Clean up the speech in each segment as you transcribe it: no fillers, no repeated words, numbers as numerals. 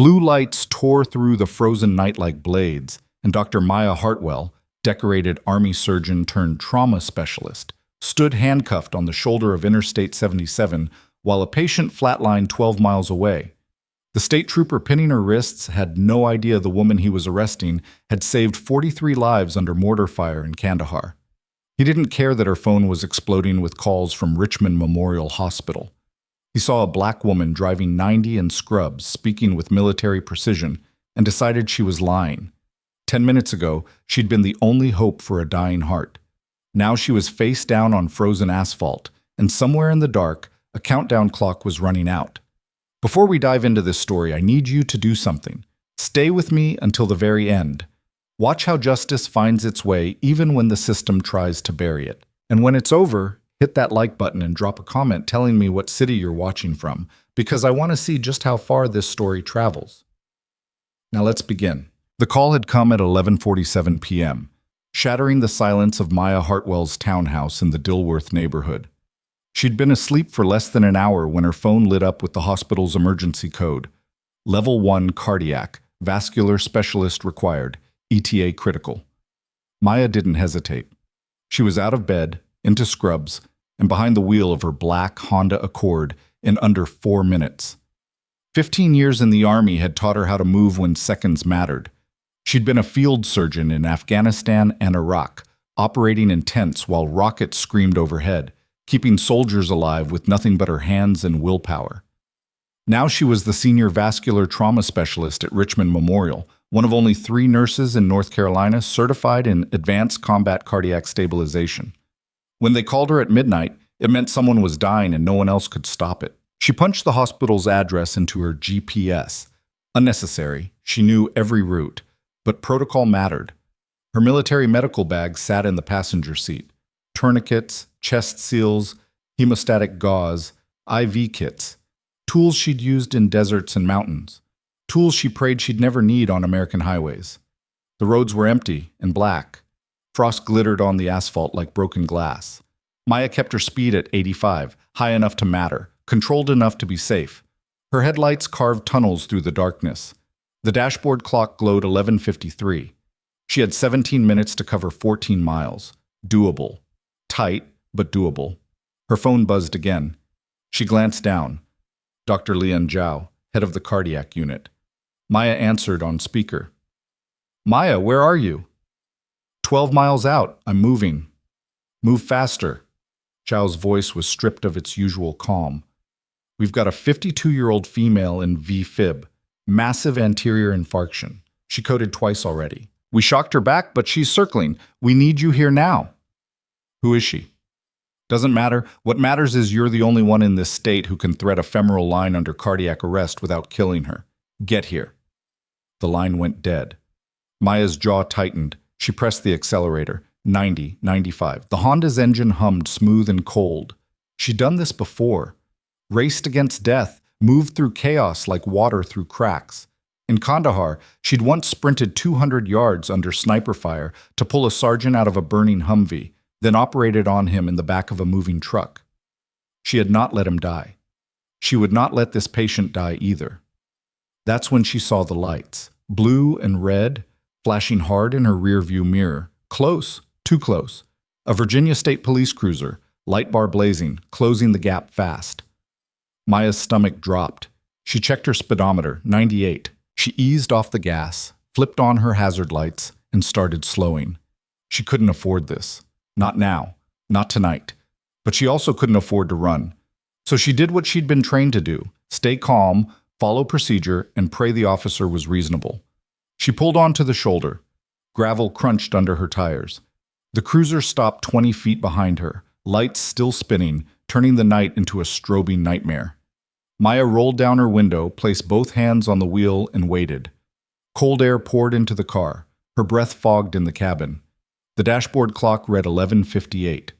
Blue lights tore through the frozen night like blades, and Dr. Maya Hartwell, decorated Army surgeon turned trauma specialist, stood handcuffed on the shoulder of Interstate 77 while a patient flatlined 12 miles away. The state trooper pinning her wrists had no idea the woman he was arresting had saved 43 lives under mortar fire in Kandahar. He didn't care that her phone was exploding with calls from Richmond Memorial Hospital. He saw a black woman driving 90 in scrubs, speaking with military precision, and decided she was lying. 10 minutes ago, she'd been the only hope for a dying heart. Now she was face down on frozen asphalt, and somewhere in the dark, a countdown clock was running out. Before we dive into this story, I need you to do something. Stay with me until the very end. Watch how justice finds its way even when the system tries to bury it. And when it's over, hit that like button and drop a comment telling me what city you're watching from, because I want to see just how far this story travels. Now let's begin. The call had come at 11:47 p.m., shattering the silence of Maya Hartwell's townhouse in the Dilworth neighborhood. She'd been asleep for less than an hour when her phone lit up with the hospital's emergency code. Level 1 cardiac, vascular specialist required, ETA critical. Maya didn't hesitate. She was out of bed, into scrubs, and behind the wheel of her black Honda Accord in under 4 minutes. 15 years in the Army had taught her how to move when seconds mattered. She'd been a field surgeon in Afghanistan and Iraq, operating in tents while rockets screamed overhead, keeping soldiers alive with nothing but her hands and willpower. Now she was the senior vascular trauma specialist at Richmond Memorial, one of only 3 nurses in North Carolina certified in advanced combat cardiac stabilization. When they called her at midnight, it meant someone was dying and no one else could stop it. She punched the hospital's address into her GPS. Unnecessary, she knew every route, but protocol mattered. Her military medical bag sat in the passenger seat. Tourniquets, chest seals, hemostatic gauze, IV kits, tools she'd used in deserts and mountains, tools she prayed she'd never need on American highways. The roads were empty and black. Frost glittered on the asphalt like broken glass. Maya kept her speed at 85, high enough to matter, controlled enough to be safe. Her headlights carved tunnels through the darkness. The dashboard clock glowed 11:53. She had 17 minutes to cover 14 miles. Doable. Tight, but doable. Her phone buzzed again. She glanced down. Dr. Lian Zhao, head of the cardiac unit. Maya answered on speaker. "Maya, where are you?" 12 miles out. I'm moving." "Move faster." Zhao's voice was stripped of its usual calm. "We've got a 52-year-old female in V-fib. Massive anterior infarction. She coded twice already. We shocked her back, but she's circling. We need you here now." "Who is she?" "Doesn't matter. What matters is you're the only one in this state who can thread a femoral line under cardiac arrest without killing her. Get here." The line went dead. Maya's jaw tightened. She pressed the accelerator. 90, 95. The Honda's engine hummed smooth and cold. She'd done this before. Raced against death, moved through chaos like water through cracks. In Kandahar, she'd once sprinted 200 yards under sniper fire to pull a sergeant out of a burning Humvee, then operated on him in the back of a moving truck. She had not let him die. She would not let this patient die either. That's when she saw the lights, blue and red, flashing hard in her rearview mirror. Close, too close. A Virginia State Police cruiser, light bar blazing, closing the gap fast. Maya's stomach dropped. She checked her speedometer, 98. She eased off the gas, flipped on her hazard lights, and started slowing. She couldn't afford this. Not now. Not tonight. But she also couldn't afford to run. So she did what she'd been trained to do. Stay calm, follow procedure, and pray the officer was reasonable. She pulled onto the shoulder. Gravel crunched under her tires. The cruiser stopped 20 feet behind her, lights still spinning, turning the night into a strobing nightmare. Maya rolled down her window, placed both hands on the wheel, and waited. Cold air poured into the car. Her breath fogged in the cabin. The dashboard clock read 11:58.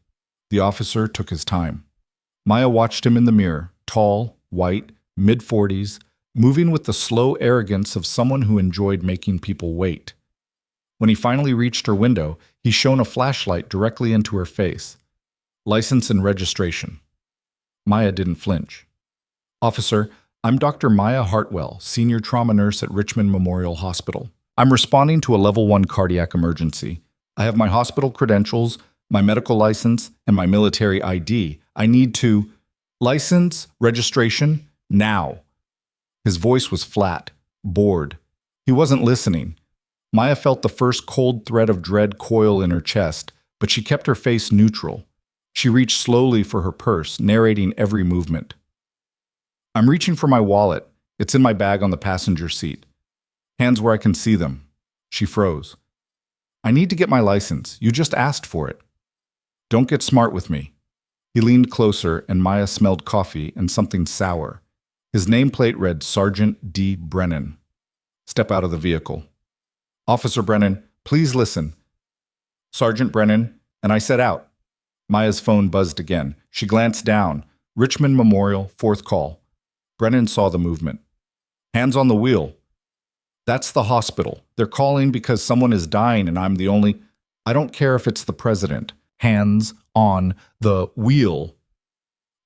The officer took his time. Maya watched him in the mirror, tall, white, mid-40s, moving with the slow arrogance of someone who enjoyed making people wait. When he finally reached her window, he shone a flashlight directly into her face. "License and registration." Maya didn't flinch. "Officer, I'm Dr. Maya Hartwell, senior trauma nurse at Richmond Memorial Hospital. I'm responding to a level 1 cardiac emergency. I have my hospital credentials, my medical license, and my military ID. I need to license, registration, now. His voice was flat, bored. He wasn't listening. Maya felt the first cold thread of dread coil in her chest, but she kept her face neutral. She reached slowly for her purse, narrating every movement. I'm reaching for my wallet. It's in my bag on the passenger seat. Hands where I can see them. She froze. I need to get my license. You just asked for it. Don't get smart with me. He leaned closer, and Maya smelled coffee and something sour. His nameplate read Sergeant D. Brennan. Step out of the vehicle. Officer Brennan, please listen. Sergeant Brennan, and I set out. Maya's phone buzzed again. She glanced down. Richmond Memorial, 4th call. Brennan saw the movement. Hands on the wheel. That's the hospital. They're calling because someone is dying and I'm the only... I don't care if it's the president. Hands on the wheel.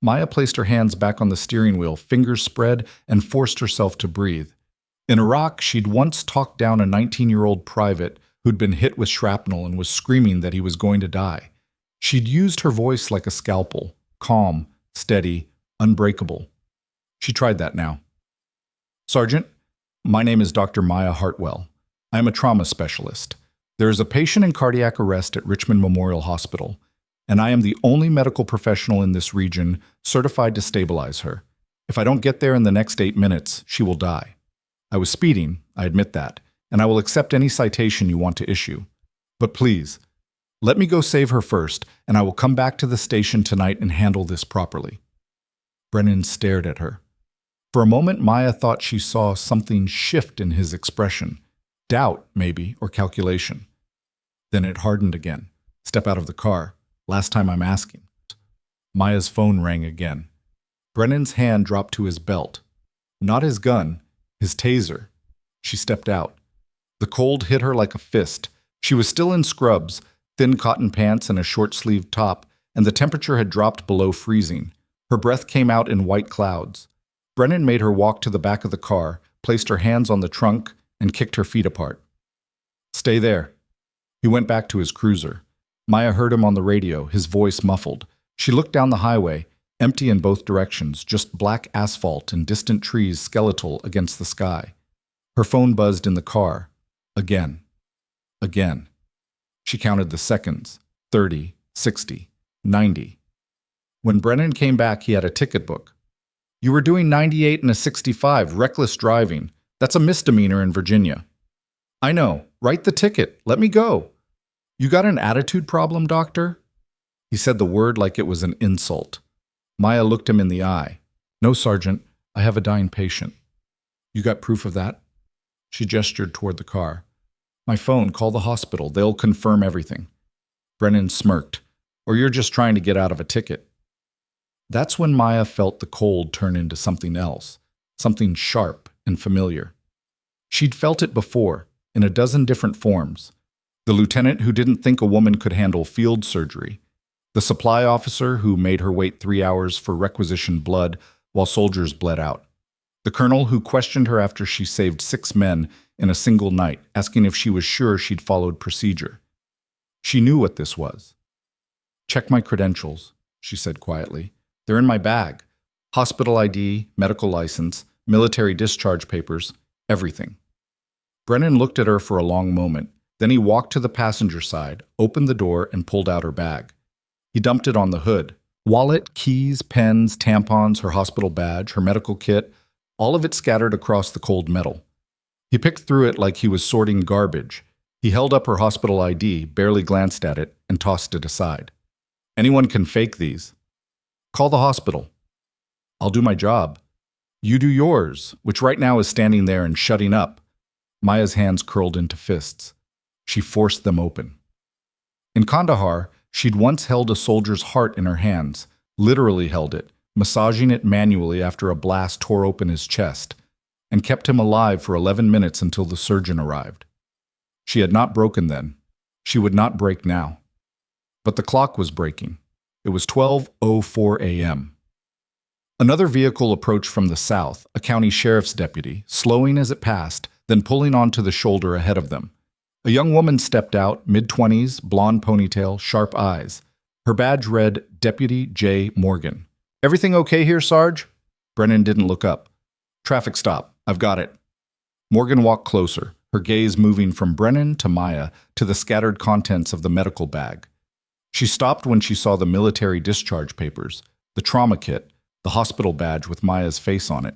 Maya placed her hands back on the steering wheel, fingers spread, and forced herself to breathe. In Iraq, she'd once talked down a 19-year-old private who'd been hit with shrapnel and was screaming that he was going to die. She'd used her voice like a scalpel, calm, steady, unbreakable. She tried that now. Sergeant, my name is Dr. Maya Hartwell. I am a trauma specialist. There is a patient in cardiac arrest at Richmond Memorial Hospital, and I am the only medical professional in this region certified to stabilize her. If I don't get there in the next 8 minutes, she will die. I was speeding, I admit that, and I will accept any citation you want to issue. But please, let me go save her first, and I will come back to the station tonight and handle this properly. Brennan stared at her. For a moment, Maya thought she saw something shift in his expression. Doubt, maybe, or calculation. Then it hardened again. Step out of the car. Last time I'm asking. Maya's phone rang again. Brennan's hand dropped to his belt. Not his gun, his taser. She stepped out. The cold hit her like a fist. She was still in scrubs, thin cotton pants and a short-sleeved top, and the temperature had dropped below freezing. Her breath came out in white clouds. Brennan made her walk to the back of the car, placed her hands on the trunk, and kicked her feet apart. Stay there. He went back to his cruiser. Maya heard him on the radio, his voice muffled. She looked down the highway, empty in both directions, just black asphalt and distant trees skeletal against the sky. Her phone buzzed in the car. Again. Again. She counted the seconds. 30, 60, 90. When Brennan came back, he had a ticket book. You were doing 98 and a 65, reckless driving. That's a misdemeanor in Virginia. I know. Write the ticket. Let me go. You got an attitude problem, doctor? He said the word like it was an insult. Maya looked him in the eye. No, Sergeant. I have a dying patient. You got proof of that? She gestured toward the car. My phone. Call the hospital. They'll confirm everything. Brennan smirked. Or you're just trying to get out of a ticket. That's when Maya felt the cold turn into something else, something sharp and familiar. She'd felt it before, in a dozen different forms. The lieutenant who didn't think a woman could handle field surgery. The supply officer who made her wait 3 hours for requisitioned blood while soldiers bled out. The colonel who questioned her after she saved 6 men in a single night, asking if she was sure she'd followed procedure. She knew what this was. Check my credentials, she said quietly. They're in my bag. Hospital ID, medical license, military discharge papers, everything. Brennan looked at her for a long moment. Then he walked to the passenger side, opened the door, and pulled out her bag. He dumped it on the hood. Wallet, keys, pens, tampons, her hospital badge, her medical kit, all of it scattered across the cold metal. He picked through it like he was sorting garbage. He held up her hospital ID, barely glanced at it, and tossed it aside. Anyone can fake these. Call the hospital. I'll do my job. You do yours, which right now is standing there and shutting up. Maya's hands curled into fists. She forced them open. In Kandahar, she'd once held a soldier's heart in her hands, literally held it, massaging it manually after a blast tore open his chest, and kept him alive for 11 minutes until the surgeon arrived. She had not broken then. She would not break now. But the clock was breaking. It was 12:04 a.m. Another vehicle approached from the south, a county sheriff's deputy, slowing as it passed, then pulling onto the shoulder ahead of them. A young woman stepped out, mid-20s, blonde ponytail, sharp eyes. Her badge read Deputy J. Morgan. "Everything okay here, Sarge?" Brennan didn't look up. "Traffic stop. I've got it." Morgan walked closer, her gaze moving from Brennan to Maya to the scattered contents of the medical bag. She stopped when she saw the military discharge papers, the trauma kit, the hospital badge with Maya's face on it.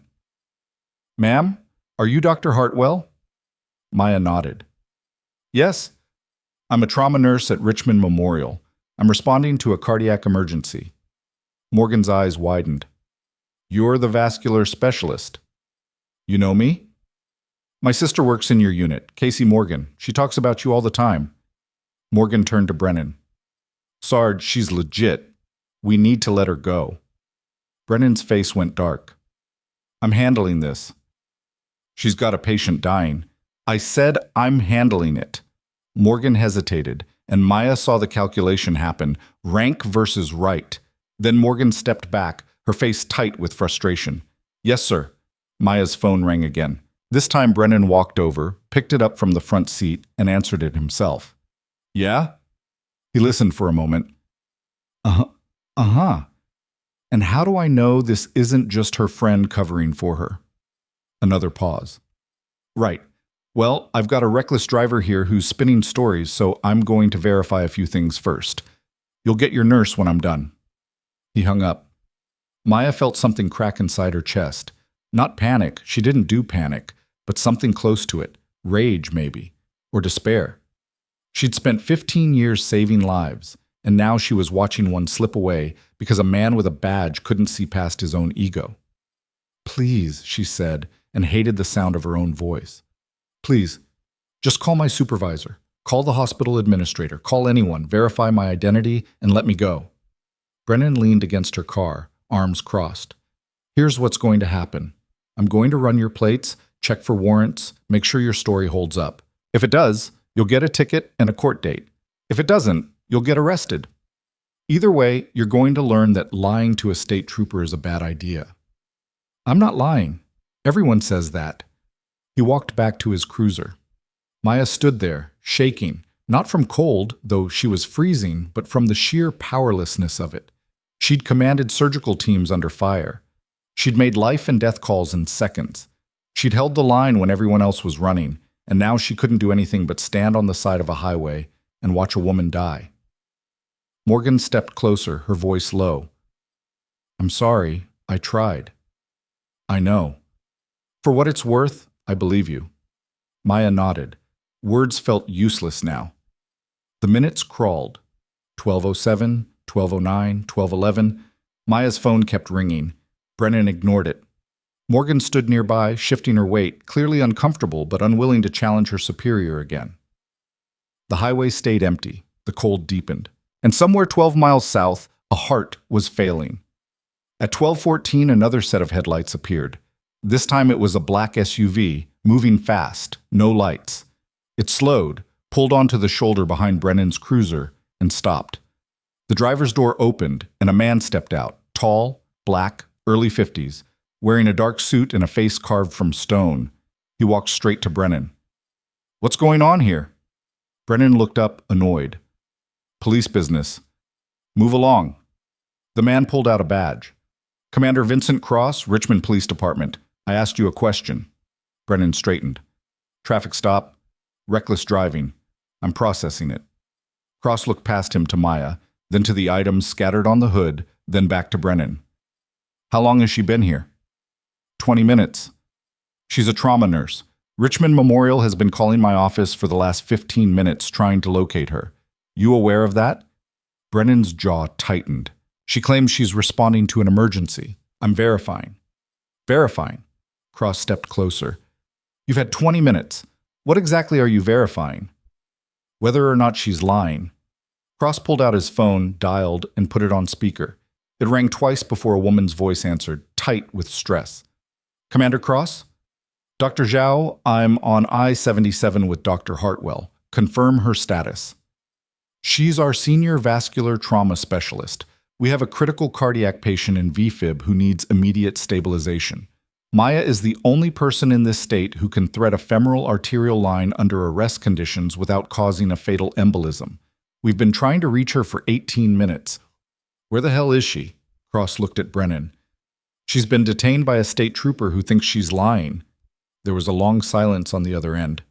"Ma'am, are you Dr. Hartwell?" Maya nodded. "Yes. I'm a trauma nurse at Richmond Memorial. I'm responding to a cardiac emergency." Morgan's eyes widened. "You're the vascular specialist. You know me?" "My sister works in your unit, Casey Morgan. She talks about you all the time." Morgan turned to Brennan. "Sarge, she's legit. We need to let her go." Brennan's face went dark. "I'm handling this." "She's got a patient dying." "I said I'm handling it." Morgan hesitated, and Maya saw the calculation happen, rank versus right. Then Morgan stepped back, her face tight with frustration. "Yes, sir." Maya's phone rang again. This time Brennan walked over, picked it up from the front seat, and answered it himself. "Yeah?" He listened for a moment. Uh-huh. And how do I know this isn't just her friend covering for her?" Another pause. "Right. Well, I've got a reckless driver here who's spinning stories, so I'm going to verify a few things first. You'll get your nurse when I'm done." He hung up. Maya felt something crack inside her chest. Not panic, she didn't do panic, but something close to it. Rage, maybe. Or despair. She'd spent 15 years saving lives, and now she was watching one slip away because a man with a badge couldn't see past his own ego. "Please," she said, and hated the sound of her own voice. "Please, just call my supervisor. Call the hospital administrator. Call anyone. Verify my identity and let me go." Brennan leaned against her car, arms crossed. "Here's what's going to happen. I'm going to run your plates, check for warrants, make sure your story holds up. If it does, you'll get a ticket and a court date. If it doesn't, you'll get arrested. Either way, you're going to learn that lying to a state trooper is a bad idea." "I'm not lying. Everyone says that." He walked back to his cruiser. Maya stood there, shaking, not from cold, though she was freezing, but from the sheer powerlessness of it. She'd commanded surgical teams under fire. She'd made life and death calls in seconds. She'd held the line when everyone else was running, and now she couldn't do anything but stand on the side of a highway and watch a woman die. Morgan stepped closer, her voice low. "I'm sorry, I tried." "I know. For what it's worth, I believe you." Maya nodded. Words felt useless now. The minutes crawled. 12:07, 12:09, 12:11. Maya's phone kept ringing. Brennan ignored it. Morgan stood nearby, shifting her weight, clearly uncomfortable but unwilling to challenge her superior again. The highway stayed empty. The cold deepened. And somewhere 12 miles south, a heart was failing. At 12:14, another set of headlights appeared. This time it was a black SUV, moving fast, no lights. It slowed, pulled onto the shoulder behind Brennan's cruiser, and stopped. The driver's door opened, and a man stepped out, tall, black, early 50s, wearing a dark suit and a face carved from stone. He walked straight to Brennan. "What's going on here?" Brennan looked up, annoyed. "Police business." "Move along." The man pulled out a badge. "Commander Vincent Cross, Richmond Police Department. I asked you a question." Brennan straightened. "Traffic stop. Reckless driving. I'm processing it." Cross looked past him to Maya, then to the items scattered on the hood, then back to Brennan. "How long has she been here?" 20 minutes. She's a trauma nurse. Richmond Memorial has been calling my office for the last 15 minutes trying to locate her. You aware of that?" Brennan's jaw tightened. "She claims she's responding to an emergency. I'm verifying." "Verifying?" Cross stepped closer. "You've had 20 minutes. What exactly are you verifying?" "Whether or not she's lying." Cross pulled out his phone, dialed, and put it on speaker. It rang twice before a woman's voice answered, tight with stress. "Commander Cross?" "Dr. Zhao, I'm on I-77 with Dr. Hartwell. Confirm her status." "She's our senior vascular trauma specialist. We have a critical cardiac patient in VFib who needs immediate stabilization. Maya is the only person in this state who can thread a femoral arterial line under arrest conditions without causing a fatal embolism. We've been trying to reach her for 18 minutes. Where the hell is she? Cross looked at Brennan. She's been detained by a state trooper who thinks she's lying. There was a long silence on the other end.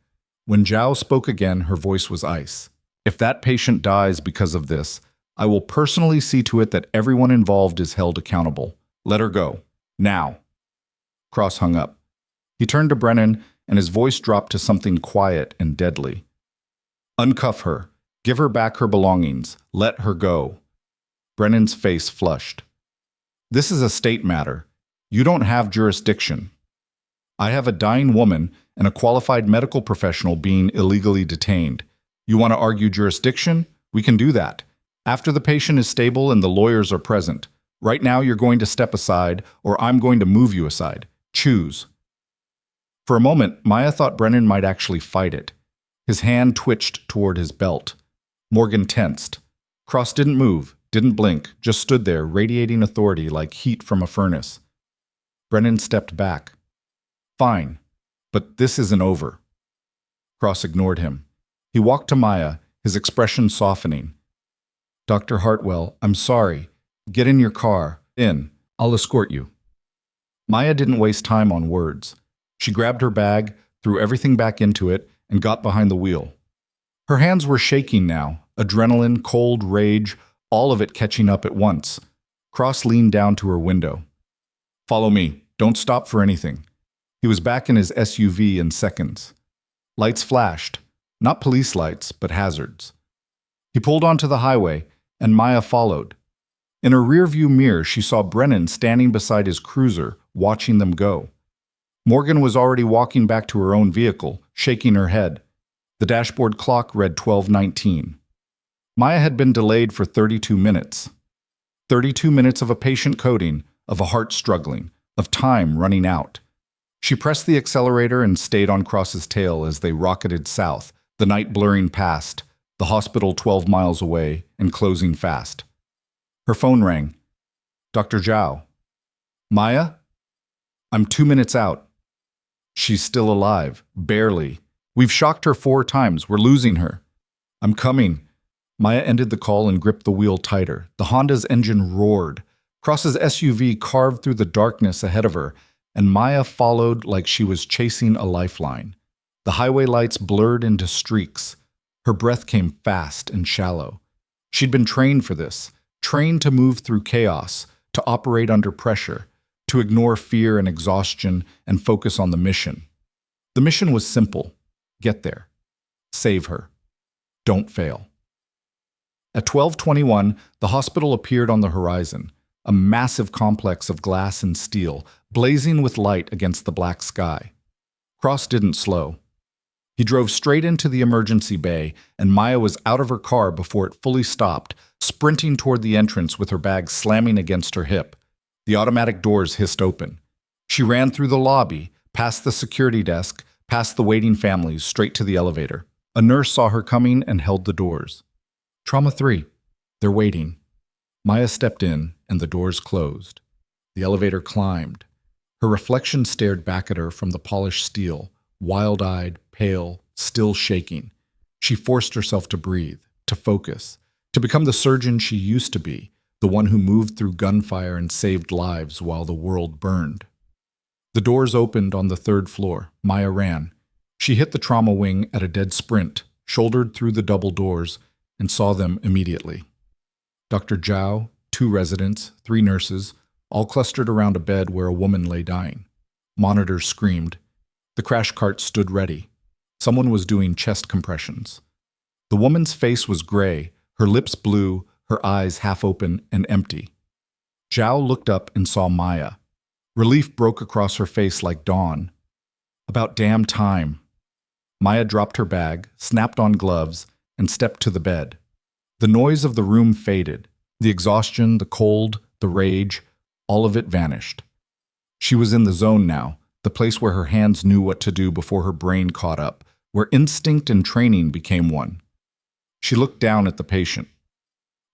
When Zhao spoke again, her voice was ice. If that patient dies because of this, I will personally see to it that everyone involved is held accountable. Let her go. Now. Cross hung up. He turned to Brennan, and his voice dropped to something quiet and deadly. Uncuff her. Give her back her belongings. Let her go. Brennan's face flushed. This is a state matter. You don't have jurisdiction. I have a dying woman and a qualified medical professional being illegally detained. You want to argue jurisdiction? We can do that. After the patient is stable and the lawyers are present. Right now you're going to step aside, or I'm going to move you aside. Choose. For a moment, Maya thought Brennan might actually fight it. His hand twitched toward his belt. Morgan tensed. Cross didn't move, didn't blink, just stood there, radiating authority like heat from a furnace. Brennan stepped back. Fine, but this isn't over. Cross ignored him. He walked to Maya, his expression softening. Dr. Hartwell, I'm sorry. Get in your car. In. I'll escort you. Maya didn't waste time on words. She grabbed her bag, threw everything back into it, and got behind the wheel. Her hands were shaking now, adrenaline, cold, rage, all of it catching up at once. Cross leaned down to her window. Follow me. Don't stop for anything. He was back in his SUV in seconds. Lights flashed. Not police lights, but hazards. He pulled onto the highway, and Maya followed. In her rearview mirror, she saw Brennan standing beside his cruiser, watching them go. Morgan was already walking back to her own vehicle, shaking her head. The dashboard clock read 12:19. Maya had been delayed for 32 minutes. 32 minutes of a patient coding, of a heart struggling, of time running out. She pressed the accelerator and stayed on Cross's tail as they rocketed south, the night blurring past, the hospital 12 miles away and closing fast. Her phone rang. Dr. Zhao. Maya? I'm 2 minutes out. She's still alive. Barely. We've shocked her 4 times. We're losing her. I'm coming. Maya ended the call and gripped the wheel tighter. The Honda's engine roared. Cross's SUV carved through the darkness ahead of her, and Maya followed like she was chasing a lifeline. The highway lights blurred into streaks. Her breath came fast and shallow. She'd been trained for this, trained to move through chaos, to operate under pressure, to ignore fear and exhaustion and focus on the mission. The mission was simple. Get there. Save her. Don't fail. At 12:21, the hospital appeared on the horizon, a massive complex of glass and steel, blazing with light against the black sky. Cross didn't slow. He drove straight into the emergency bay, and Maya was out of her car before it fully stopped, sprinting toward the entrance with her bag slamming against her hip. The automatic doors hissed open. She ran through the lobby, past the security desk, past the waiting families, straight to the elevator. A nurse saw her coming and held the doors. Trauma 3. They're waiting. Maya stepped in, and the doors closed. The elevator climbed. Her reflection stared back at her from the polished steel, wild-eyed, pale, still shaking. She forced herself to breathe, to focus, to become the surgeon she used to be, the one who moved through gunfire and saved lives while the world burned. The doors opened on the 3rd floor. Maya ran. She hit the trauma wing at a dead sprint, shouldered through the double doors, and saw them immediately. Dr. Zhao, 2 residents, 3 nurses, all clustered around a bed where a woman lay dying. Monitors screamed. The crash cart stood ready. Someone was doing chest compressions. The woman's face was gray, her lips blue, her eyes half open and empty. Zhao looked up and saw Maya. Relief broke across her face like dawn. About damn time. Maya dropped her bag, snapped on gloves, and stepped to the bed. The noise of the room faded. The exhaustion, the cold, the rage, all of it vanished. She was in the zone now, the place where her hands knew what to do before her brain caught up, where instinct and training became one. She looked down at the patient.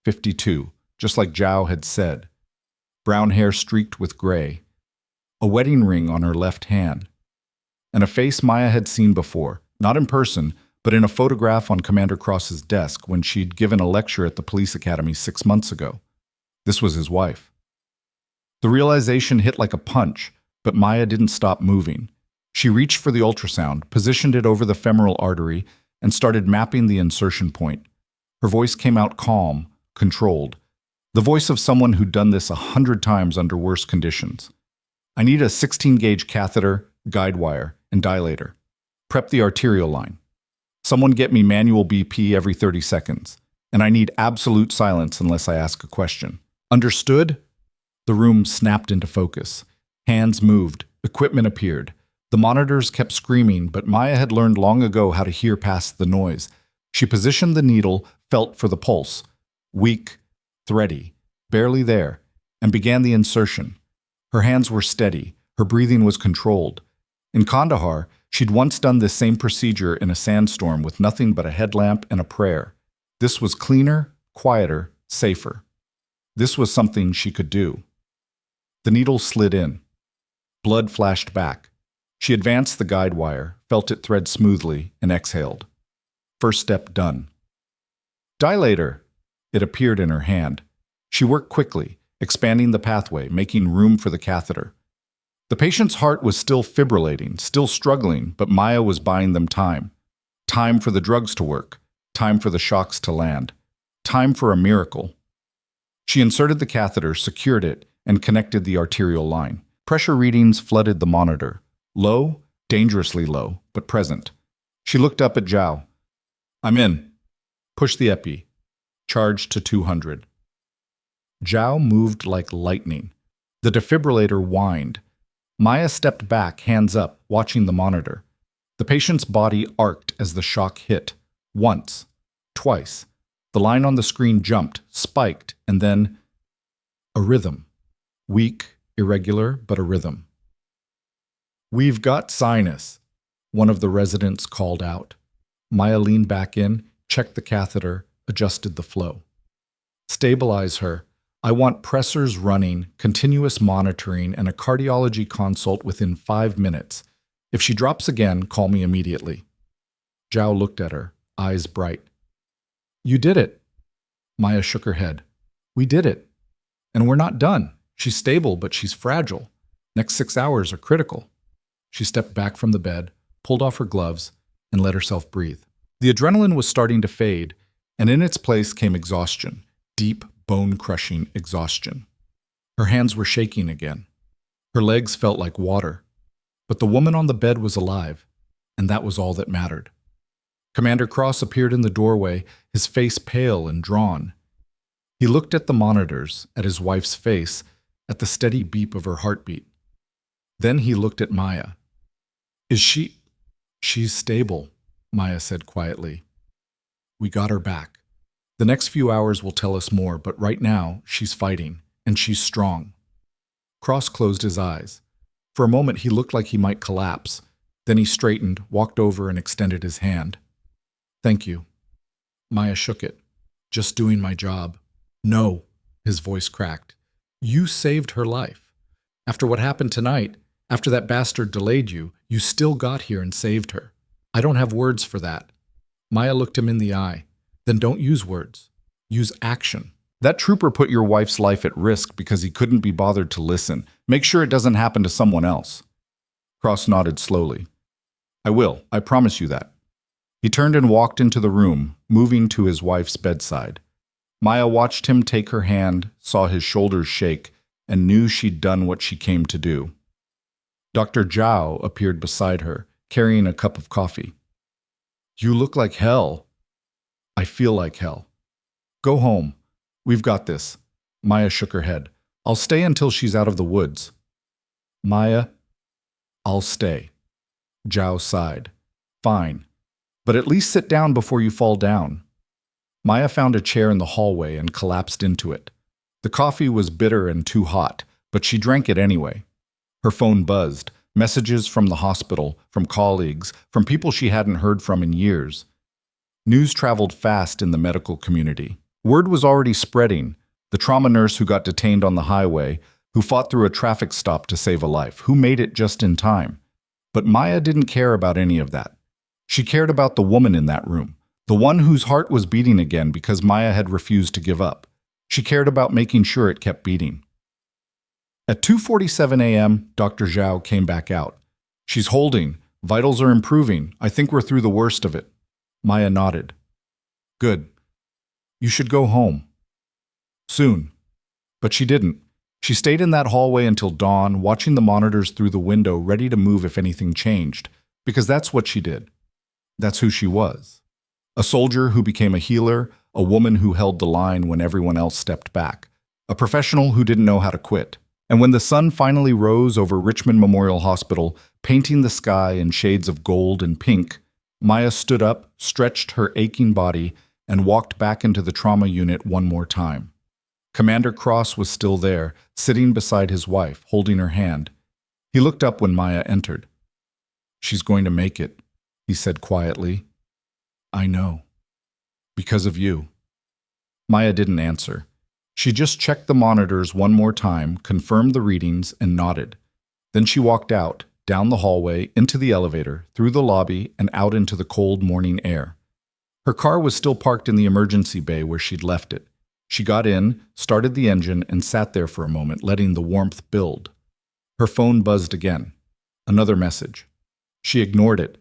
52, just like Zhao had said. Brown hair streaked with gray, a wedding ring on her left hand, and a face Maya had seen before, not in person, but in a photograph on Commander Cross's desk when she'd given a lecture at the police academy 6 months ago. This was his wife. The realization hit like a punch, but Maya didn't stop moving. She reached for the ultrasound, positioned it over the femoral artery, and started mapping the insertion point. Her voice came out calm, controlled, the voice of someone who'd done this 100 times under worse conditions. I need a 16-gauge catheter, guide wire, and dilator. Prep the arterial line. Someone get me manual BP every 30 seconds. And I need absolute silence unless I ask a question. Understood? The room snapped into focus. Hands moved. Equipment appeared. The monitors kept screaming, but Maya had learned long ago how to hear past the noise. She positioned the needle, felt for the pulse. Weak, thready, barely there, and began the insertion. Her hands were steady. Her breathing was controlled. In Kandahar, she'd once done this same procedure in a sandstorm with nothing but a headlamp and a prayer. This was cleaner, quieter, safer. This was something she could do. The needle slid in. Blood flashed back. She advanced the guide wire, felt it thread smoothly, and exhaled. First step done. Dilator! It appeared in her hand. She worked quickly, expanding the pathway, making room for the catheter. The patient's heart was still fibrillating, still struggling, but Maya was buying them time. Time for the drugs to work. Time for the shocks to land. Time for a miracle. She inserted the catheter, secured it, and connected the arterial line. Pressure readings flooded the monitor. Low, dangerously low, but present. She looked up at Zhao. I'm in. Push the epi. Charged to 200. Zhao moved like lightning. The defibrillator whined. Maya stepped back, hands up, watching the monitor. The patient's body arced as the shock hit. Once. Twice. The line on the screen jumped, spiked, and then a rhythm. Weak, irregular, but a rhythm. We've got sinus, one of the residents called out. Maya leaned back in, checked the catheter, adjusted the flow. Stabilize her. I want pressors running, continuous monitoring, and a cardiology consult within 5 minutes. If she drops again, call me immediately. Zhao looked at her, eyes bright. You did it. Maya shook her head. We did it. And we're not done. She's stable, but she's fragile. Next 6 hours are critical. She stepped back from the bed, pulled off her gloves, and let herself breathe. The adrenaline was starting to fade, and in its place came exhaustion, deep, bone-crushing exhaustion. Her hands were shaking again. Her legs felt like water. But the woman on the bed was alive, and that was all that mattered. Commander Cross appeared in the doorway, his face pale and drawn. He looked at the monitors, at his wife's face, at the steady beep of her heartbeat. Then he looked at Maya. Is she... She's stable, Maya said quietly. We got her back. The next few hours will tell us more, but right now, she's fighting, and she's strong. Cross closed his eyes. For a moment, he looked like he might collapse. Then he straightened, walked over, and extended his hand. Thank you. Maya shook it. Just doing my job. No, his voice cracked. You saved her life. After what happened tonight, after that bastard delayed you, you still got here and saved her. I don't have words for that. Maya looked him in the eye. Then don't use words. Use action. That trooper put your wife's life at risk because he couldn't be bothered to listen. Make sure it doesn't happen to someone else. Cross nodded slowly. I will. I promise you that. He turned and walked into the room, moving to his wife's bedside. Maya watched him take her hand, saw his shoulders shake, and knew she'd done what she came to do. Dr. Zhao appeared beside her, carrying a cup of coffee. You look like hell. I feel like hell. Go home. We've got this. Maya shook her head. I'll stay until she's out of the woods. Maya, I'll stay. Zhao sighed. Fine. But at least sit down before you fall down. Maya found a chair in the hallway and collapsed into it. The coffee was bitter and too hot, but she drank it anyway. Her phone buzzed. Messages from the hospital, from colleagues, from people she hadn't heard from in years. News traveled fast in the medical community. Word was already spreading. the trauma nurse who got detained on the highway, who fought through a traffic stop to save a life, who made it just in time. But Maya didn't care about any of that. She cared about the woman in that room, the one whose heart was beating again because Maya had refused to give up. She cared about making sure it kept beating. At 2:47 a.m., Dr. Zhao came back out. "She's holding. Vitals are improving. I think we're through the worst of it." Maya nodded. "Good. You should go home. Soon." But she didn't. She stayed in that hallway until dawn, watching the monitors through the window, ready to move if anything changed, because that's what she did. That's who she was. A soldier who became a healer, a woman who held the line when everyone else stepped back, a professional who didn't know how to quit. And when the sun finally rose over Richmond Memorial Hospital, painting the sky in shades of gold and pink, Maya stood up, stretched her aching body, and walked back into the trauma unit one more time. Commander Cross was still there, sitting beside his wife, holding her hand. He looked up when Maya entered. "She's going to make it," he said quietly. "I know. Because of you." Maya didn't answer. She just checked the monitors one more time, confirmed the readings, and nodded. Then she walked out, down the hallway, into the elevator, through the lobby, and out into the cold morning air. Her car was still parked in the emergency bay where she'd left it. She got in, started the engine, and sat there for a moment, letting the warmth build. Her phone buzzed again. Another message. She ignored it.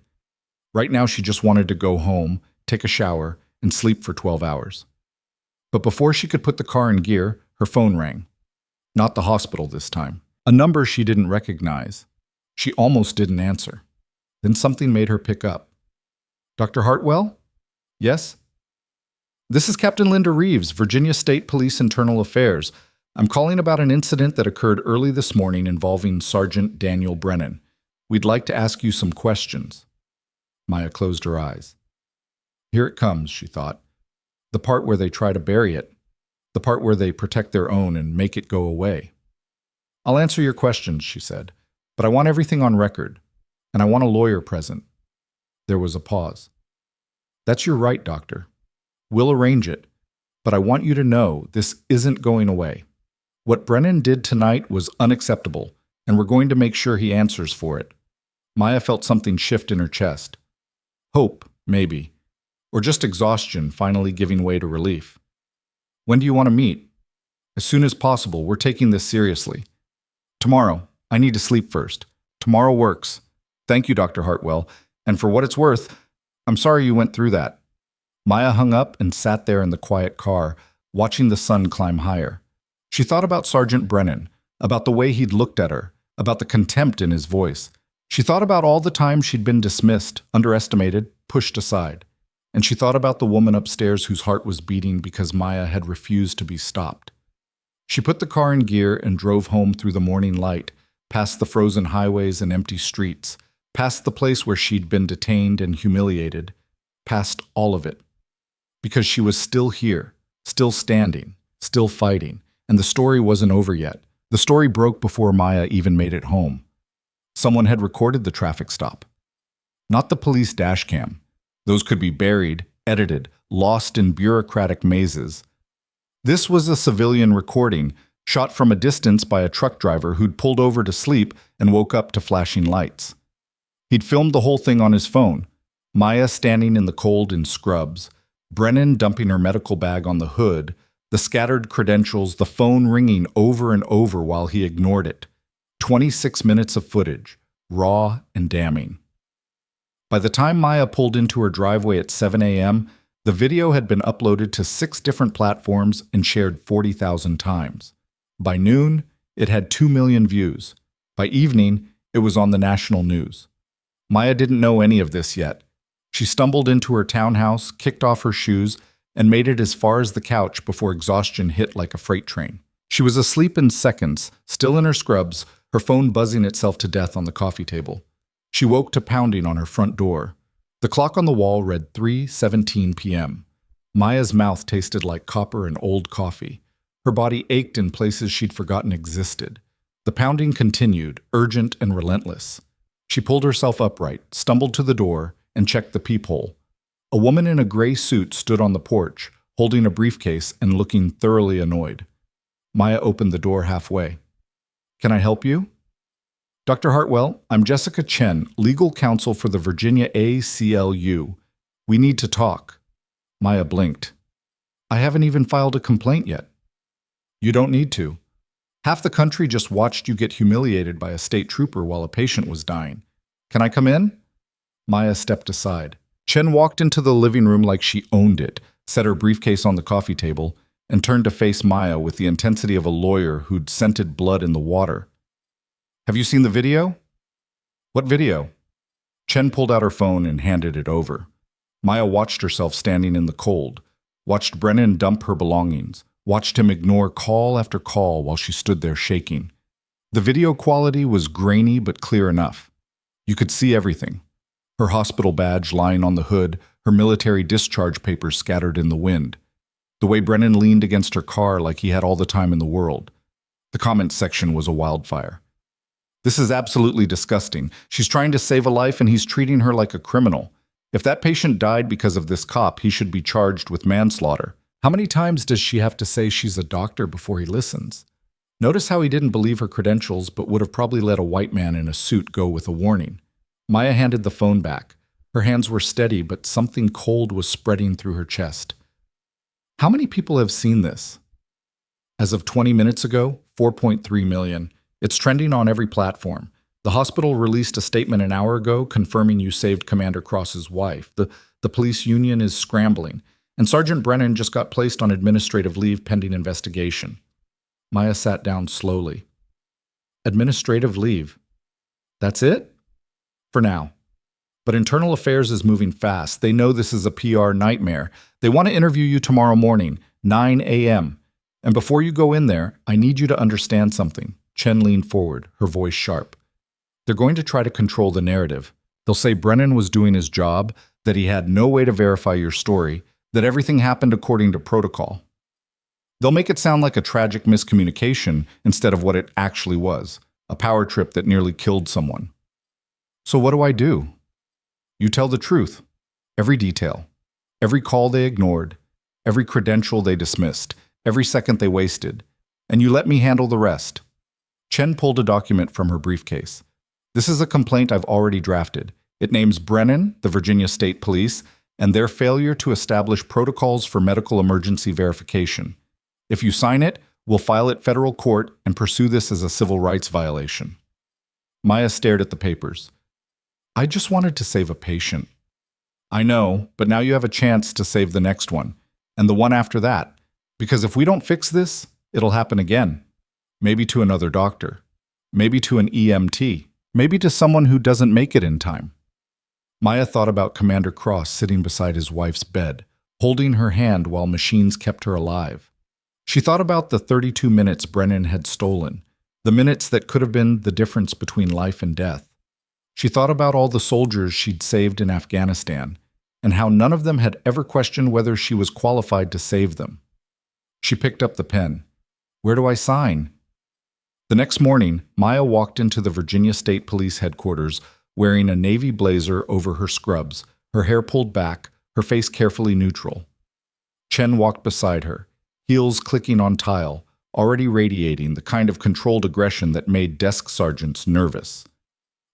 Right now she just wanted to go home, take a shower, and sleep for 12 hours. But before she could put the car in gear, her phone rang. Not the hospital this time. A number she didn't recognize. She almost didn't answer. Then something made her pick up. "Dr. Hartwell?" "Yes?" "This is Captain Linda Reeves, Virginia State Police Internal Affairs. I'm calling about an incident that occurred early this morning involving Sergeant Daniel Brennan. We'd like to ask you some questions." Maya closed her eyes. Here it comes, she thought. The part where they try to bury it. The part where they protect their own and make it go away. "I'll answer your questions," she said, "but I want everything on record, and I want a lawyer present." There was a pause. "That's your right, Doctor. We'll arrange it, but I want you to know this isn't going away. What Brennan did tonight was unacceptable, and we're going to make sure he answers for it." Maya felt something shift in her chest. Hope, maybe, or just exhaustion finally giving way to relief. "When do you want to meet?" "As soon as possible. We're taking this seriously." "Tomorrow. I need to sleep first." "Tomorrow works. Thank you, Dr. Hartwell. And for what it's worth, I'm sorry you went through that." Maya hung up and sat there in the quiet car, watching the sun climb higher. She thought about Sergeant Brennan, about the way he'd looked at her, about the contempt in his voice. She thought about all the times she'd been dismissed, underestimated, pushed aside. And she thought about the woman upstairs whose heart was beating because Maya had refused to be stopped. She put the car in gear and drove home through the morning light, past the frozen highways and empty streets, past the place where she'd been detained and humiliated, past all of it. Because she was still here, still standing, still fighting, and the story wasn't over yet. The story broke before Maya even made it home. Someone had recorded the traffic stop. Not the police dash cam. Those could be buried, edited, lost in bureaucratic mazes. This was a civilian recording, shot from a distance by a truck driver who'd pulled over to sleep and woke up to flashing lights. He'd filmed the whole thing on his phone. Maya standing in the cold in scrubs, Brennan dumping her medical bag on the hood, the scattered credentials, the phone ringing over and over while he ignored it. 26 minutes of footage, raw and damning. By the time Maya pulled into her driveway at 7 a.m., the video had been uploaded to 6 different platforms and shared 40,000 times. By noon, it had 2 million views. By evening, it was on the national news. Maya didn't know any of this yet. She stumbled into her townhouse, kicked off her shoes, and made it as far as the couch before exhaustion hit like a freight train. She was asleep in seconds, still in her scrubs, her phone buzzing itself to death on the coffee table. She woke to pounding on her front door. The clock on the wall read 3:17 p.m. Maya's mouth tasted like copper and old coffee. Her body ached in places she'd forgotten existed. The pounding continued, urgent and relentless. She pulled herself upright, stumbled to the door, and checked the peephole. A woman in a gray suit stood on the porch, holding a briefcase and looking thoroughly annoyed. Maya opened the door halfway. Can I help you? Dr. Hartwell, I'm Jessica Chen, legal counsel for the Virginia ACLU. We need to talk. Maya blinked. I haven't even filed a complaint yet. You don't need to. Half the country just watched you get humiliated by a state trooper while a patient was dying. Can I come in? Maya stepped aside. Chen walked into the living room like she owned it, set her briefcase on the coffee table, and turned to face Maya with the intensity of a lawyer who'd scented blood in the water. Have you seen the video? What video? Chen pulled out her phone and handed it over. Maya watched herself standing in the cold, watched Brennan dump her belongings, watched him ignore call after call while she stood there shaking. The video quality was grainy but clear enough. You could see everything. Her hospital badge lying on the hood, her military discharge papers scattered in the wind. The way Brennan leaned against her car like he had all the time in the world. The comments section was a wildfire. This is absolutely disgusting. She's trying to save a life and he's treating her like a criminal. If that patient died because of this cop, he should be charged with manslaughter. How many times does she have to say she's a doctor before he listens? Notice how he didn't believe her credentials but would have probably let a white man in a suit go with a warning. Maya handed the phone back. Her hands were steady, but something cold was spreading through her chest. How many people have seen this? As of 20 minutes ago, 4.3 million. It's trending on every platform. The hospital released a statement an hour ago confirming you saved Commander Cross's wife. The police union is scrambling, and Sergeant Brennan just got placed on administrative leave pending investigation. Maya sat down slowly. Administrative leave? That's it? For now. But Internal Affairs is moving fast. They know this is a PR nightmare. They want to interview you tomorrow morning, 9 a.m. And before you go in there, I need you to understand something. Chen leaned forward, her voice sharp. They're going to try to control the narrative. They'll say Brennan was doing his job, that he had no way to verify your story, that everything happened according to protocol. They'll make it sound like a tragic miscommunication instead of what it actually was, a power trip that nearly killed someone. So what do I do? You tell the truth, every detail, every call they ignored, every credential they dismissed, every second they wasted, and you let me handle the rest. Chen pulled a document from her briefcase. This is a complaint I've already drafted. It names Brennan, the Virginia State Police, and their failure to establish protocols for medical emergency verification. If you sign it, we'll file it federal court and pursue this as a civil rights violation. Maya stared at the papers. I just wanted to save a patient. I know, but now you have a chance to save the next one, and the one after that, because if we don't fix this, it'll happen again. Maybe to another doctor, maybe to an EMT, maybe to someone who doesn't make it in time. Maya thought about Commander Cross sitting beside his wife's bed, holding her hand while machines kept her alive. She thought about the 32 minutes Brennan had stolen, the minutes that could have been the difference between life and death. She thought about all the soldiers she'd saved in Afghanistan, and how none of them had ever questioned whether she was qualified to save them. She picked up the pen. Where do I sign? The next morning, Maya walked into the Virginia State Police headquarters wearing a navy blazer over her scrubs, her hair pulled back, her face carefully neutral. Chen walked beside her, heels clicking on tile, already radiating the kind of controlled aggression that made desk sergeants nervous.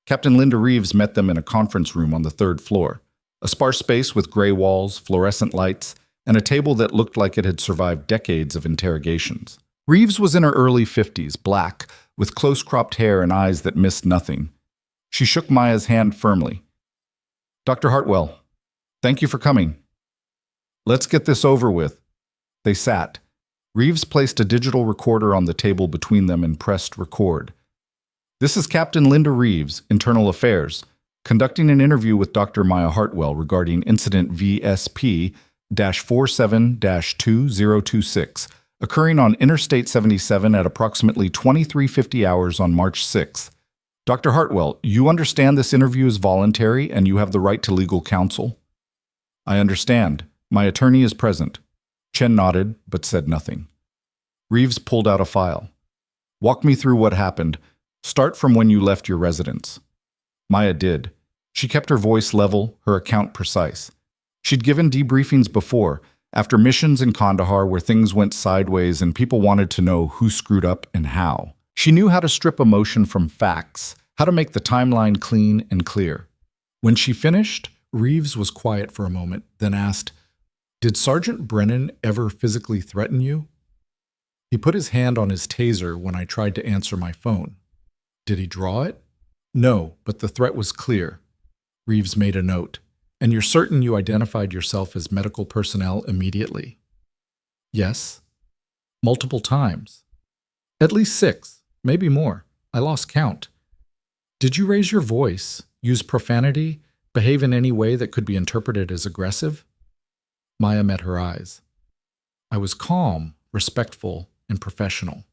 Captain Linda Reeves met them in a conference room on the third floor, a sparse space with gray walls, fluorescent lights, and a table that looked like it had survived decades of interrogations. Reeves was in her early 50s, black, with close-cropped hair and eyes that missed nothing. She shook Maya's hand firmly. Dr. Hartwell, thank you for coming. Let's get this over with. They sat. Reeves placed a digital recorder on the table between them and pressed record. This is Captain Linda Reeves, Internal Affairs, conducting an interview with Dr. Maya Hartwell regarding incident VSP-47-2026, occurring on Interstate 77 at approximately 23:50 hours on March 6th. Dr. Hartwell, you understand this interview is voluntary and you have the right to legal counsel? I understand. My attorney is present. Chen nodded, but said nothing. Reeves pulled out a file. Walk me through what happened. Start from when you left your residence. Maya did. She kept her voice level, her account precise. She'd given debriefings before, After missions in Kandahar where things went sideways and people wanted to know who screwed up and how. She knew how to strip emotion from facts, how to make the timeline clean and clear. When she finished, Reeves was quiet for a moment, then asked, "Did Sergeant Brennan ever physically threaten you?" "He put his hand on his taser when I tried to answer my phone." "Did he draw it?" "No, but the threat was clear." Reeves made a note. "And you're certain you identified yourself as medical personnel immediately?" "Yes." "Multiple times?" "At least 6, maybe more. I lost count." "Did you raise your voice, use profanity, behave in any way that could be interpreted as aggressive?" Maya met her eyes. "I was calm, respectful, and professional.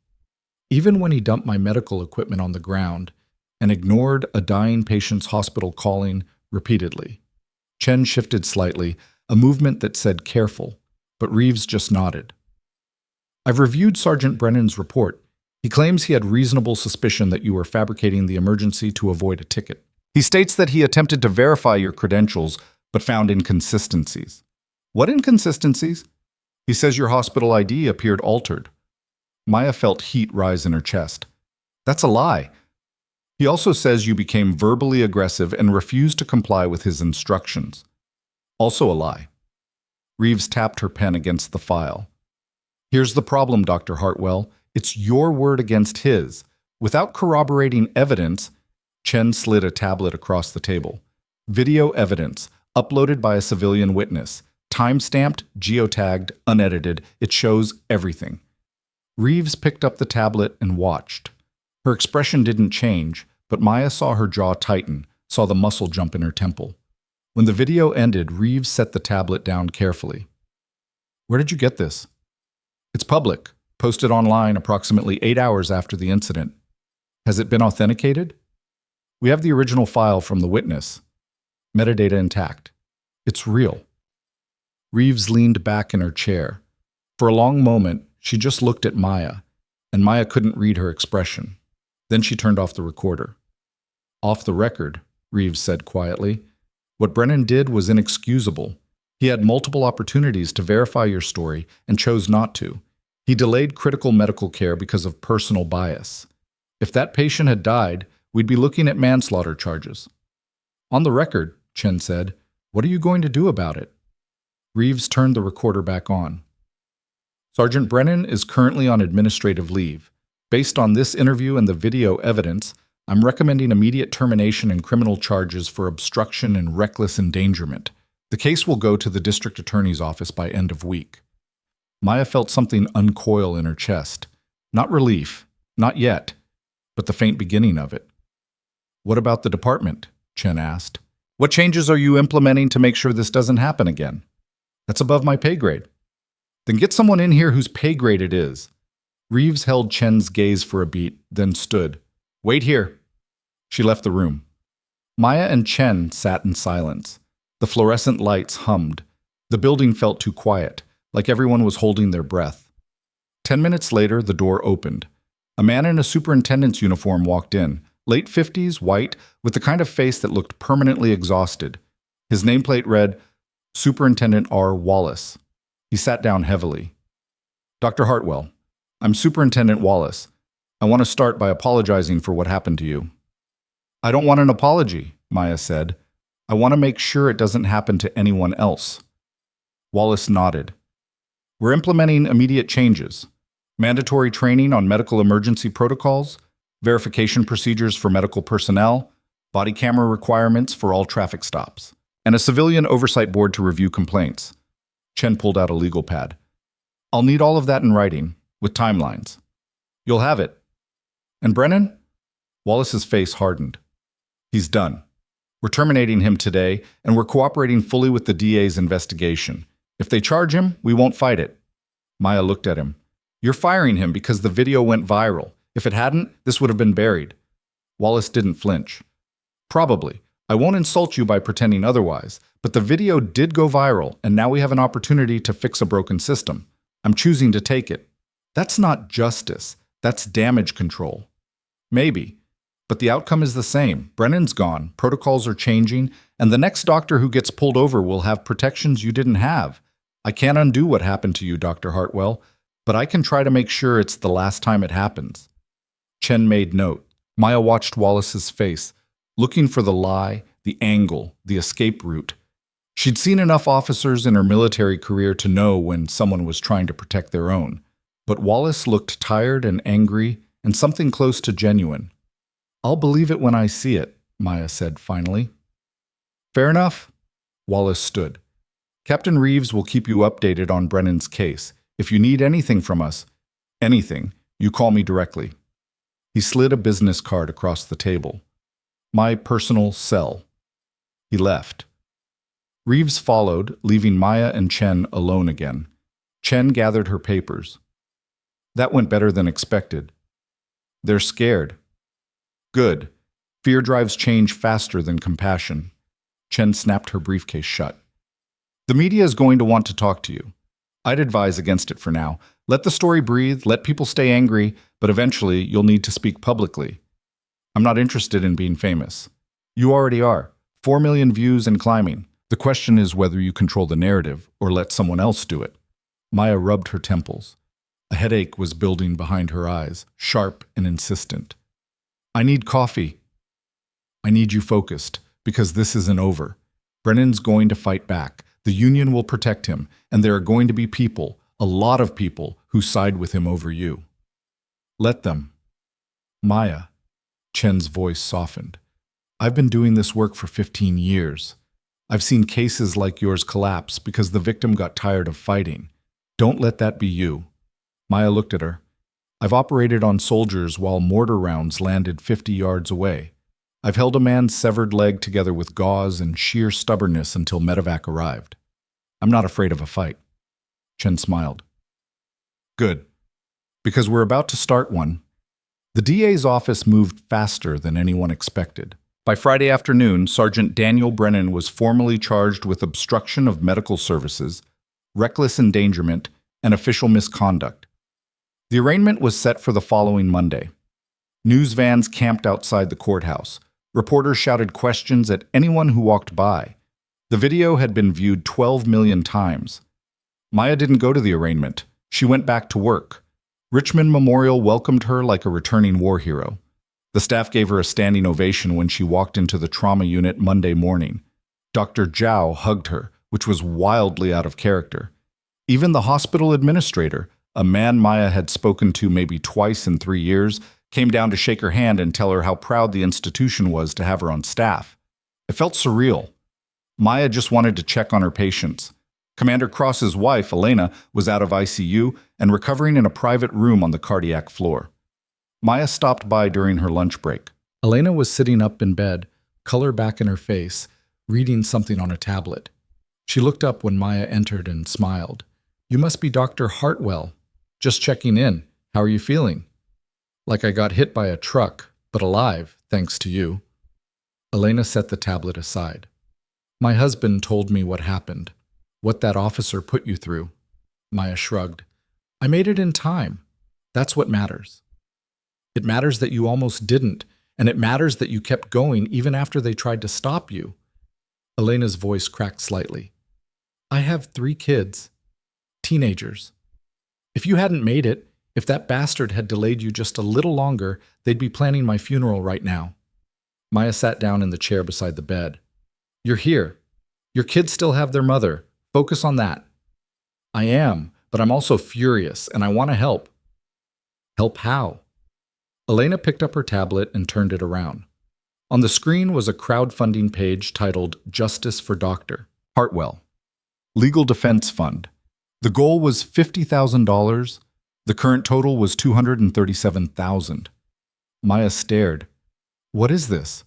Even when he dumped my medical equipment on the ground and ignored a dying patient's hospital calling repeatedly." Chen shifted slightly, a movement that said careful, but Reeves just nodded. "I've reviewed Sergeant Brennan's report. He claims he had reasonable suspicion that you were fabricating the emergency to avoid a ticket. He states that he attempted to verify your credentials, but found inconsistencies." "What inconsistencies?" "He says your hospital ID appeared altered." Maya felt heat rise in her chest. "That's a lie." "He also says you became verbally aggressive and refused to comply with his instructions." "Also a lie." Reeves tapped her pen against the file. "Here's the problem, Dr. Hartwell. It's your word against his. Without corroborating evidence," Chen slid a tablet across the table. "Video evidence, uploaded by a civilian witness. Time-stamped, geotagged, unedited. It shows everything." Reeves picked up the tablet and watched. Her expression didn't change, but Maya saw her jaw tighten, saw the muscle jump in her temple. When the video ended, Reeves set the tablet down carefully. "Where did you get this?" "It's public, posted online approximately 8 hours after the incident." "Has it been authenticated?" "We have the original file from the witness. Metadata intact. It's real." Reeves leaned back in her chair. For a long moment, she just looked at Maya, and Maya couldn't read her expression. Then she turned off the recorder. "Off the record," Reeves said quietly. "What Brennan did was inexcusable. He had multiple opportunities to verify your story and chose not to. He delayed critical medical care because of personal bias. If that patient had died, we'd be looking at manslaughter charges." "On the record," Chen said, "what are you going to do about it?" Reeves turned the recorder back on. "Sergeant Brennan is currently on administrative leave. Based on this interview and the video evidence, I'm recommending immediate termination and criminal charges for obstruction and reckless endangerment. The case will go to the district attorney's office by end of week." Maya felt something uncoil in her chest. Not relief, not yet, but the faint beginning of it. "What about the department?" Chen asked. "What changes are you implementing to make sure this doesn't happen again?" "That's above my pay grade." "Then get someone in here whose pay grade it is." Reeves held Chen's gaze for a beat, then stood. "Wait here." She left the room. Maya and Chen sat in silence. The fluorescent lights hummed. The building felt too quiet, like everyone was holding their breath. 10 minutes later, the door opened. A man in a superintendent's uniform walked in, late 50s, white, with the kind of face that looked permanently exhausted. His nameplate read, Superintendent R. Wallace. He sat down heavily. "Dr. Hartwell, I'm Superintendent Wallace. I want to start by apologizing for what happened to you." "I don't want an apology," Maya said. "I want to make sure it doesn't happen to anyone else." Wallace nodded. "We're implementing immediate changes. Mandatory training on medical emergency protocols, verification procedures for medical personnel, body camera requirements for all traffic stops, and a civilian oversight board to review complaints." Chen pulled out a legal pad. "I'll need all of that in writing, with timelines." "You'll have it." "And Brennan?" Wallace's face hardened. "He's done. We're terminating him today, and we're cooperating fully with the DA's investigation. If they charge him, we won't fight it." Maya looked at him. "You're firing him because the video went viral. If it hadn't, this would have been buried." Wallace didn't flinch. "Probably. I won't insult you by pretending otherwise, but the video did go viral, and now we have an opportunity to fix a broken system. I'm choosing to take it. That's not justice. That's damage control." "Maybe. But the outcome is the same. Brennan's gone, protocols are changing, and the next doctor who gets pulled over will have protections you didn't have. I can't undo what happened to you, Dr. Hartwell, but I can try to make sure it's the last time it happens. Chen made note. Maya watched Wallace's face, looking for the lie, the angle, the escape route. She'd seen enough officers in her military career to know when someone was trying to protect their own. But Wallace looked tired and angry and something close to genuine. I'll believe it when I see it, Maya said finally. Fair enough. Wallace stood. Captain Reeves will keep you updated on Brennan's case. If you need anything from us, anything, you call me directly. He slid a business card across the table. My personal cell. He left. Reeves followed, leaving Maya and Chen alone again. Chen gathered her papers. That went better than expected. They're scared. Good. Fear drives change faster than compassion. Chen snapped her briefcase shut. The media is going to want to talk to you. I'd advise against it for now. Let the story breathe, let people stay angry, but eventually you'll need to speak publicly. I'm not interested in being famous. You already are. 4 million views and climbing. The question is whether you control the narrative or let someone else do it. Maya rubbed her temples. A headache was building behind her eyes, sharp and insistent. I need coffee. I need you focused, because this isn't over. Brennan's going to fight back. The Union will protect him, and there are going to be people, a lot of people, who side with him over you. Let them. Maya. Chen's voice softened. I've been doing this work for 15 years. I've seen cases like yours collapse because the victim got tired of fighting. Don't let that be you. Maya looked at her. I've operated on soldiers while mortar rounds landed 50 yards away. I've held a man's severed leg together with gauze and sheer stubbornness until medevac arrived. I'm not afraid of a fight. Chen smiled. Good. Because we're about to start one. The DA's office moved faster than anyone expected. By Friday afternoon, Sergeant Daniel Brennan was formally charged with obstruction of medical services, reckless endangerment, and official misconduct. The arraignment was set for the following Monday. News vans camped outside the courthouse. Reporters shouted questions at anyone who walked by. The video had been viewed 12 million times. Maya didn't go to the arraignment. She went back to work. Richmond Memorial welcomed her like a returning war hero. The staff gave her a standing ovation when she walked into the trauma unit Monday morning. Dr. Zhao hugged her, which was wildly out of character. Even the hospital administrator, a man Maya had spoken to maybe twice in 3 years, came down to shake her hand and tell her how proud the institution was to have her on staff. It felt surreal. Maya just wanted to check on her patients. Commander Cross's wife, Elena, was out of ICU and recovering in a private room on the cardiac floor. Maya stopped by during her lunch break. Elena was sitting up in bed, color back in her face, reading something on a tablet. She looked up when Maya entered and smiled. You must be Dr. Hartwell. Just checking in. How are you feeling? Like I got hit by a truck, but alive, thanks to you. Elena set the tablet aside. My husband told me what happened, what that officer put you through. Maya shrugged. I made it in time. That's what matters. It matters that you almost didn't, and it matters that you kept going even after they tried to stop you. Elena's voice cracked slightly. I have 3 kids. Teenagers. If you hadn't made it, if that bastard had delayed you just a little longer, they'd be planning my funeral right now. Maya sat down in the chair beside the bed. You're here. Your kids still have their mother. Focus on that. I am, but I'm also furious, and I want to help. Help how? Elena picked up her tablet and turned it around. On the screen was a crowdfunding page titled Justice for Dr. Hartwell. Legal Defense Fund. The goal was $50,000. The current total was $237,000. Maya stared. What is this?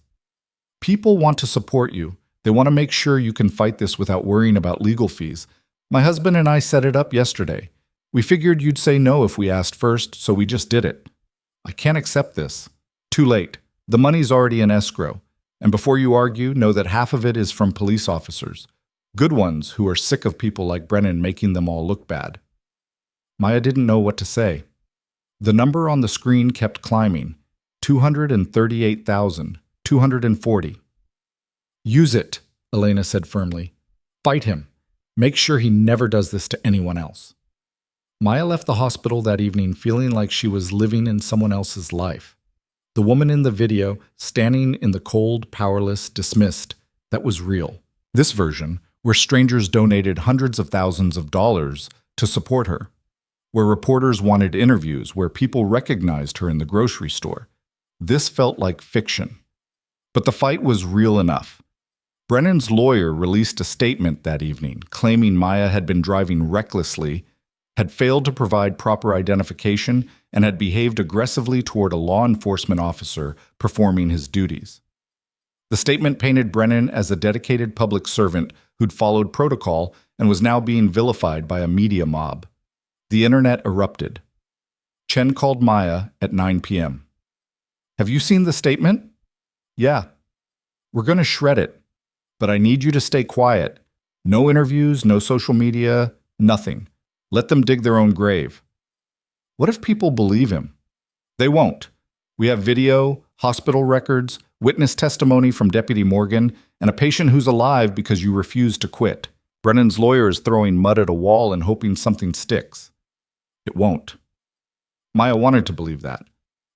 People want to support you. They want to make sure you can fight this without worrying about legal fees. My husband and I set it up yesterday. We figured you'd say no if we asked first, so we just did it. I can't accept this. Too late. The money's already in escrow. And before you argue, know that half of it is from police officers. Good ones who are sick of people like Brennan making them all look bad. Maya didn't know what to say. The number on the screen kept climbing. 238,240. Use it, Elena said firmly. Fight him. Make sure he never does this to anyone else. Maya left the hospital that evening feeling like she was living in someone else's life. The woman in the video, standing in the cold, powerless, dismissed, that was real. This version, where strangers donated hundreds of thousands of dollars to support her, where reporters wanted interviews, where people recognized her in the grocery store. This felt like fiction. But the fight was real enough. Brennan's lawyer released a statement that evening, claiming Maya had been driving recklessly, had failed to provide proper identification, and had behaved aggressively toward a law enforcement officer performing his duties. The statement painted Brennan as a dedicated public servant who'd followed protocol and was now being vilified by a media mob. The internet erupted. Chen called Maya at 9 p.m. "Have you seen the statement?" "Yeah." "We're going to shred it, but I need you to stay quiet. No interviews, no social media, nothing. Let them dig their own grave." "What if people believe him?" "They won't. We have video, hospital records, witness testimony from Deputy Morgan, and a patient who's alive because you refused to quit. Brennan's lawyer is throwing mud at a wall and hoping something sticks." It won't. Maya wanted to believe that,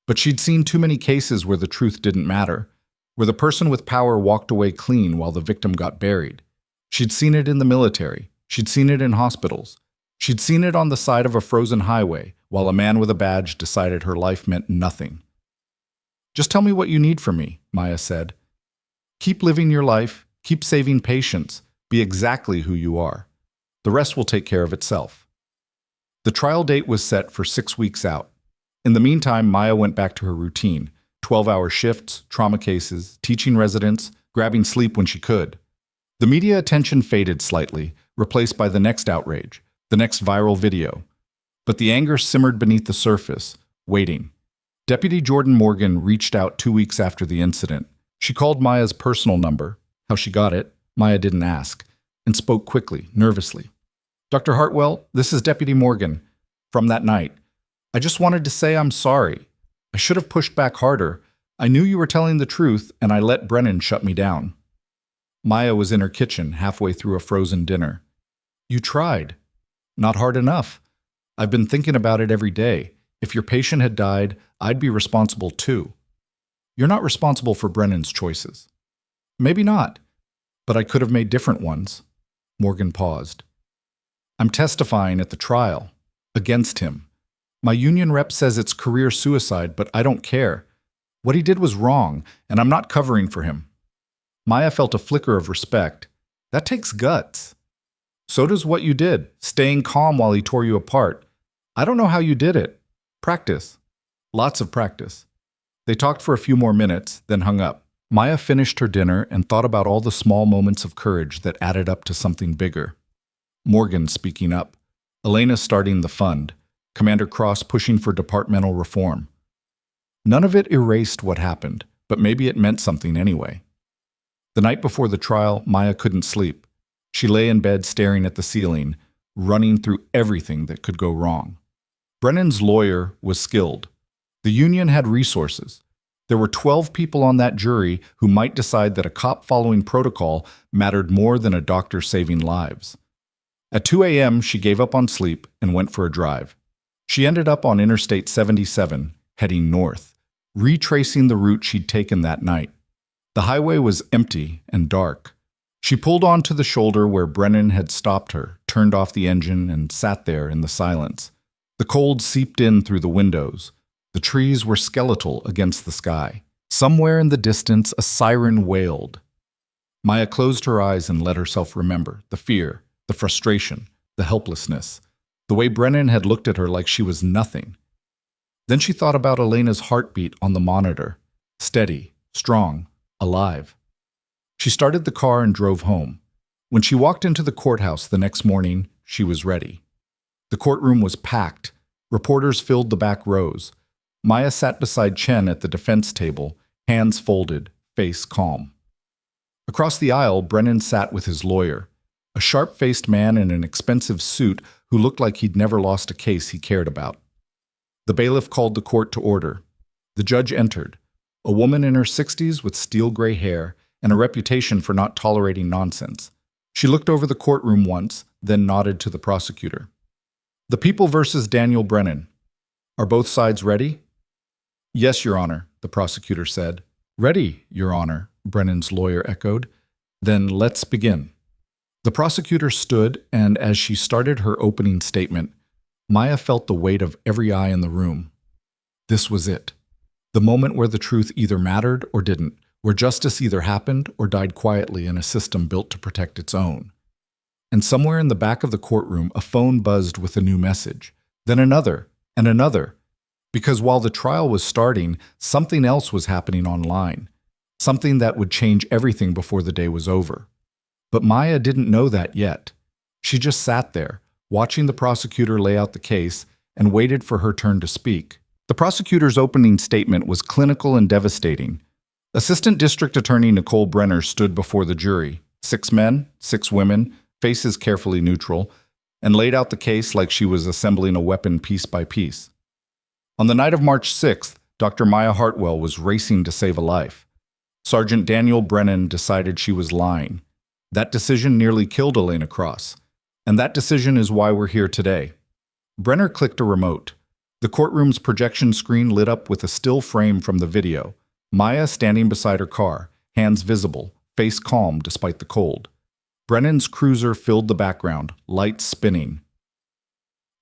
but she'd seen too many cases where the truth didn't matter, where the person with power walked away clean while the victim got buried. She'd seen it in the military. She'd seen it in hospitals. She'd seen it on the side of a frozen highway while a man with a badge decided her life meant nothing. "Just tell me what you need from me," Maya said. "Keep living your life, keep saving patients, be exactly who you are. The rest will take care of itself." The trial date was set for 6 weeks out. In the meantime, Maya went back to her routine: 12-hour shifts, trauma cases, teaching residents, grabbing sleep when she could. The media attention faded slightly, replaced by the next outrage, the next viral video. But the anger simmered beneath the surface, waiting. Deputy Jordan Morgan reached out 2 weeks after the incident. She called Maya's personal number. How she got it, Maya didn't ask, and spoke quickly, nervously. "Dr. Hartwell, this is Deputy Morgan. From that night. I just wanted to say I'm sorry. I should have pushed back harder. I knew you were telling the truth, and I let Brennan shut me down." Maya was in her kitchen, halfway through a frozen dinner. "You tried. Not hard enough. I've been thinking about it every day. If your patient had died, I'd be responsible too." "You're not responsible for Brennan's choices." "Maybe not, but I could have made different ones." Morgan paused. "I'm testifying at the trial. Against him. My union rep says it's career suicide, but I don't care. What he did was wrong, and I'm not covering for him." Maya felt a flicker of respect. That takes guts. "So does what you did, staying calm while he tore you apart. I don't know how you did it. Practice. Lots of practice." They talked for a few more minutes, then hung up. Maya finished her dinner and thought about all the small moments of courage that added up to something bigger. Morgan speaking up. Elena starting the fund. Commander Cross pushing for departmental reform. None of it erased what happened, but maybe it meant something anyway. The night before the trial, Maya couldn't sleep. She lay in bed staring at the ceiling, running through everything that could go wrong. Brennan's lawyer was skilled. The union had resources. There were 12 people on that jury who might decide that a cop following protocol mattered more than a doctor saving lives. At 2 a.m., she gave up on sleep and went for a drive. She ended up on Interstate 77, heading north, retracing the route she'd taken that night. The highway was empty and dark. She pulled onto the shoulder where Brennan had stopped her, turned off the engine, and sat there in the silence. The cold seeped in through the windows. The trees were skeletal against the sky. Somewhere in the distance, a siren wailed. Maya closed her eyes and let herself remember the fear, the frustration, the helplessness, the way Brennan had looked at her like she was nothing. Then she thought about Elena's heartbeat on the monitor, steady, strong, alive. She started the car and drove home. When she walked into the courthouse the next morning, she was ready. The courtroom was packed. Reporters filled the back rows. Maya sat beside Chen at the defense table, hands folded, face calm. Across the aisle, Brennan sat with his lawyer, a sharp-faced man in an expensive suit who looked like he'd never lost a case he cared about. The bailiff called the court to order. The judge entered, a woman in her 60s with steel gray hair and a reputation for not tolerating nonsense. She looked over the courtroom once, then nodded to the prosecutor. The People versus Daniel Brennan. Are both sides ready? Yes, Your Honor, the prosecutor said. Ready, Your Honor, Brennan's lawyer echoed. Then let's begin. The prosecutor stood, and as she started her opening statement, Maya felt the weight of every eye in the room. This was it. The moment where the truth either mattered or didn't, where justice either happened or died quietly in a system built to protect its own. And somewhere in the back of the courtroom, a phone buzzed with a new message, then another, and another. Because while the trial was starting, something else was happening online, something that would change everything before the day was over. But Maya didn't know that yet. She just sat there, watching the prosecutor lay out the case, and waited for her turn to speak. The prosecutor's opening statement was clinical and devastating. Assistant District Attorney Nicole Brenner stood before the jury, 6 men, 6 women, faces carefully neutral, and laid out the case like she was assembling a weapon piece by piece. On the night of March 6th, Dr. Maya Hartwell was racing to save a life. Sergeant Daniel Brennan decided she was lying. That decision nearly killed Elena Cross, and that decision is why we're here today. Brenner clicked a remote. The courtroom's projection screen lit up with a still frame from the video. Maya standing beside her car, hands visible, face calm despite the cold. Brennan's cruiser filled the background, lights spinning.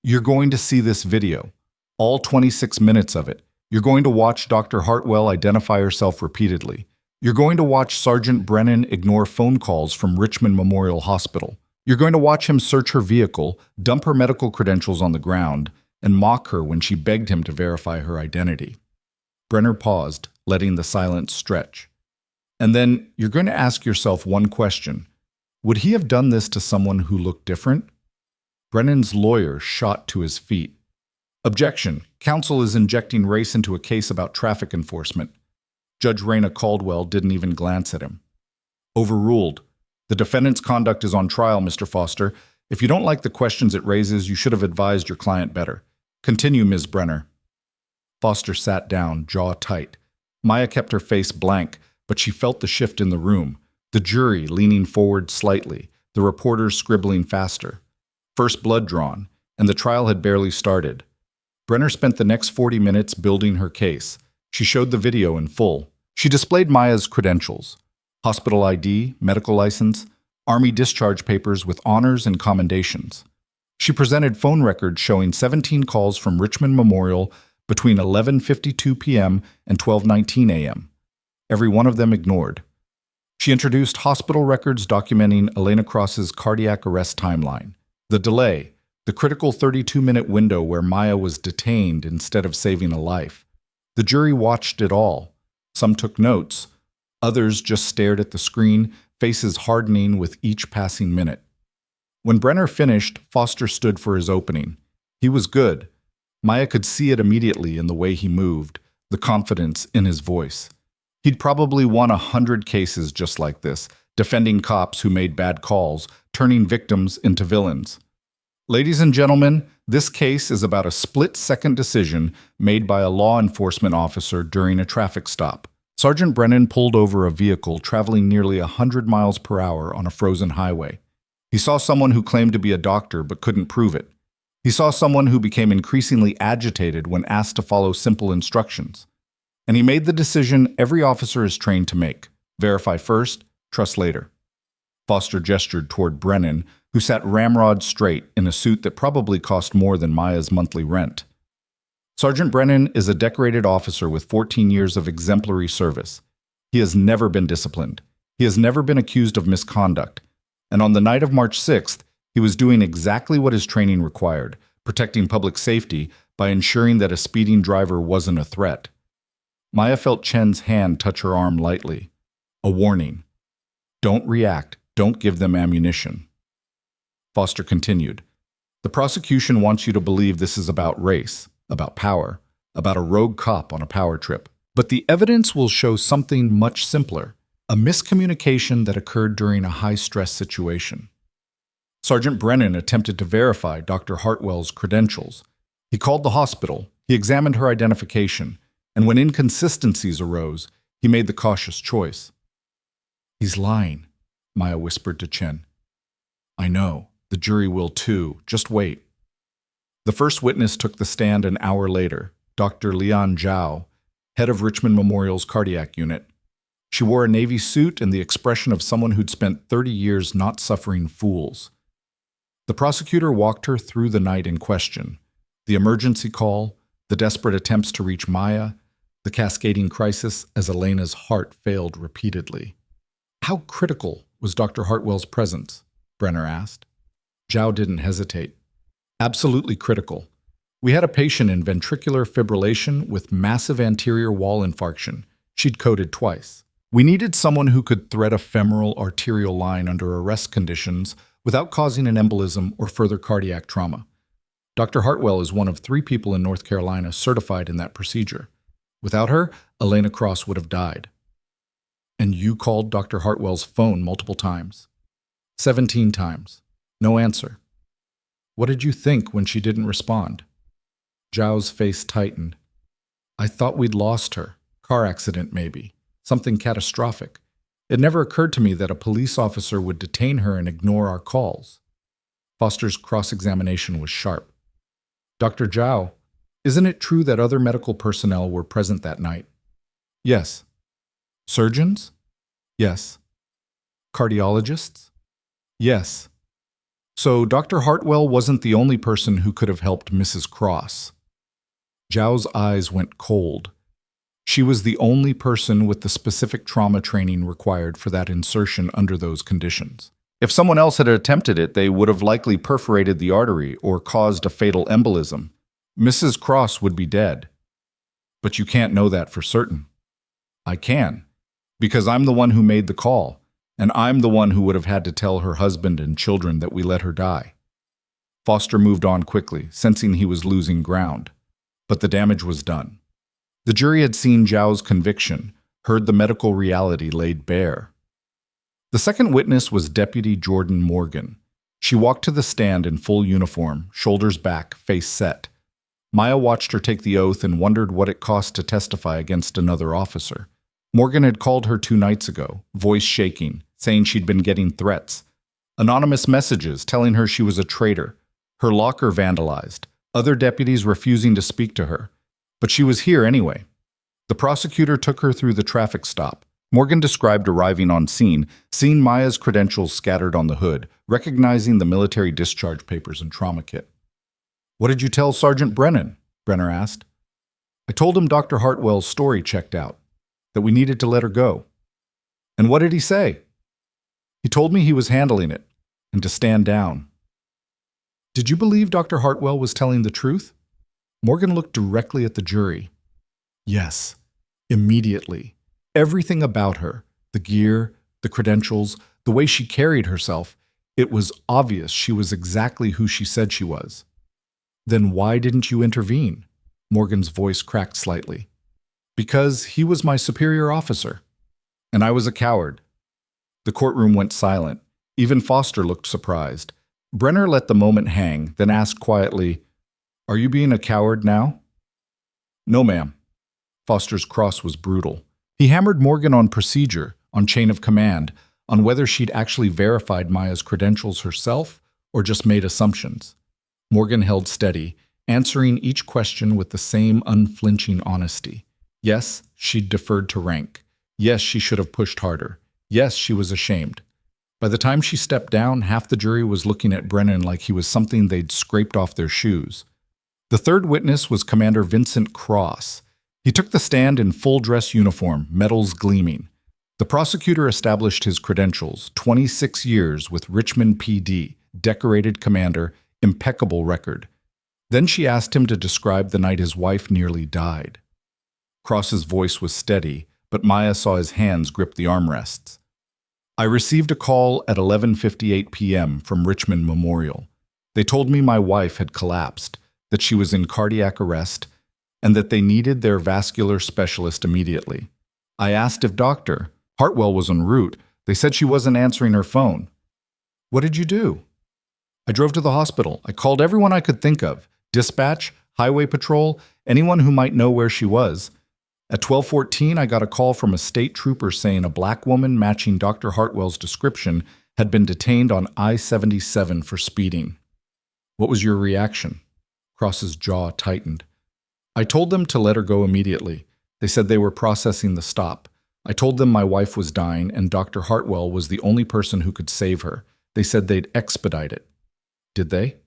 You're going to see this video, all 26 minutes of it. You're going to watch Dr. Hartwell identify herself repeatedly. You're going to watch Sergeant Brennan ignore phone calls from Richmond Memorial Hospital. You're going to watch him search her vehicle, dump her medical credentials on the ground, and mock her when she begged him to verify her identity. Brenner paused, letting the silence stretch. And then you're going to ask yourself one question. Would he have done this to someone who looked different? Brennan's lawyer shot to his feet. Objection. Counsel is injecting race into a case about traffic enforcement. Judge Raina Caldwell didn't even glance at him. Overruled. The defendant's conduct is on trial, Mr. Foster. If you don't like the questions it raises, you should have advised your client better. Continue, Ms. Brenner. Foster sat down, jaw tight. Maya kept her face blank, but she felt the shift in the room. The jury leaning forward slightly, the reporters scribbling faster. First blood drawn, and the trial had barely started. Brenner spent the next 40 minutes building her case. She showed the video in full. She displayed Maya's credentials: hospital ID, medical license, Army discharge papers with honors and commendations. She presented phone records showing 17 calls from Richmond Memorial between 11:52 p.m. and 12:19 a.m. Every one of them ignored. She introduced hospital records documenting Elena Cross's cardiac arrest timeline, the delay, the critical 32-minute window where Maya was detained instead of saving a life. The jury watched it all. Some took notes. Others just stared at the screen, faces hardening with each passing minute. When Brenner finished, Foster stood for his opening. He was good. Maya could see it immediately in the way he moved, the confidence in his voice. He'd probably won 100 cases just like this, defending cops who made bad calls, turning victims into villains. Ladies and gentlemen, this case is about a split-second decision made by a law enforcement officer during a traffic stop. Sergeant Brennan pulled over a vehicle traveling nearly 100 miles per hour on a frozen highway. He saw someone who claimed to be a doctor but couldn't prove it. He saw someone who became increasingly agitated when asked to follow simple instructions. And he made the decision every officer is trained to make: verify first, trust later. Foster gestured toward Brennan, who sat ramrod straight in a suit that probably cost more than Maya's monthly rent. Sergeant Brennan is a decorated officer with 14 years of exemplary service. He has never been disciplined. He has never been accused of misconduct. And on the night of March 6th, he was doing exactly what his training required, protecting public safety by ensuring that a speeding driver wasn't a threat. Maya felt Chen's hand touch her arm lightly. A warning. Don't react. Don't give them ammunition. Foster continued. The prosecution wants you to believe this is about race, about power, about a rogue cop on a power trip. But the evidence will show something much simpler, a miscommunication that occurred during a high-stress situation. Sergeant Brennan attempted to verify Dr. Hartwell's credentials. He called the hospital, he examined her identification, and when inconsistencies arose, he made the cautious choice. He's lying, Maya whispered to Chen. I know. The jury will too. Just wait. The first witness took the stand an hour later, Dr. Lian Zhao, head of Richmond Memorial's cardiac unit. She wore a navy suit and the expression of someone who'd spent 30 years not suffering fools. The prosecutor walked her through the night in question: the emergency call, the desperate attempts to reach Maya, the cascading crisis as Elena's heart failed repeatedly. How critical was Dr. Hartwell's presence? Brenner asked. Zhao didn't hesitate. Absolutely critical. We had a patient in ventricular fibrillation with massive anterior wall infarction. She'd coded twice. We needed someone who could thread a femoral arterial line under arrest conditions without causing an embolism or further cardiac trauma. Dr. Hartwell is one of 3 people in North Carolina certified in that procedure. Without her, Elena Cross would have died. And you called Dr. Hartwell's phone multiple times. 17 times. No answer. What did you think when she didn't respond? Zhao's face tightened. I thought we'd lost her. Car accident, maybe. Something catastrophic. It never occurred to me that a police officer would detain her and ignore our calls. Foster's cross-examination was sharp. Dr. Zhao, isn't it true that other medical personnel were present that night? Yes. Surgeons? Yes. Cardiologists? Yes. So Dr. Hartwell wasn't the only person who could have helped Mrs. Cross. Zhao's eyes went cold. She was the only person with the specific trauma training required for that insertion under those conditions. If someone else had attempted it, they would have likely perforated the artery or caused a fatal embolism. Mrs. Cross would be dead. But you can't know that for certain. I can, because I'm the one who made the call, and I'm the one who would have had to tell her husband and children that we let her die. Foster moved on quickly, sensing he was losing ground. But the damage was done. The jury had seen Zhao's conviction, heard the medical reality laid bare. The second witness was Deputy Jordan Morgan. She walked to the stand in full uniform, shoulders back, face set. Maya watched her take the oath and wondered what it cost to testify against another officer. Morgan had called her 2 nights ago, voice shaking, saying she'd been getting threats. Anonymous messages telling her she was a traitor, her locker vandalized, other deputies refusing to speak to her. But she was here anyway. The prosecutor took her through the traffic stop. Morgan described arriving on scene, seeing Maya's credentials scattered on the hood, recognizing the military discharge papers and trauma kit. What did you tell Sergeant Brennan? Brenner asked. I told him Dr. Hartwell's story checked out, that we needed to let her go. And what did he say? He told me he was handling it, and to stand down. Did you believe Dr. Hartwell was telling the truth? Morgan looked directly at the jury. Yes, immediately. Everything about her, the gear, the credentials, the way she carried herself, it was obvious she was exactly who she said she was. Then why didn't you intervene? Morgan's voice cracked slightly. Because he was my superior officer, and I was a coward. The courtroom went silent. Even Foster looked surprised. Brenner let the moment hang, then asked quietly, Are you being a coward now? No, ma'am. Foster's cross was brutal. He hammered Morgan on procedure, on chain of command, on whether she'd actually verified Maya's credentials herself or just made assumptions. Morgan held steady, answering each question with the same unflinching honesty. Yes, she'd deferred to rank. Yes, she should have pushed harder. Yes, she was ashamed. By the time she stepped down, half the jury was looking at Brennan like he was something they'd scraped off their shoes. The third witness was Commander Vincent Cross. He took the stand in full dress uniform, medals gleaming. The prosecutor established his credentials, 26 years with Richmond PD, decorated commander, impeccable record. Then she asked him to describe the night his wife nearly died. Cross's voice was steady, but Maya saw his hands grip the armrests. I received a call at 11:58 p.m. from Richmond Memorial. They told me my wife had collapsed, that she was in cardiac arrest, and that they needed their vascular specialist immediately. I asked if Dr. Hartwell was en route. They said she wasn't answering her phone. What did you do? I drove to the hospital. I called everyone I could think of, dispatch, highway patrol, anyone who might know where she was. At 12:14, I got a call from a state trooper saying a black woman matching Dr. Hartwell's description had been detained on I-77 for speeding. What was your reaction? Cross's jaw tightened. I told them to let her go immediately. They said they were processing the stop. I told them my wife was dying and Dr. Hartwell was the only person who could save her. They said they'd expedite it. Did they?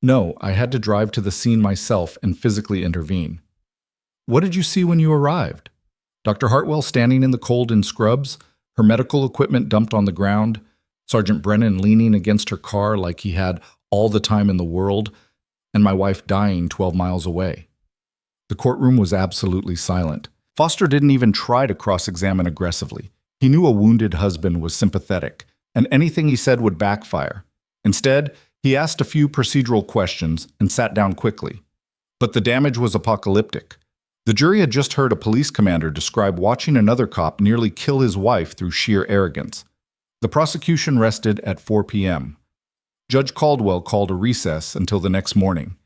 No, I had to drive to the scene myself and physically intervene. What did you see when you arrived? Dr. Hartwell standing in the cold in scrubs, her medical equipment dumped on the ground, Sergeant Brennan leaning against her car like he had all the time in the world, and my wife dying 12 miles away. The courtroom was absolutely silent. Foster didn't even try to cross-examine aggressively. He knew a wounded husband was sympathetic, and anything he said would backfire. Instead, he asked a few procedural questions and sat down quickly. But the damage was apocalyptic. The jury had just heard a police commander describe watching another cop nearly kill his wife through sheer arrogance. The prosecution rested at 4 p.m. Judge Caldwell called a recess until the next morning.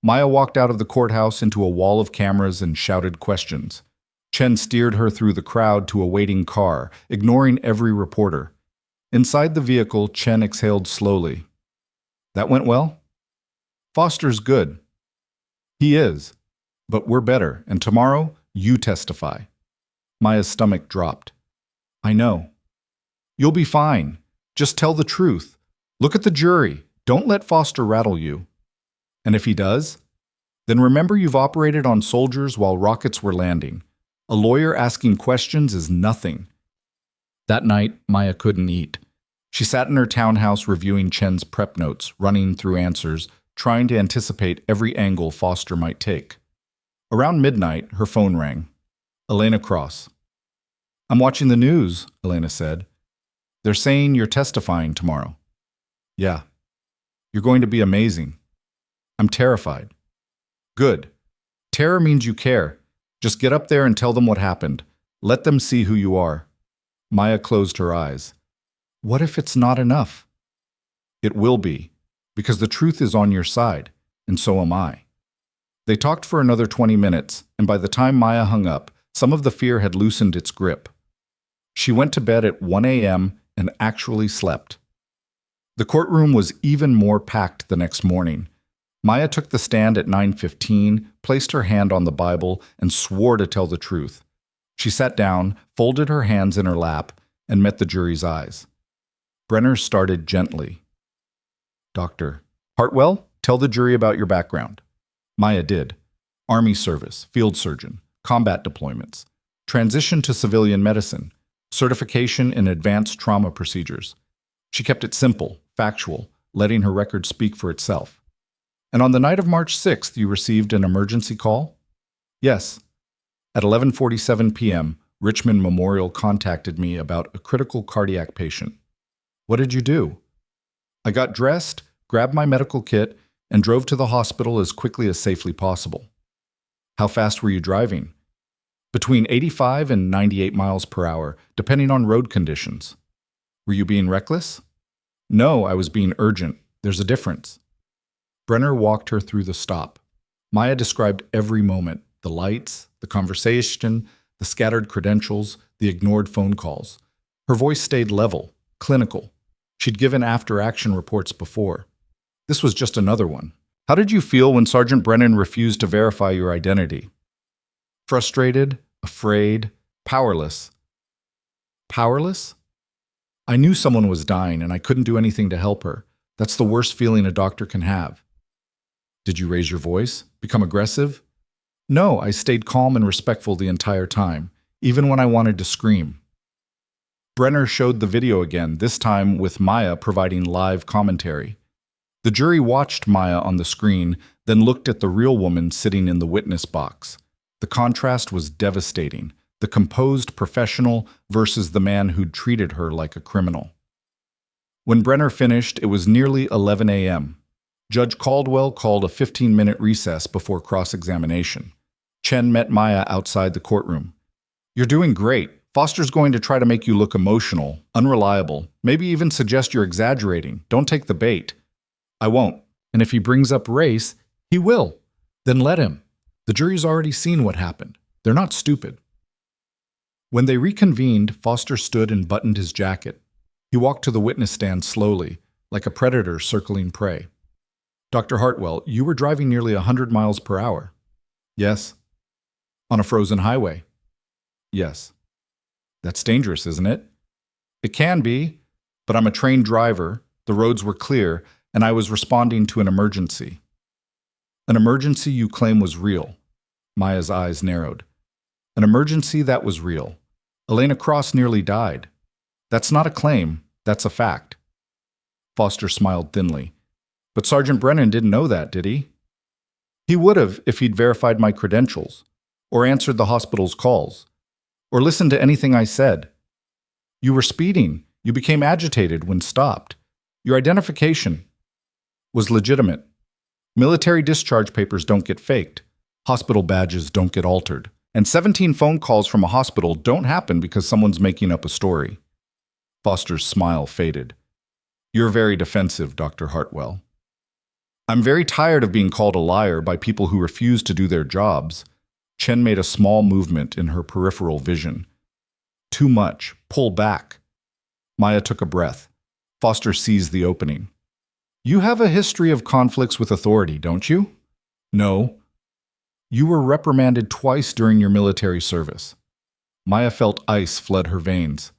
Maya walked out of the courthouse into a wall of cameras and shouted questions. Chen steered her through the crowd to a waiting car, ignoring every reporter. Inside the vehicle, Chen exhaled slowly. That went well? Foster's good. He is. But we're better, and tomorrow, you testify. Maya's stomach dropped. I know. You'll be fine. Just tell the truth. Look at the jury. Don't let Foster rattle you. And if he does, then remember you've operated on soldiers while rockets were landing. A lawyer asking questions is nothing. That night, Maya couldn't eat. She sat in her townhouse reviewing Chen's prep notes, running through answers, trying to anticipate every angle Foster might take. Around midnight, her phone rang. Elena Cross. I'm watching the news, Elena said. They're saying you're testifying tomorrow. Yeah. You're going to be amazing. I'm terrified. Good. Terror means you care. Just get up there and tell them what happened. Let them see who you are. Maya closed her eyes. What if it's not enough? It will be, because the truth is on your side, and so am I. They talked for another 20 minutes, and by the time Maya hung up, some of the fear had loosened its grip. She went to bed at 1 a.m. and actually slept. The courtroom was even more packed the next morning. Maya took the stand at 9:15, placed her hand on the Bible, and swore to tell the truth. She sat down, folded her hands in her lap, and met the jury's eyes. Brenner started gently. Dr. Hartwell, tell the jury about your background. Maya did. Army service, field surgeon, combat deployments, transition to civilian medicine, certification in advanced trauma procedures. She kept it simple, factual, letting her record speak for itself. And on the night of March 6th, you received an emergency call? Yes. At 11:47 p.m., Richmond Memorial contacted me about a critical cardiac patient. What did you do? I got dressed, grabbed my medical kit, and drove to the hospital as quickly as safely possible. How fast were you driving? Between 85 and 98 miles per hour, depending on road conditions. Were you being reckless? No, I was being urgent. There's a difference. Brenner walked her through the stop. Maya described every moment, the lights, the conversation, the scattered credentials, the ignored phone calls. Her voice stayed level, clinical. She'd given after-action reports before. This was just another one. How did you feel when Sergeant Brennan refused to verify your identity? Frustrated, afraid, powerless. Powerless? I knew someone was dying and I couldn't do anything to help her. That's the worst feeling a doctor can have. Did you raise your voice? Become aggressive? No, I stayed calm and respectful the entire time, even when I wanted to scream. Brenner showed the video again, this time with Maya providing live commentary. The jury watched Maya on the screen, then looked at the real woman sitting in the witness box. The contrast was devastating, the composed professional versus the man who'd treated her like a criminal. When Brenner finished, it was nearly 11 a.m. Judge Caldwell called a 15-minute recess before cross-examination. Chen met Maya outside the courtroom. You're doing great. Foster's going to try to make you look emotional, unreliable, maybe even suggest you're exaggerating. Don't take the bait. I won't. And if he brings up race, he will. Then let him. The jury's already seen what happened. They're not stupid. When they reconvened, Foster stood and buttoned his jacket. He walked to the witness stand slowly, like a predator circling prey. Dr. Hartwell, you were driving nearly 100 miles per hour. Yes. On a frozen highway. Yes. That's dangerous, isn't it? It can be, but I'm a trained driver, the roads were clear, and I was responding to an emergency. An emergency you claim was real. Maya's eyes narrowed. An emergency that was real. Elena Cross nearly died. That's not a claim, that's a fact. Foster smiled thinly. But Sergeant Brennan didn't know that, did he? He would have if he'd verified my credentials, or answered the hospital's calls, or listened to anything I said. You were speeding. You became agitated when stopped. Your identification was legitimate. Military discharge papers don't get faked. Hospital badges don't get altered. And 17 phone calls from a hospital don't happen because someone's making up a story. Foster's smile faded. You're very defensive, Dr. Hartwell. I'm very tired of being called a liar by people who refuse to do their jobs. Chen made a small movement in her peripheral vision. Too much. Pull back. Maya took a breath. Foster seized the opening. You have a history of conflicts with authority, don't you? No. You were reprimanded twice during your military service. Maya felt ice flood her veins.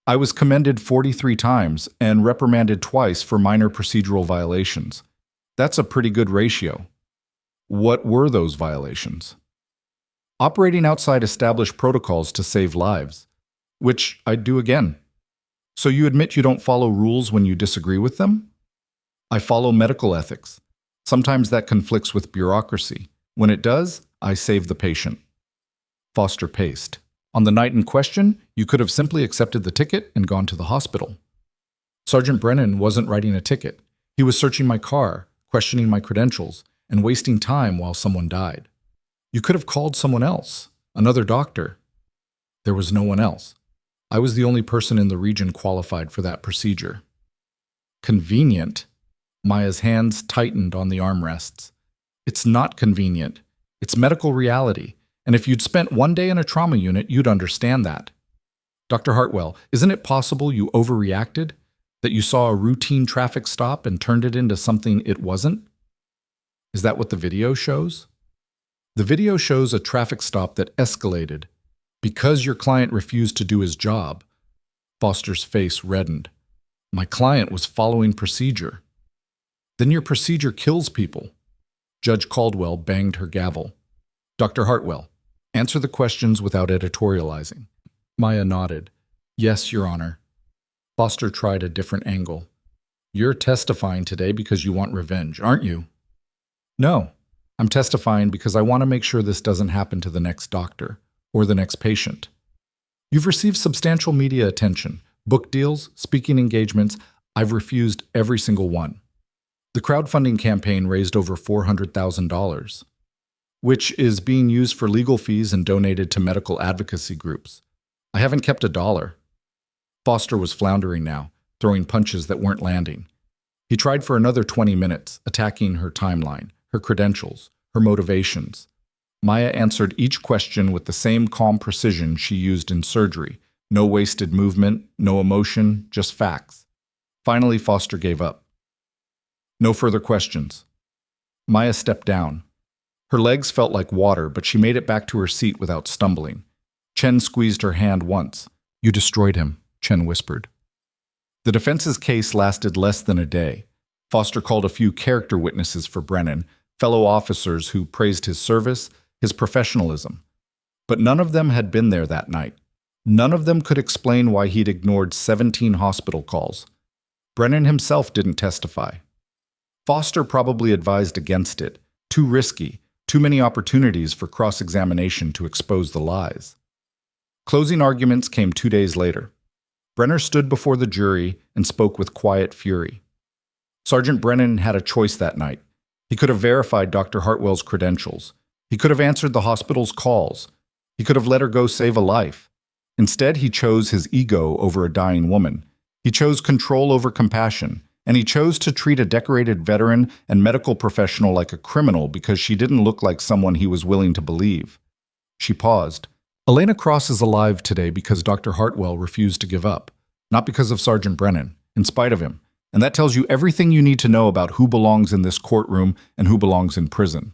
I was commended 43 times and reprimanded twice for minor procedural violations. That's a pretty good ratio. What were those violations? Operating outside established protocols to save lives, which I'd do again. So you admit you don't follow rules when you disagree with them? I follow medical ethics. Sometimes that conflicts with bureaucracy. When it does, I save the patient. Foster paced. On the night in question, you could have simply accepted the ticket and gone to the hospital. Sergeant Brennan wasn't writing a ticket. He was searching my car, questioning my credentials, and wasting time while someone died. You could have called someone else, another doctor. There was no one else. I was the only person in the region qualified for that procedure. Convenient? Maya's hands tightened on the armrests. It's not convenient. It's medical reality. And if you'd spent one day in a trauma unit, you'd understand that. Dr. Hartwell, isn't it possible you overreacted? That you saw a routine traffic stop and turned it into something it wasn't? Is that what the video shows? The video shows a traffic stop that escalated because your client refused to do his job. Foster's face reddened. My client was following procedure. Then your procedure kills people. Judge Caldwell banged her gavel. Dr. Hartwell, answer the questions without editorializing. Maya nodded. Yes, Your Honor. Foster tried a different angle. You're testifying today because you want revenge, aren't you? No, I'm testifying because I want to make sure this doesn't happen to the next doctor or the next patient. You've received substantial media attention, book deals, speaking engagements. I've refused every single one. The crowdfunding campaign raised over $400,000, which is being used for legal fees and donated to medical advocacy groups. I haven't kept a dollar. Foster was floundering now, throwing punches that weren't landing. He tried for another 20 minutes, attacking her timeline, her credentials, her motivations. Maya answered each question with the same calm precision she used in surgery. No wasted movement, no emotion, just facts. Finally, Foster gave up. No further questions. Maya stepped down. Her legs felt like water, but she made it back to her seat without stumbling. Chen squeezed her hand once. You destroyed him, Chen whispered. The defense's case lasted less than a day. Foster called a few character witnesses for Brennan, fellow officers who praised his service, his professionalism. But none of them had been there that night. None of them could explain why he'd ignored 17 hospital calls. Brennan himself didn't testify. Foster probably advised against it. Too risky, too many opportunities for cross-examination to expose the lies. Closing arguments came 2 days later. Brenner stood before the jury and spoke with quiet fury. Sergeant Brennan had a choice that night. He could have verified Dr. Hartwell's credentials. He could have answered the hospital's calls. He could have let her go save a life. Instead, he chose his ego over a dying woman. He chose control over compassion, and he chose to treat a decorated veteran and medical professional like a criminal because she didn't look like someone he was willing to believe. She paused. Elena Cross is alive today because Dr. Hartwell refused to give up. Not because of Sergeant Brennan, in spite of him. And that tells you everything you need to know about who belongs in this courtroom and who belongs in prison.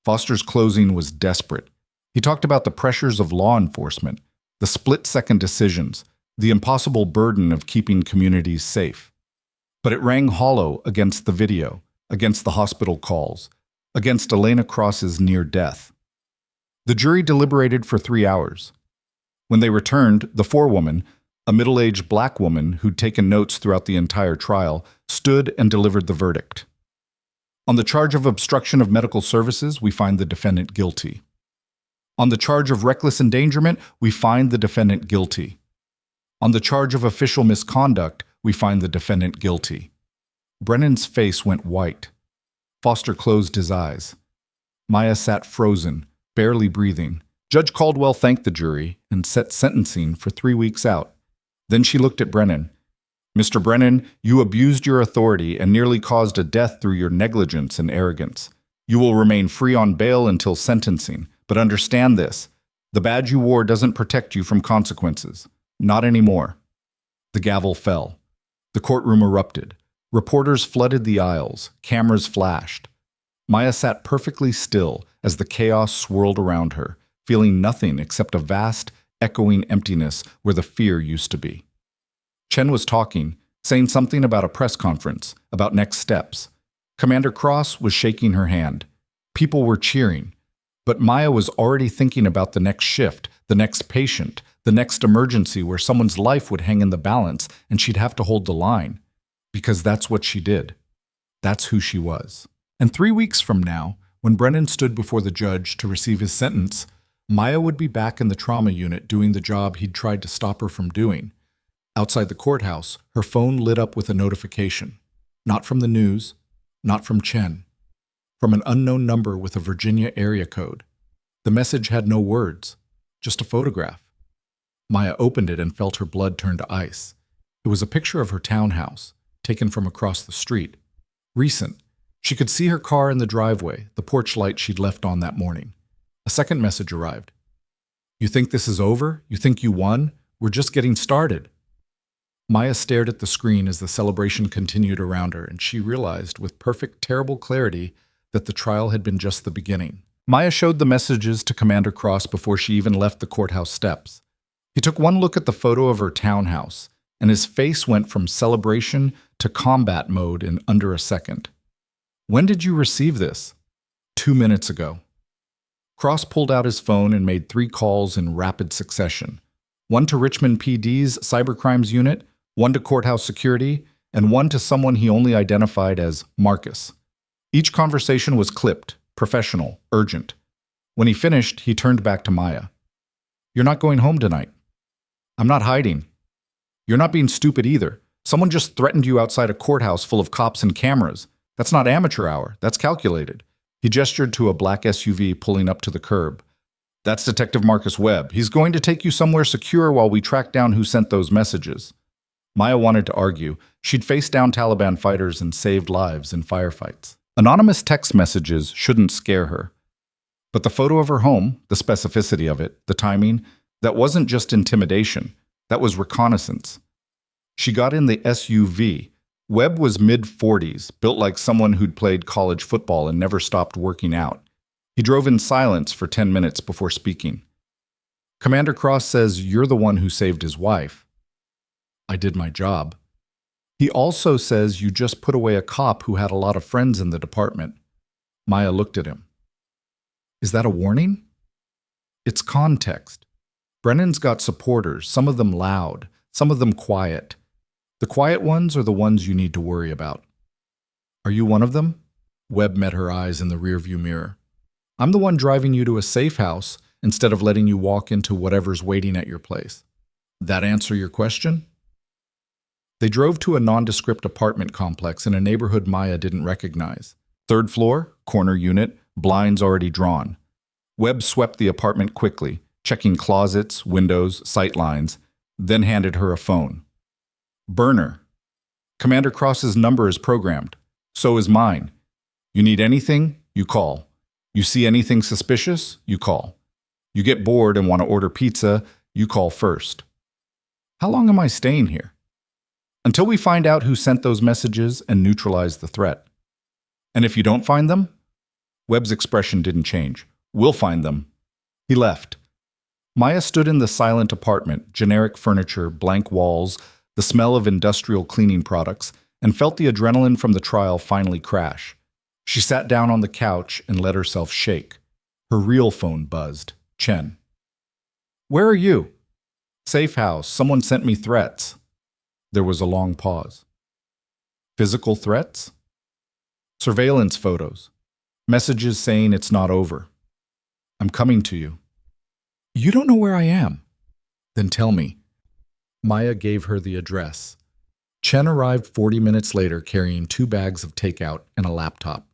Foster's closing was desperate. He talked about the pressures of law enforcement, the split-second decisions, the impossible burden of keeping communities safe. But it rang hollow against the video, against the hospital calls, against Elena Cross's near death. The jury deliberated for 3 hours. When they returned, the forewoman, a middle-aged black woman who'd taken notes throughout the entire trial, stood and delivered the verdict. On the charge of obstruction of medical services, we find the defendant guilty. On the charge of reckless endangerment, we find the defendant guilty. On the charge of official misconduct, we find the defendant guilty. Brennan's face went white. Foster closed his eyes. Maya sat frozen, barely breathing. Judge Caldwell thanked the jury and set sentencing for 3 weeks out. Then she looked at Brennan. Mr. Brennan, you abused your authority and nearly caused a death through your negligence and arrogance. You will remain free on bail until sentencing, but understand this. The badge you wore doesn't protect you from consequences. Not anymore. The gavel fell. The courtroom erupted. Reporters flooded the aisles. Cameras flashed. Maya sat perfectly still as the chaos swirled around her, feeling nothing except a vast, echoing emptiness where the fear used to be. Chen was talking, saying something about a press conference, about next steps. Commander Cross was shaking her hand. People were cheering. But Maya was already thinking about the next shift, the next patient, the next emergency where someone's life would hang in the balance and she'd have to hold the line. Because that's what she did. That's who she was. And 3 weeks from now, when Brennan stood before the judge to receive his sentence, Maya would be back in the trauma unit doing the job he'd tried to stop her from doing. Outside the courthouse, her phone lit up with a notification. Not from the news, not from Chen. From an unknown number with a Virginia area code. The message had no words, just a photograph. Maya opened it and felt her blood turn to ice. It was a picture of her townhouse, taken from across the street. Recent. She could see her car in the driveway, the porch light she'd left on that morning. A second message arrived. You think this is over? You think you won? We're just getting started. Maya stared at the screen as the celebration continued around her, and she realized with perfect, terrible clarity that the trial had been just the beginning. Maya showed the messages to Commander Cross before she even left the courthouse steps. He took one look at the photo of her townhouse, and his face went from celebration to combat mode in under a second. When did you receive this? 2 minutes ago. Cross pulled out his phone and made 3 calls in rapid succession. One to Richmond PD's cybercrimes unit, one to courthouse security, and one to someone he only identified as Marcus. Each conversation was clipped, professional, urgent. When he finished, he turned back to Maya. You're not going home tonight. I'm not hiding. You're not being stupid either. Someone just threatened you outside a courthouse full of cops and cameras. That's not amateur hour. That's calculated. He gestured to a black SUV pulling up to the curb. That's Detective Marcus Webb. He's going to take you somewhere secure while we track down who sent those messages. Maya wanted to argue. She'd faced down Taliban fighters and saved lives in firefights. Anonymous text messages shouldn't scare her. But the photo of her home, the specificity of it, the timing, that wasn't just intimidation. That was reconnaissance. She got in the SUV. Webb was mid-40s, built like someone who'd played college football and never stopped working out. He drove in silence for 10 minutes before speaking. Commander Cross says you're the one who saved his wife. I did my job. He also says you just put away a cop who had a lot of friends in the department. Maya looked at him. Is that a warning? It's context. Brennan's got supporters, some of them loud, some of them quiet. The quiet ones are the ones you need to worry about. Are you one of them? Webb met her eyes in the rearview mirror. I'm the one driving you to a safe house instead of letting you walk into whatever's waiting at your place. That answer your question? They drove to a nondescript apartment complex in a neighborhood Maya didn't recognize. 3rd floor, corner unit, blinds already drawn. Webb swept the apartment quickly, checking closets, windows, sight lines, then handed her a phone. Burner. Commander Cross's number is programmed. So is mine. You need anything, you call. You see anything suspicious, you call. You get bored and want to order pizza, you call first. How long am I staying here? Until we find out who sent those messages and neutralize the threat. And if you don't find them? Webb's expression didn't change. We'll find them. He left. Maya stood in the silent apartment, generic furniture, blank walls, the smell of industrial cleaning products, and felt the adrenaline from the trial finally crash. She sat down on the couch and let herself shake. Her real phone buzzed. Chen. Where are you? Safe house. Someone sent me threats. There was a long pause. Physical threats? Surveillance photos. Messages saying it's not over. I'm coming to you. You don't know where I am. Then tell me. Maya gave her the address. Chen arrived 40 minutes later carrying 2 bags of takeout and a laptop.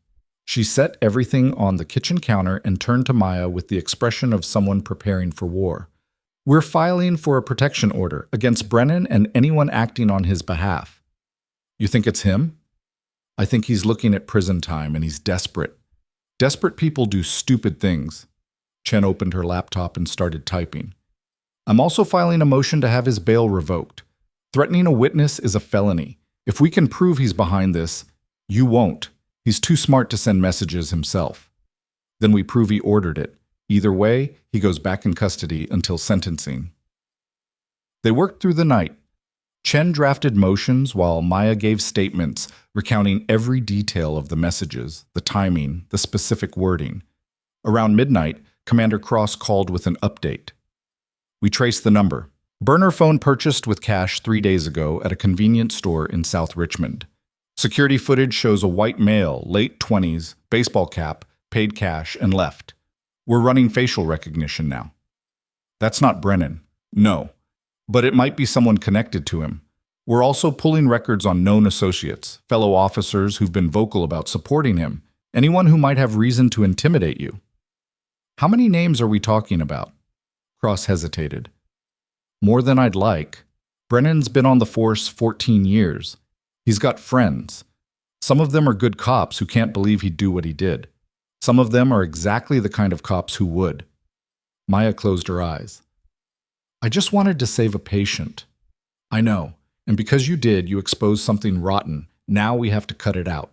She set everything on the kitchen counter and turned to Maya with the expression of someone preparing for war. We're filing for a protection order against Brennan and anyone acting on his behalf. You think it's him? I think he's looking at prison time and he's desperate. Desperate people do stupid things. Chen opened her laptop and started typing. I'm also filing a motion to have his bail revoked. Threatening a witness is a felony. If we can prove he's behind this, you won't. He's too smart to send messages himself. Then we prove he ordered it. Either way, he goes back in custody until sentencing. They worked through the night. Chen drafted motions while Maya gave statements recounting every detail of the messages, the timing, the specific wording. Around midnight, Commander Cross called with an update. We traced the number. Burner phone purchased with cash 3 days ago at a convenience store in South Richmond. Security footage shows a white male, late 20s, baseball cap, paid cash, and left. We're running facial recognition now. That's not Brennan. No. But it might be someone connected to him. We're also pulling records on known associates, fellow officers who've been vocal about supporting him, anyone who might have reason to intimidate you. How many names are we talking about? Cross hesitated. More than I'd like. Brennan's been on the force 14 years. He's got friends. Some of them are good cops who can't believe he'd do what he did. Some of them are exactly the kind of cops who would. Maya closed her eyes. I just wanted to save a patient. I know, and because you did, you exposed something rotten. Now we have to cut it out.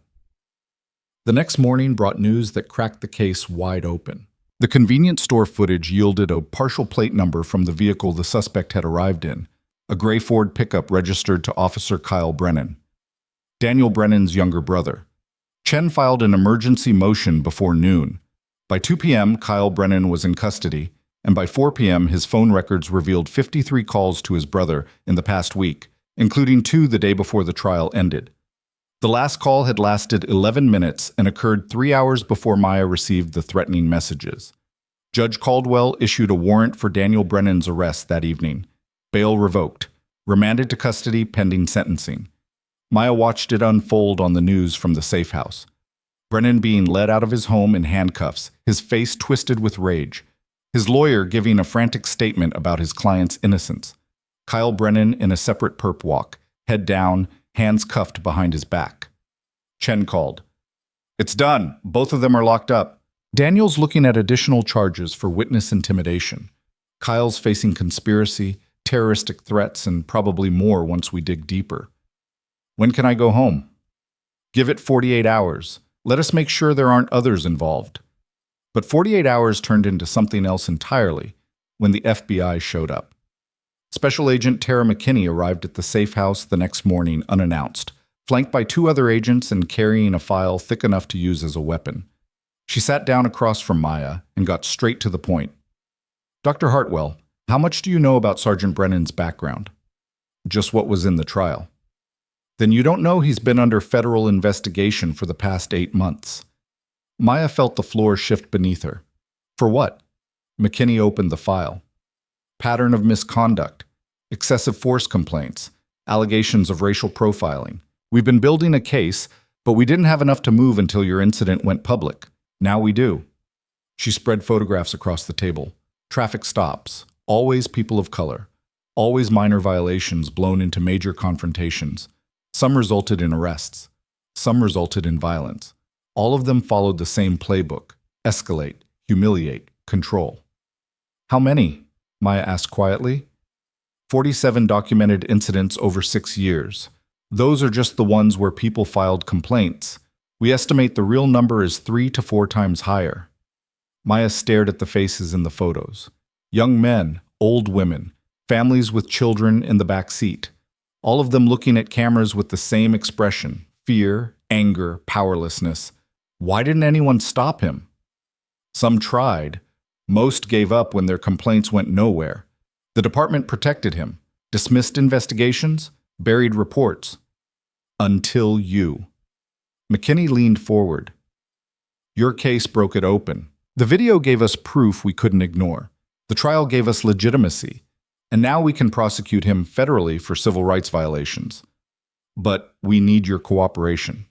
The next morning brought news that cracked the case wide open. The convenience store footage yielded a partial plate number from the vehicle the suspect had arrived in, a gray Ford pickup registered to Officer Kyle Brennan, Daniel Brennan's younger brother. Chen filed an emergency motion before noon. By 2 p.m., Kyle Brennan was in custody, and by 4 p.m., his phone records revealed 53 calls to his brother in the past week, including 2 the day before the trial ended. The last call had lasted 11 minutes and occurred 3 hours before Maya received the threatening messages. Judge Caldwell issued a warrant for Daniel Brennan's arrest that evening. Bail revoked. Remanded to custody pending sentencing. Maya watched it unfold on the news from the safe house. Brennan being led out of his home in handcuffs, his face twisted with rage. His lawyer giving a frantic statement about his client's innocence. Kyle Brennan in a separate perp walk, head down, hands cuffed behind his back. Chen called. It's done. Both of them are locked up. Daniel's looking at additional charges for witness intimidation. Kyle's facing conspiracy, terroristic threats, and probably more once we dig deeper. When can I go home? Give it 48 hours. Let us make sure there aren't others involved. But 48 hours turned into something else entirely when the FBI showed up. Special Agent Tara McKinney arrived at the safe house the next morning unannounced, flanked by 2 other agents and carrying a file thick enough to use as a weapon. She sat down across from Maya and got straight to the point. Dr. Hartwell, how much do you know about Sergeant Brennan's background? Just what was in the trial. Then you don't know he's been under federal investigation for the past 8 months. Maya felt the floor shift beneath her. For what? McKinney opened the file. Pattern of misconduct, excessive force complaints, allegations of racial profiling. We've been building a case, but we didn't have enough to move until your incident went public. Now we do. She spread photographs across the table. Traffic stops, always people of color, always minor violations blown into major confrontations. Some resulted in arrests. Some resulted in violence. All of them followed the same playbook: escalate, humiliate, control. How many? Maya asked quietly. 47 documented incidents over 6 years. Those are just the ones where people filed complaints. We estimate the real number is 3 to 4 times higher. Maya stared at the faces in the photos. Young men, old women, families with children in the back seat. All of them looking at cameras with the same expression: fear, anger, powerlessness. Why didn't anyone stop him? Some tried. Most gave up when their complaints went nowhere. The department protected him, dismissed investigations, buried reports. Until you. McKinney leaned forward. Your case broke it open. The video gave us proof we couldn't ignore. The trial gave us legitimacy. And now we can prosecute him federally for civil rights violations. But we need your cooperation.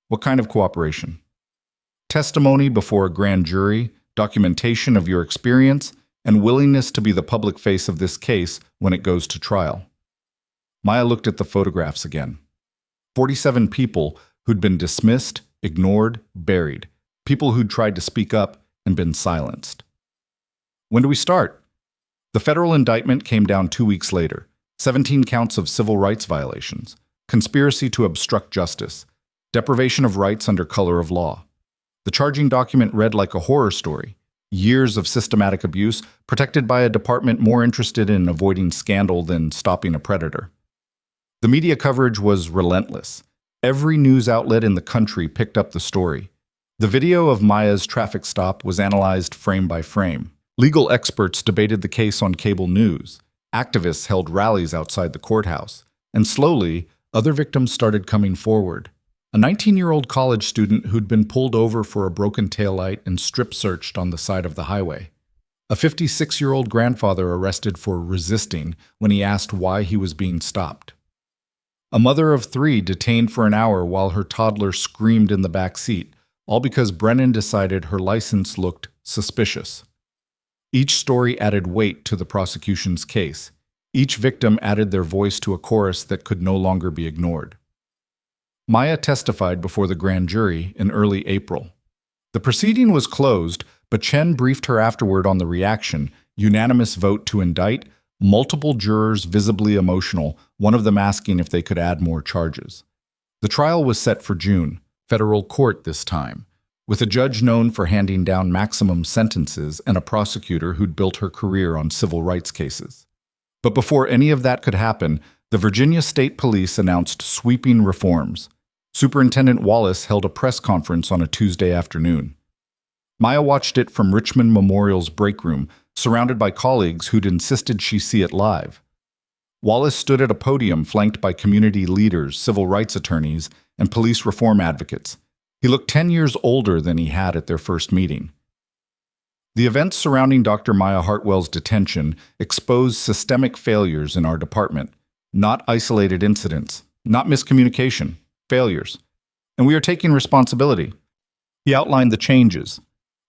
What kind of cooperation? Testimony before a grand jury, documentation of your experience, and willingness to be the public face of this case when it goes to trial. Maya looked at the photographs again. 47 people who'd been dismissed, ignored, buried. People who'd tried to speak up and been silenced. When do we start? The federal indictment came down 2 weeks later. 17 counts of civil rights violations, conspiracy to obstruct justice, deprivation of rights under color of law. The charging document read like a horror story. Years of systematic abuse, protected by a department more interested in avoiding scandal than stopping a predator. The media coverage was relentless. Every news outlet in the country picked up the story. The video of Maya's traffic stop was analyzed frame by frame. Legal experts debated the case on cable news. Activists held rallies outside the courthouse. And slowly, other victims started coming forward. A 19-year-old college student who'd been pulled over for a broken taillight and strip-searched on the side of the highway. A 56-year-old grandfather arrested for resisting when he asked why he was being stopped. A mother of 3 detained for an hour while her toddler screamed in the back seat, all because Brennan decided her license looked suspicious. Each story added weight to the prosecution's case. Each victim added their voice to a chorus that could no longer be ignored. Maya testified before the grand jury in early April. The proceeding was closed, but Chen briefed her afterward on the reaction: unanimous vote to indict, multiple jurors visibly emotional, one of them asking if they could add more charges. The trial was set for June, federal court this time, with a judge known for handing down maximum sentences and a prosecutor who'd built her career on civil rights cases. But before any of that could happen, the Virginia State Police announced sweeping reforms. Superintendent Wallace held a press conference on a Tuesday afternoon. Maya watched it from Richmond Memorial's break room, surrounded by colleagues who'd insisted she see it live. Wallace stood at a podium flanked by community leaders, civil rights attorneys, and police reform advocates. He looked 10 years older than he had at their first meeting. The events surrounding Dr. Maya Hartwell's detention exposed systemic failures in our department, not isolated incidents, not miscommunication, failures. And we are taking responsibility. He outlined the changes: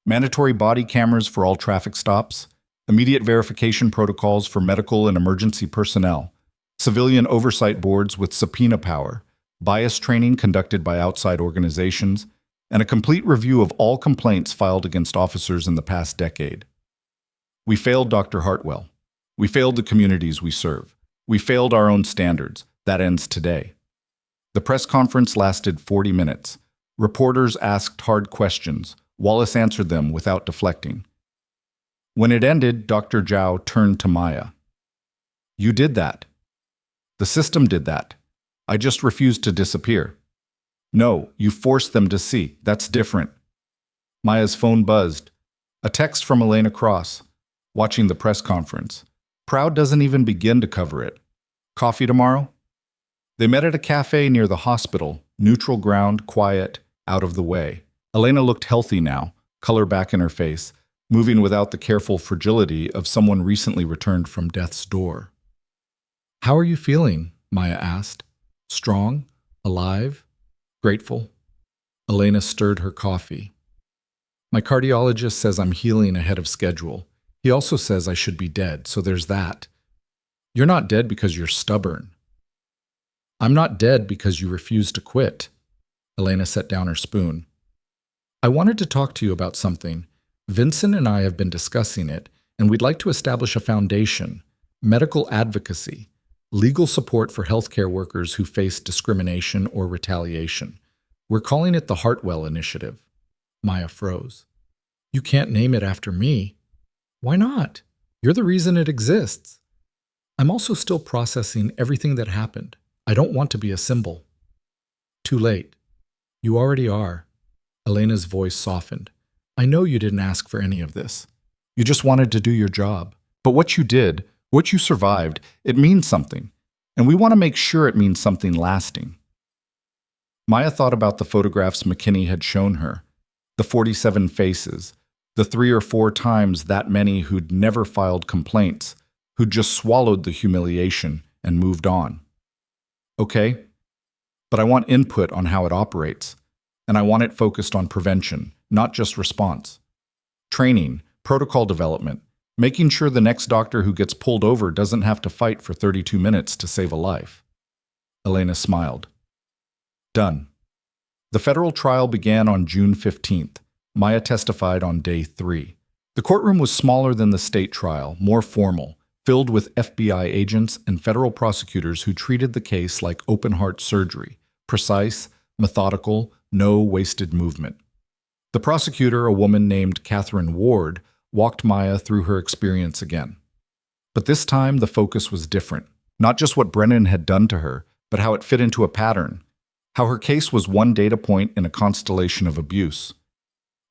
mandatory body cameras for all traffic stops, immediate verification protocols for medical and emergency personnel, civilian oversight boards with subpoena power, bias training conducted by outside organizations, and a complete review of all complaints filed against officers in the past decade. We failed Dr. Hartwell. We failed the communities we serve. We failed our own standards. That ends today. The press conference lasted 40 minutes. Reporters asked hard questions. Wallace answered them without deflecting. When it ended, Dr. Zhao turned to Maya. You did that. The system did that. I just refused to disappear. No, you forced them to see. That's different. Maya's phone buzzed. A text from Elena Cross, watching the press conference. Proud doesn't even begin to cover it. Coffee tomorrow? They met at a cafe near the hospital, neutral ground, quiet, out of the way. Elena looked healthy now, color back in her face, moving without the careful fragility of someone recently returned from death's door. How are you feeling? Maya asked. Strong? Alive? Grateful? Elena stirred her coffee. My cardiologist says I'm healing ahead of schedule. He also says I should be dead, so there's that. You're not dead because you're stubborn. I'm not dead because you refuse to quit. Elena set down her spoon. I wanted to talk to you about something. Vincent and I have been discussing it, and we'd like to establish a foundation. medical advocacy, legal support for healthcare workers who face discrimination or retaliation. We're calling it the Hartwell Initiative. Maya froze. You can't name it after me. Why not? You're the reason it exists. I'm also still processing everything that happened. I don't want to be a symbol. Too late. You already are. Elena's voice softened. I know you didn't ask for any of this. You just wanted to do your job. But what you did, what you survived, it means something. And we want to make sure it means something lasting. Maya thought about the photographs McKinney had shown her. The 47 faces, the 3 or 4 times that many who'd never filed complaints, who'd just swallowed the humiliation and moved on. Okay, but I want input on how it operates, and I want it focused on prevention, not just response. Training, protocol development, making sure the next doctor who gets pulled over doesn't have to fight for 32 minutes to save a life. Elena smiled. Done. The federal trial began on June 15th. Maya testified on day 3. The courtroom was smaller than the state trial, more formal, filled with FBI agents and federal prosecutors who treated the case like open-heart surgery, precise, methodical, no wasted movement. The prosecutor, a woman named Catherine Ward, walked Maya through her experience again. But this time the focus was different. Not just what Brennan had done to her, but how it fit into a pattern. How her case was one data point in a constellation of abuse.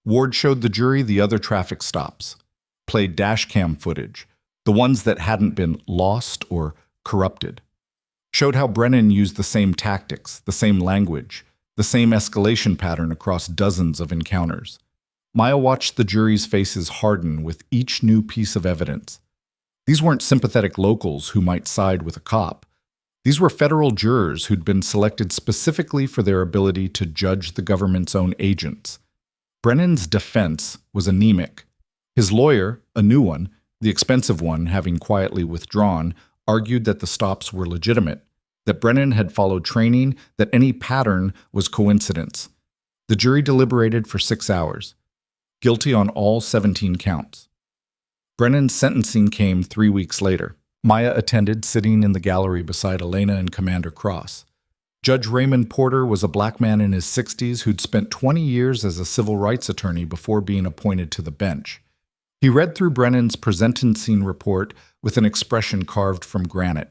Ward showed the jury the other traffic stops, played dash cam footage, the ones that hadn't been lost or corrupted. Showed how Brennan used the same tactics, the same language, the same escalation pattern across dozens of encounters. Maya watched the jury's faces harden with each new piece of evidence. These weren't sympathetic locals who might side with a cop. These were federal jurors who'd been selected specifically for their ability to judge the government's own agents. Brennan's defense was anemic. His lawyer, a new one, the expensive one having quietly withdrawn, argued that the stops were legitimate, that Brennan had followed training, that any pattern was coincidence. The jury deliberated for 6 hours. Guilty on all 17 counts. Brennan's sentencing came 3 weeks later. Maya attended, sitting in the gallery beside Elena and Commander Cross. Judge Raymond Porter was a black man in his 60s who'd spent 20 years as a civil rights attorney before being appointed to the bench. He read through Brennan's presentencing report with an expression carved from granite.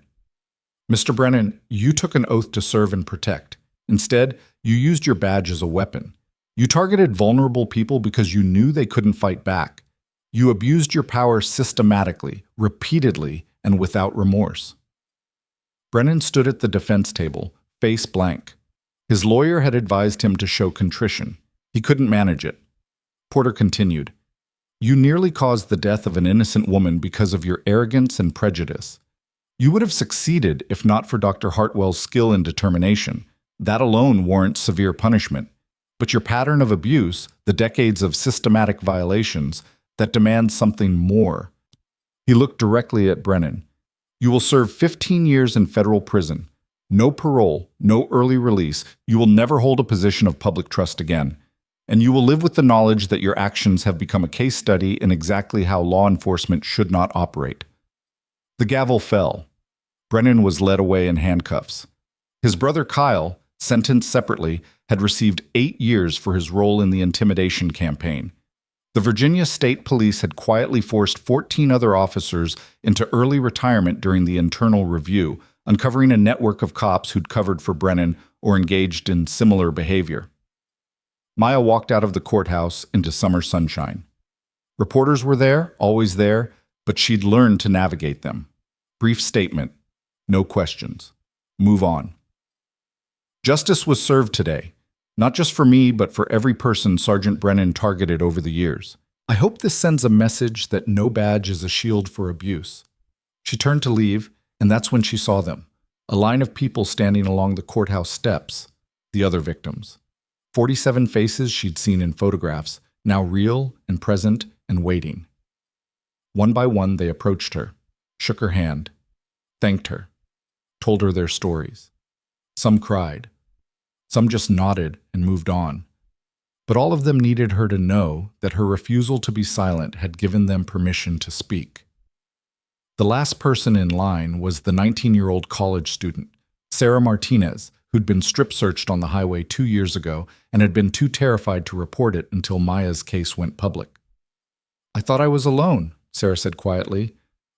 Mr. Brennan, you took an oath to serve and protect. Instead, you used your badge as a weapon. You targeted vulnerable people because you knew they couldn't fight back. You abused your power systematically, repeatedly, and without remorse. Brennan stood at the defense table, face blank. His lawyer had advised him to show contrition. He couldn't manage it. Porter continued, You nearly caused the death of an innocent woman because of your arrogance and prejudice. You would have succeeded if not for Dr. Hartwell's skill and determination. That alone warrants severe punishment. But your pattern of abuse, the decades of systematic violations, that demands something more. He looked directly at Brennan. You will serve 15 years in federal prison. No parole, no early release. You will never hold a position of public trust again. And you will live with the knowledge that your actions have become a case study in exactly how law enforcement should not operate. The gavel fell. Brennan was led away in handcuffs. His brother Kyle, sentenced separately, had received 8 years for his role in the intimidation campaign. The Virginia State Police had quietly forced 14 other officers into early retirement during the internal review, uncovering a network of cops who'd covered for Brennan or engaged in similar behavior. Maya walked out of the courthouse into summer sunshine. Reporters were there, always there, but she'd learned to navigate them. Brief statement, no questions. Move on. Justice was served today. Not just for me, but for every person Sergeant Brennan targeted over the years. I hope this sends a message that no badge is a shield for abuse. She turned to leave, and that's when she saw them. A line of people standing along the courthouse steps. The other victims. 47 faces she'd seen in photographs, now real and present and waiting. One by one they approached her, shook her hand, thanked her, told her their stories. Some cried. Some just nodded and moved on. But all of them needed her to know that her refusal to be silent had given them permission to speak. The last person in line was the 19-year-old college student, Sarah Martinez, who'd been strip-searched on the highway 2 years ago and had been too terrified to report it until Maya's case went public. "I thought I was alone," Sarah said quietly.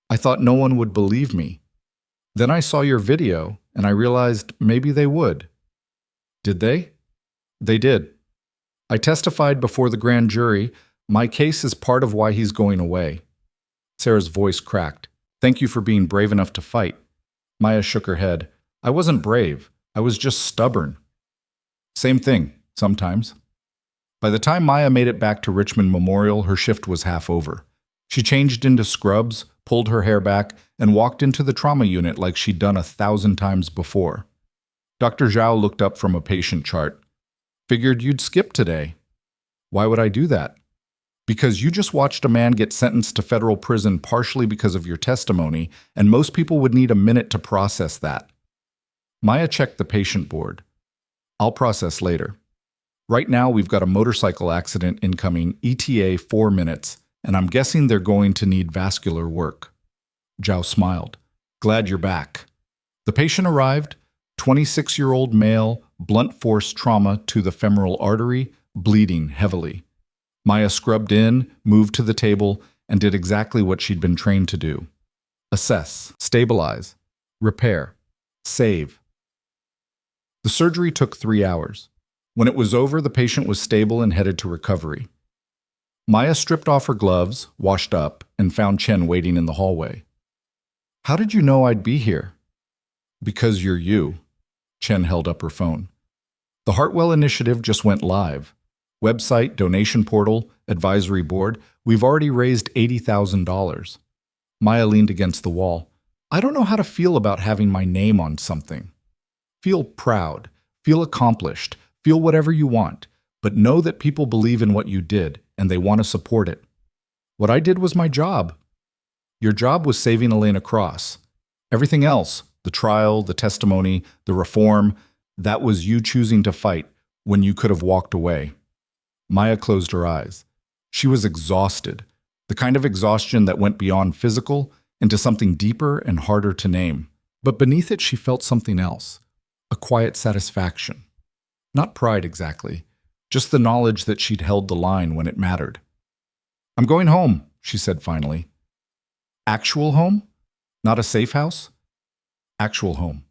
"I thought no one would believe me. Then I saw your video, and I realized maybe they would." "Did they?" "They did. I testified before the grand jury. My case is part of why he's going away." Sarah's voice cracked. "Thank you for being brave enough to fight." Maya shook her head. "I wasn't brave. I was just stubborn." "Same thing, sometimes." By the time Maya made it back to Richmond Memorial, her shift was half over. She changed into scrubs, pulled her hair back, and walked into the trauma unit like she'd done 1,000 times before. Dr. Zhao looked up from a patient chart. "Figured you'd skip today." "Why would I do that?" "Because you just watched a man get sentenced to federal prison partially because of your testimony, and most people would need a minute to process that." Maya checked the patient board. "I'll process later. Right now we've got a motorcycle accident incoming, ETA 4 minutes, and I'm guessing they're going to need vascular work." Zhao smiled. "Glad you're back." The patient arrived, 26-year-old male, blunt force trauma to the femoral artery, bleeding heavily. Maya scrubbed in, moved to the table, and did exactly what she'd been trained to do. Assess, stabilize, repair, save. The surgery took 3 hours. When it was over, the patient was stable and headed to recovery. Maya stripped off her gloves, washed up, and found Chen waiting in the hallway. "How did you know I'd be here?" "Because you're you." Chen held up her phone. "The Hartwell initiative just went live. Website, donation portal, advisory board. We've already raised $80,000. Maya leaned against the wall. "I don't know how to feel about having my name on something. Feel proud, feel accomplished, feel whatever you want, but know that people believe in what you did and they want to support it. What I did was my job. Your job was saving Elena Cross. Everything else, the trial, the testimony, the reform, that was you choosing to fight when you could have walked away." Maya closed her eyes. She was exhausted, the kind of exhaustion that went beyond physical into something deeper and harder to name. But beneath it, she felt something else, a quiet satisfaction. Not pride exactly, just the knowledge that she'd held the line when it mattered. "I'm going home," she said finally. "Actual home? Not a safe house?" "Actual home.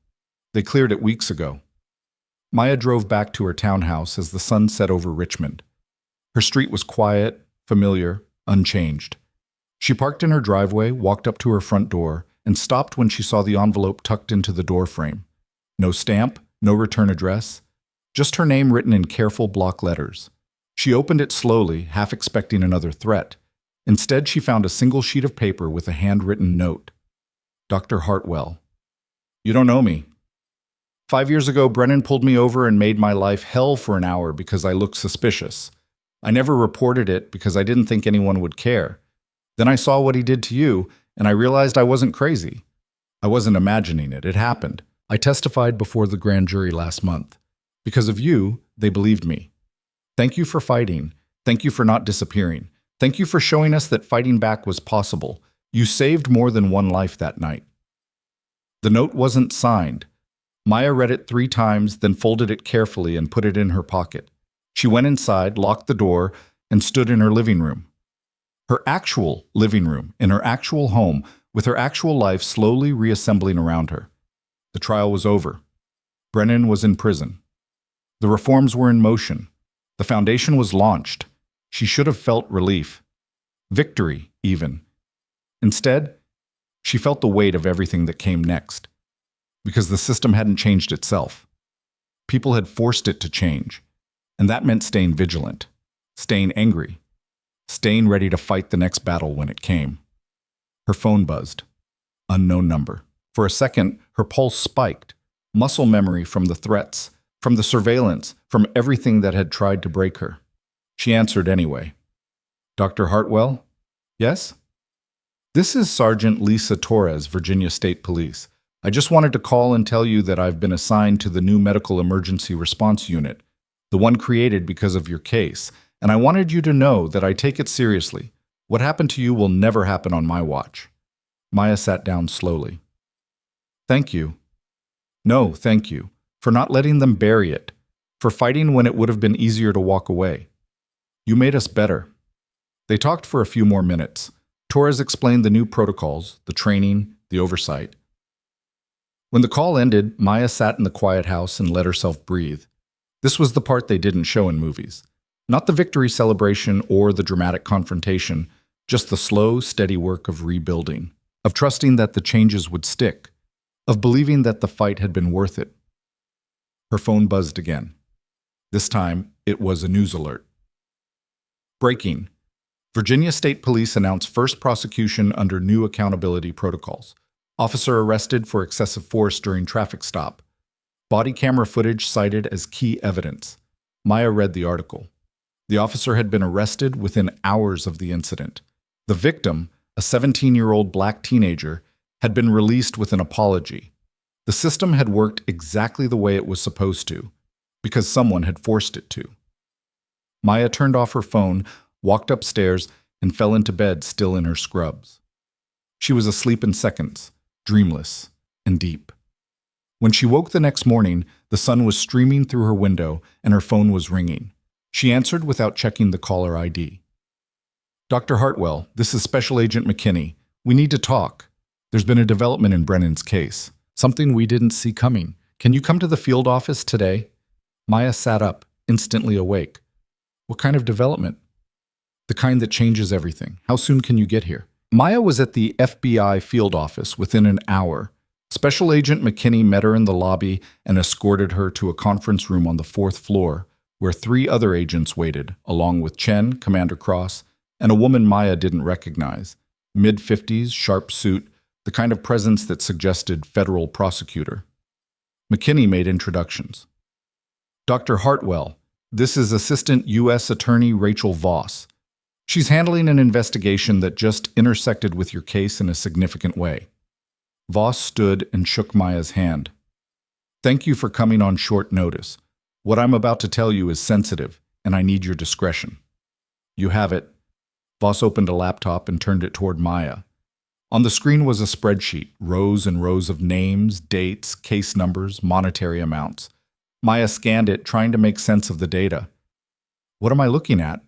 They cleared it weeks ago." Maya drove back to her townhouse as the sun set over Richmond. Her street was quiet, familiar, unchanged. She parked in her driveway, walked up to her front door, and stopped when she saw the envelope tucked into the doorframe. No stamp, no return address, just her name written in careful block letters. She opened it slowly, half expecting another threat. Instead, she found a single sheet of paper with a handwritten note. "Dr. Hartwell, you don't know me. 5 years ago, Brennan pulled me over and made my life hell for an hour because I looked suspicious. I never reported it because I didn't think anyone would care. Then I saw what he did to you, and I realized I wasn't crazy. I wasn't imagining it. It happened. I testified before the grand jury last month. Because of you, they believed me. Thank you for fighting. Thank you for not disappearing. Thank you for showing us that fighting back was possible. You saved more than one life that night." The note wasn't signed. Maya read it 3 times, then folded it carefully and put it in her pocket. She went inside, locked the door, and stood in her living room. Her actual living room, in her actual home, with her actual life slowly reassembling around her. The trial was over. Brennan was in prison. The reforms were in motion. The foundation was launched. She should have felt relief. Victory, even. Instead, she felt the weight of everything that came next. Because the system hadn't changed itself. People had forced it to change. And that meant staying vigilant, staying angry, staying ready to fight the next battle when it came. Her phone buzzed. Unknown number. For a second, her pulse spiked. Muscle memory from the threats, from the surveillance, from everything that had tried to break her. She answered anyway. "Dr. Hartwell? Yes?" "This is Sergeant Lisa Torres, Virginia State Police. I just wanted to call and tell you that I've been assigned to the new Medical Emergency Response Unit, the one created because of your case, and I wanted you to know that I take it seriously. What happened to you will never happen on my watch." Maya sat down slowly. Thank you. No, thank you. For not letting them bury it. For fighting when it would have been easier to walk away. You made us better. They talked for a few more minutes. Torres explained the new protocols, the training, the oversight. When the call ended, Maya sat in the quiet house and let herself breathe. This was the part they didn't show in movies. Not the victory celebration or the dramatic confrontation, just the slow, steady work of rebuilding, of trusting that the changes would stick, of believing that the fight had been worth it. Her phone buzzed again. This time, it was a news alert. Breaking. Virginia State Police announced first prosecution under new accountability protocols. Officer arrested for excessive force during traffic stop. Body camera footage cited as key evidence. Maya read the article. The officer had been arrested within hours of the incident. The victim, a 17-year-old black teenager, had been released with an apology. The system had worked exactly the way it was supposed to, because someone had forced it to. Maya turned off her phone, walked upstairs, and fell into bed still in her scrubs. She was asleep in seconds, dreamless and deep. When she woke the next morning, the sun was streaming through her window and her phone was ringing. She answered without checking the caller ID. Dr. Hartwell, this is Special Agent McKinney. We need to talk. There's been a development in Brennan's case. Something we didn't see coming. Can you come to the field office today? Maya sat up, instantly awake. What kind of development? The kind that changes everything. How soon can you get here? Maya was at the FBI field office within an hour. Special Agent McKinney met her in the lobby and escorted her to a conference room on the 4th floor, where 3 other agents waited, along with Chen, Commander Cross, and a woman Maya didn't recognize. Mid-50s, sharp suit, the kind of presence that suggested federal prosecutor. McKinney made introductions. Dr. Hartwell, this is Assistant U.S. Attorney Rachel Voss. She's handling an investigation that just intersected with your case in a significant way. Voss stood and shook Maya's hand. Thank you for coming on short notice. What I'm about to tell you is sensitive, and I need your discretion. You have it. Voss opened a laptop and turned it toward Maya. On the screen was a spreadsheet, rows and rows of names, dates, case numbers, monetary amounts. Maya scanned it, trying to make sense of the data. What am I looking at?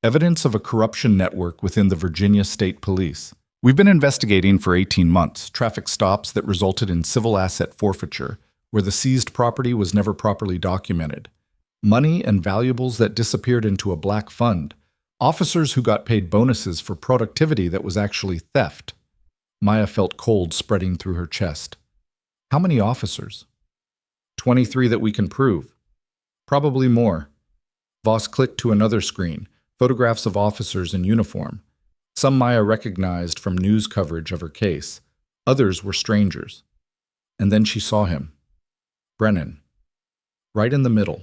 Evidence of a corruption network within the Virginia State Police. We've been investigating for 18 months, traffic stops that resulted in civil asset forfeiture, where the seized property was never properly documented. Money and valuables that disappeared into a black fund. Officers who got paid bonuses for productivity that was actually theft. Maya felt cold spreading through her chest. How many officers? 23 that we can prove. Probably more. Voss clicked to another screen, photographs of officers in uniform. Some Maya recognized from news coverage of her case. Others were strangers. And then she saw him. Brennan. Right in the middle.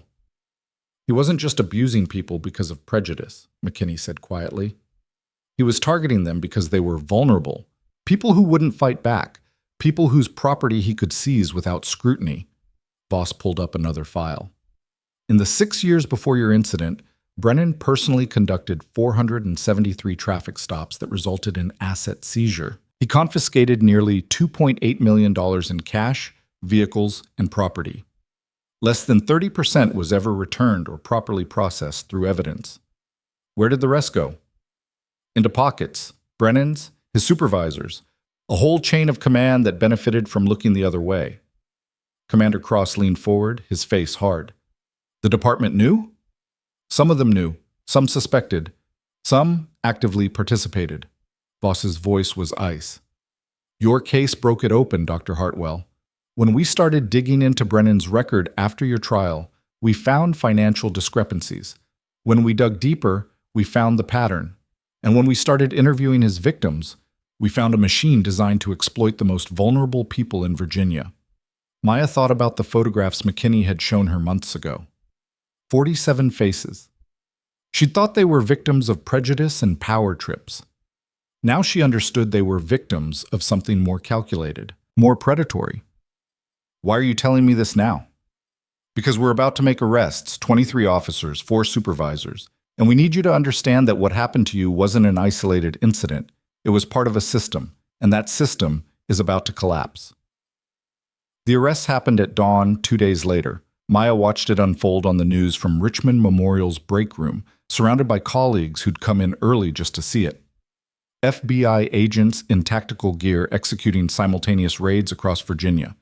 He wasn't just abusing people because of prejudice, McKinney said quietly. He was targeting them because they were vulnerable. People who wouldn't fight back. People whose property he could seize without scrutiny. Voss pulled up another file. In the 6 years before your incident, Brennan personally conducted 473 traffic stops that resulted in asset seizure. He confiscated nearly $2.8 million in cash, vehicles, and property. Less than 30% was ever returned or properly processed through evidence. Where did the rest go? Into pockets, Brennan's, his supervisors, a whole chain of command that benefited from looking the other way. Commander Cross leaned forward, his face hard. The department knew? Some of them knew, some suspected, some actively participated. Voss's voice was ice. Your case broke it open, Dr. Hartwell. When we started digging into Brennan's record after your trial, we found financial discrepancies. When we dug deeper, we found the pattern. And when we started interviewing his victims, we found a machine designed to exploit the most vulnerable people in Virginia. Maya thought about the photographs McKinney had shown her months ago. 47 faces. She thought they were victims of prejudice and power trips. Now she understood they were victims of something more calculated, more predatory. Why are you telling me this now? Because we're about to make arrests, 23 officers, 4 supervisors, and we need you to understand that what happened to you wasn't an isolated incident. It was part of a system, and that system is about to collapse. The arrests happened at dawn 2 days later. Maya watched it unfold on the news from Richmond Memorial's break room, surrounded by colleagues who'd come in early just to see it. FBI agents in tactical gear executing simultaneous raids across Virginia,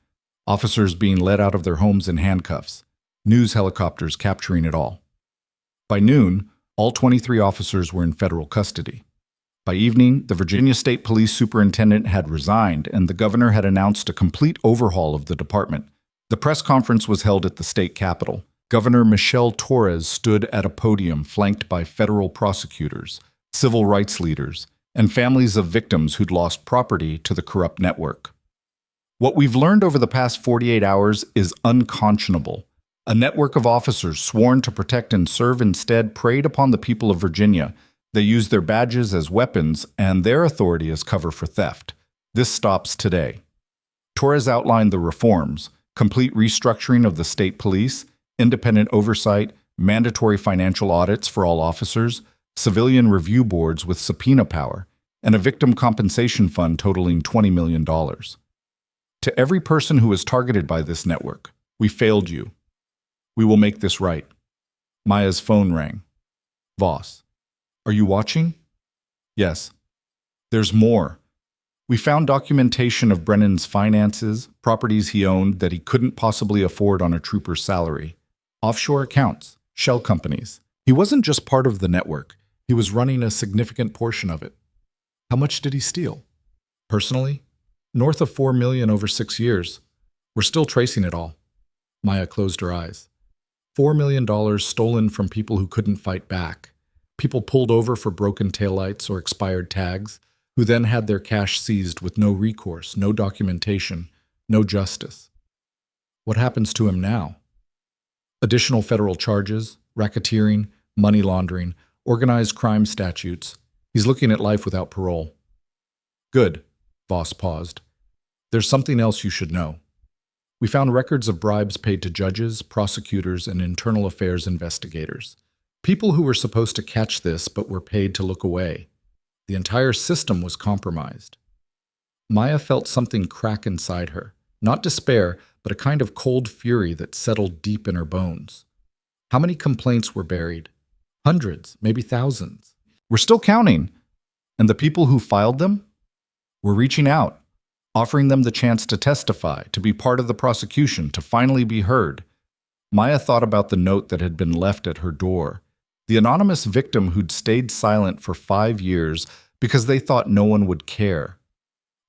officers being led out of their homes in handcuffs, news helicopters capturing it all. By noon, all 23 officers were in federal custody. By evening, the Virginia State Police Superintendent had resigned, and the governor had announced a complete overhaul of the department. The press conference was held at the state capitol. Governor Michelle Torres stood at a podium flanked by federal prosecutors, civil rights leaders, and families of victims who'd lost property to the corrupt network. What we've learned over the past 48 hours is unconscionable. A network of officers sworn to protect and serve instead preyed upon the people of Virginia. They used their badges as weapons and their authority as cover for theft. This stops today. Torres outlined the reforms: complete restructuring of the state police, independent oversight, mandatory financial audits for all officers, civilian review boards with subpoena power, and a victim compensation fund totaling $20 million. To every person who was targeted by this network, we failed you. We will make this right. Maya's phone rang. Voss, are you watching? Yes. There's more. We found documentation of Brennan's finances, properties he owned that he couldn't possibly afford on a trooper's salary, offshore accounts, shell companies. He wasn't just part of the network. He was running a significant portion of it. How much did he steal? Personally, north of $4 million over 6 years. We're still tracing it all. Maya closed her eyes. $4 million stolen from people who couldn't fight back. People pulled over for broken taillights or expired tags, who then had their cash seized with no recourse, no documentation, no justice. What happens to him now? Additional federal charges, racketeering, money laundering, organized crime statutes. He's looking at life without parole. Good, Voss paused. There's something else you should know. We found records of bribes paid to judges, prosecutors, and internal affairs investigators. People who were supposed to catch this but were paid to look away. The entire system was compromised. Maya felt something crack inside her. Not despair, but a kind of cold fury that settled deep in her bones. How many complaints were buried? Hundreds, maybe thousands. We're still counting. And the people who filed them? We're reaching out, offering them the chance to testify, to be part of the prosecution, to finally be heard. Maya thought about the note that had been left at her door. The anonymous victim who'd stayed silent for 5 years because they thought no one would care.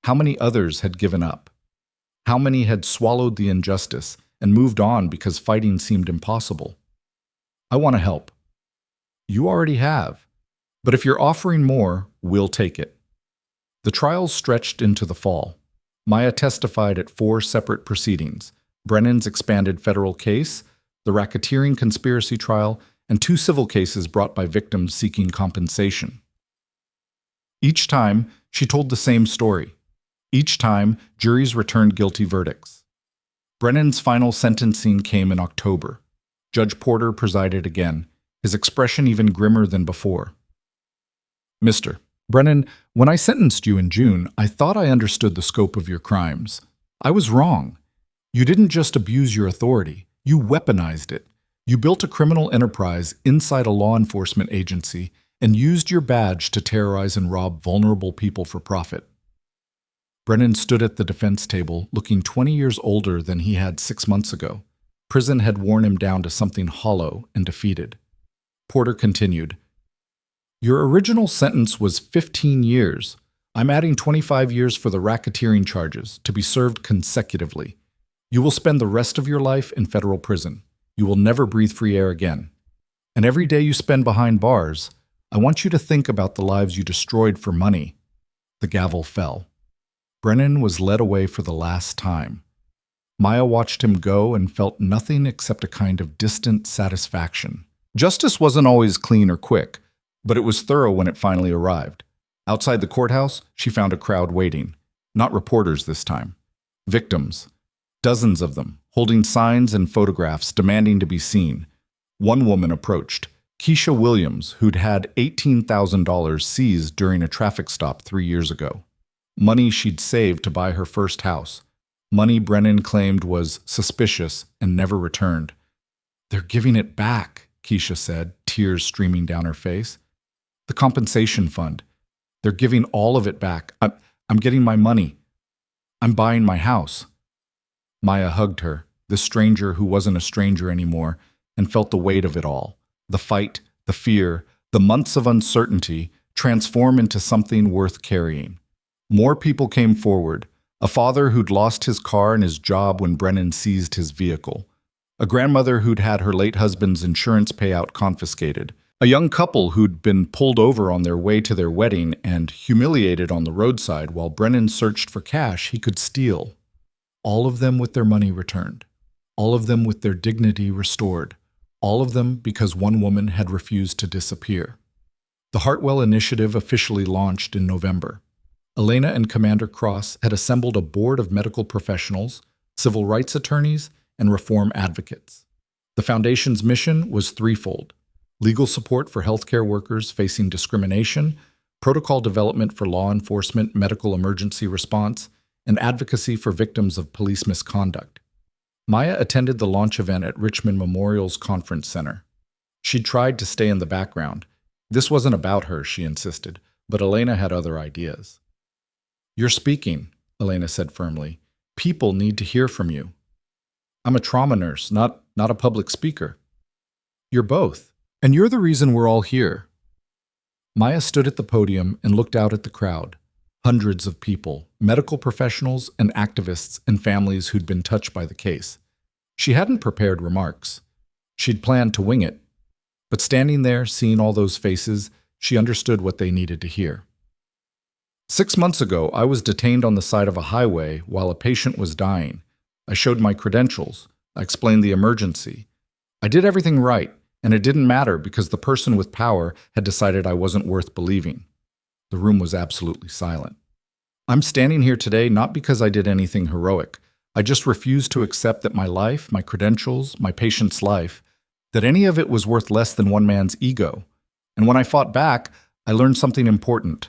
How many others had given up? How many had swallowed the injustice and moved on because fighting seemed impossible? I want to help. You already have. But if you're offering more, we'll take it. The trials stretched into the fall. Maya testified at 4 separate proceedings: Brennan's expanded federal case, the racketeering conspiracy trial, and 2 civil cases brought by victims seeking compensation. Each time, she told the same story. Each time, juries returned guilty verdicts. Brennan's final sentencing came in October. Judge Porter presided again, his expression even grimmer than before. Mr. Brennan, when I sentenced you in June, I thought I understood the scope of your crimes. I was wrong. You didn't just abuse your authority, you weaponized it. You built a criminal enterprise inside a law enforcement agency and used your badge to terrorize and rob vulnerable people for profit. Brennan stood at the defense table, looking 20 years older than he had 6 months ago. Prison had worn him down to something hollow and defeated. Porter continued, Your original sentence was 15 years. I'm adding 25 years for the racketeering charges, to be served consecutively. You will spend the rest of your life in federal prison. You will never breathe free air again. And every day you spend behind bars, I want you to think about the lives you destroyed for money. The gavel fell. Brennan was led away for the last time. Maya watched him go and felt nothing except a kind of distant satisfaction. Justice wasn't always clean or quick, but it was thorough when it finally arrived. Outside the courthouse, she found a crowd waiting. Not reporters this time. Victims. Dozens of them, holding signs and photographs demanding to be seen. One woman approached, Keisha Williams, who'd had $18,000 seized during a traffic stop 3 years ago. money she'd saved to buy her first house, money Brennan claimed was suspicious and never returned. "They're giving it back," Keisha said, tears streaming down her face. "The compensation fund. They're giving all of it back. I'm getting my money. I'm buying my house." Maya hugged her, this stranger who wasn't a stranger anymore, and felt the weight of it all. The fight, the fear, the months of uncertainty transform into something worth carrying. More people came forward. A father who'd lost his car and his job when Brennan seized his vehicle. A grandmother who'd had her late husband's insurance payout confiscated. A young couple who'd been pulled over on their way to their wedding and humiliated on the roadside while Brennan searched for cash he could steal. All of them with their money returned. All of them with their dignity restored. All of them because one woman had refused to disappear. The Hartwell initiative officially launched in November. Elena and Commander Cross had assembled a board of medical professionals, civil rights attorneys, and reform advocates. The Foundation's mission was threefold: legal support for healthcare workers facing discrimination, protocol development for law enforcement medical emergency response, and advocacy for victims of police misconduct. Maya attended the launch event at Richmond Memorial's Conference Center. She'd tried to stay in the background. This wasn't about her, she insisted, but Elena had other ideas. "You're speaking," Elena said firmly. "People need to hear from you." "I'm a trauma nurse, not a public speaker." "You're both, and you're the reason we're all here." Maya stood at the podium and looked out at the crowd. Hundreds of people, medical professionals and activists and families who'd been touched by the case. She hadn't prepared remarks. She'd planned to wing it. But standing there, seeing all those faces, she understood what they needed to hear. 6 months ago, I was detained on the side of a highway while a patient was dying. I showed my credentials. I explained the emergency. I did everything right, and it didn't matter because the person with power had decided I wasn't worth believing. The room was absolutely silent. I'm standing here today not because I did anything heroic. I just refused to accept that my life, my credentials, my patient's life, that any of it was worth less than one man's ego. And when I fought back, I learned something important.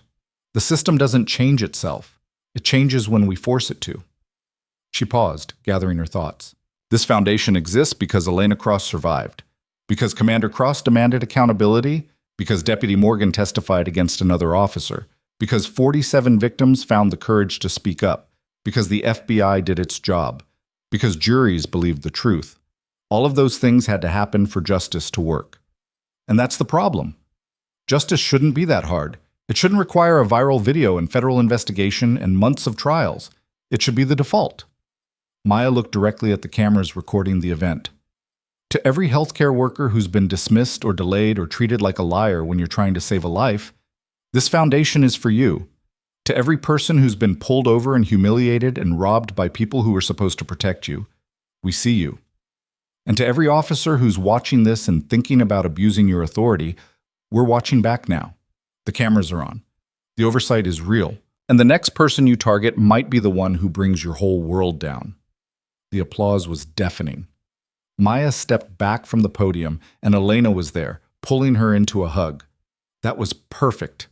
The system doesn't change itself. It changes when we force it to. She paused, gathering her thoughts. This foundation exists because Elena Cross survived, because Commander Cross demanded accountability, because Deputy Morgan testified against another officer, because 47 victims found the courage to speak up, because the FBI did its job, because juries believed the truth. All of those things had to happen for justice to work. And that's the problem. Justice shouldn't be that hard. It shouldn't require a viral video and federal investigation and months of trials. It should be the default. Maya looked directly at the cameras recording the event. To every healthcare worker who's been dismissed or delayed or treated like a liar when you're trying to save a life, this foundation is for you. To every person who's been pulled over and humiliated and robbed by people who were supposed to protect you, we see you. And to every officer who's watching this and thinking about abusing your authority, we're watching back now. The cameras are on. The oversight is real. And the next person you target might be the one who brings your whole world down. The applause was deafening. Maya stepped back from the podium, and Elena was there, pulling her into a hug. That was perfect.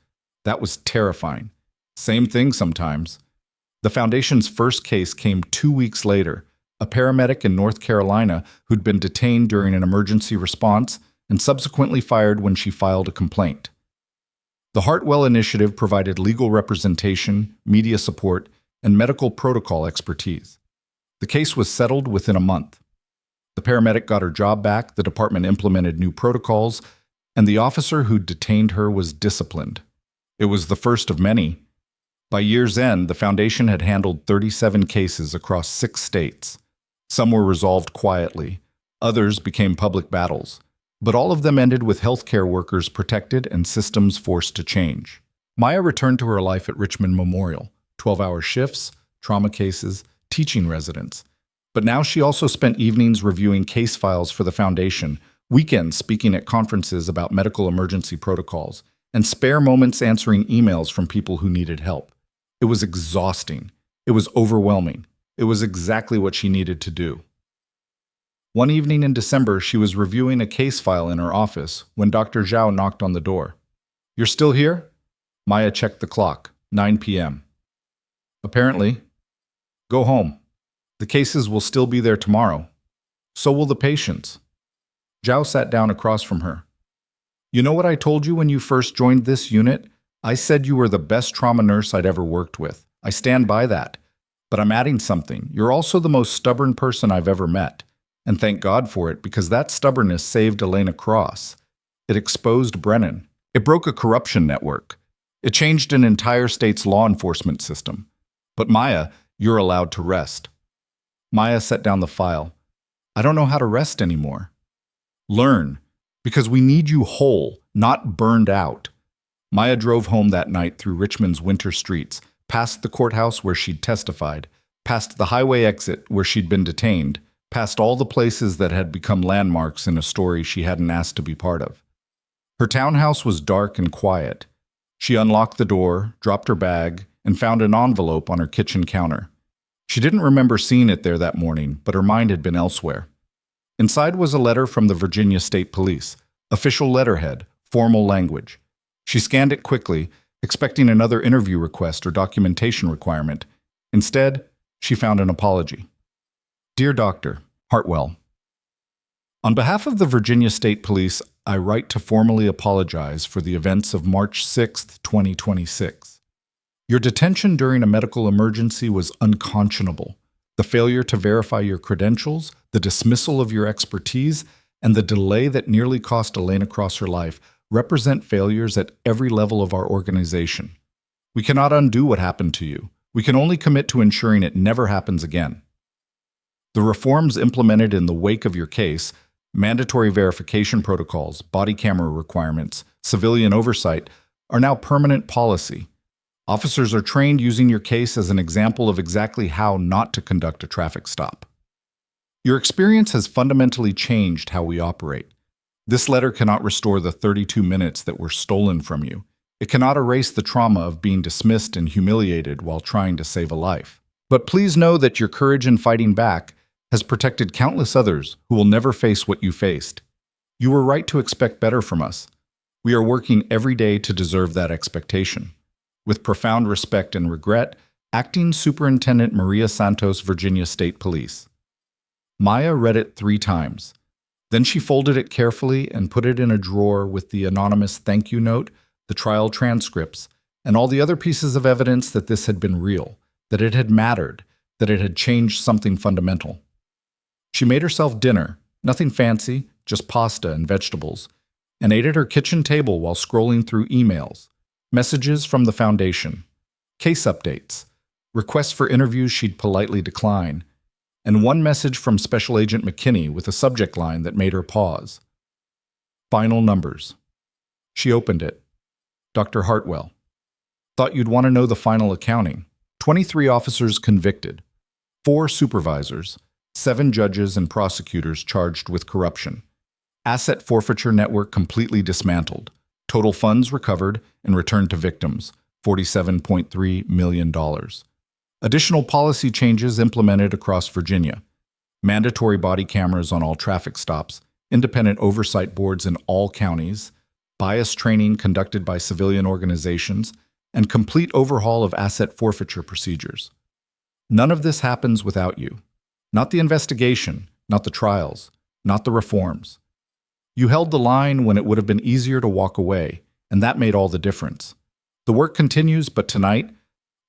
That was terrifying. Same thing sometimes. The Foundation's first case came 2 weeks later. A paramedic in North Carolina who'd been detained during an emergency response and subsequently fired when she filed a complaint. The Hartwell initiative provided legal representation, media support, and medical protocol expertise. The case was settled within a month. The paramedic got her job back, the department implemented new protocols, and the officer who detained her was disciplined. It was the first of many. By year's end, the Foundation had handled 37 cases across 6 states. Some were resolved quietly. Others became public battles. But all of them ended with healthcare workers protected and systems forced to change. Maya returned to her life at Richmond Memorial, 12-hour shifts, trauma cases, teaching residents. But now she also spent evenings reviewing case files for the Foundation, weekends speaking at conferences about medical emergency protocols, and spare moments answering emails from people who needed help. It was exhausting. It was overwhelming. It was exactly what she needed to do. One evening in December, she was reviewing a case file in her office when Dr. Zhao knocked on the door. "You're still here?" Maya checked the clock. 9 p.m. Apparently. Go home. The cases will still be there tomorrow. So will the patients. Zhao sat down across from her. You know what I told you when you first joined this unit? I said you were the best trauma nurse I'd ever worked with. I stand by that. But I'm adding something. You're also the most stubborn person I've ever met. And thank God for it, because that stubbornness saved Elena Cross. It exposed Brennan. It broke a corruption network. It changed an entire state's law enforcement system. But Maya, you're allowed to rest. Maya set down the file. I don't know how to rest anymore. Learn, because we need you whole, not burned out. Maya drove home that night through Richmond's winter streets, past the courthouse where she'd testified, past the highway exit where she'd been detained, past all the places that had become landmarks in a story she hadn't asked to be part of. Her townhouse was dark and quiet. She unlocked the door, dropped her bag, and found an envelope on her kitchen counter. She didn't remember seeing it there that morning, but her mind had been elsewhere. Inside was a letter from the Virginia State Police, official letterhead, formal language. She scanned it quickly, expecting another interview request or documentation requirement. Instead, she found an apology. Dear Dr. Hartwell, on behalf of the Virginia State Police, I write to formally apologize for the events of March 6, 2026. Your detention during a medical emergency was unconscionable. The failure to verify your credentials, the dismissal of your expertise, and the delay that nearly cost Elena Cross her life represent failures at every level of our organization. We cannot undo what happened to you. We can only commit to ensuring it never happens again. The reforms implemented in the wake of your case, mandatory verification protocols, body camera requirements, civilian oversight, are now permanent policy. Officers are trained using your case as an example of exactly how not to conduct a traffic stop. Your experience has fundamentally changed how we operate. This letter cannot restore the 32 minutes that were stolen from you. It cannot erase the trauma of being dismissed and humiliated while trying to save a life. But please know that your courage in fighting back has protected countless others who will never face what you faced. You were right to expect better from us. We are working every day to deserve that expectation. With profound respect and regret, Acting Superintendent Maria Santos, Virginia State Police. Maya read it 3 times. Then she folded it carefully and put it in a drawer with the anonymous thank you note, the trial transcripts, and all the other pieces of evidence that this had been real, that it had mattered, that it had changed something fundamental. She made herself dinner, nothing fancy, just pasta and vegetables, and ate at her kitchen table while scrolling through emails, messages from the foundation, case updates, requests for interviews she'd politely decline, and one message from Special Agent McKinney with a subject line that made her pause. Final numbers. She opened it. Dr. Hartwell. Thought you'd want to know the final accounting. 23 officers convicted, 4 supervisors, 7 judges and prosecutors charged with corruption. Asset forfeiture network completely dismantled. Total funds recovered and returned to victims, $47.3 million. Additional policy changes implemented across Virginia. Mandatory body cameras on all traffic stops, independent oversight boards in all counties, bias training conducted by civilian organizations, and complete overhaul of asset forfeiture procedures. None of this happens without you. Not the investigation, not the trials, not the reforms. You held the line when it would have been easier to walk away, and that made all the difference. The work continues, but tonight,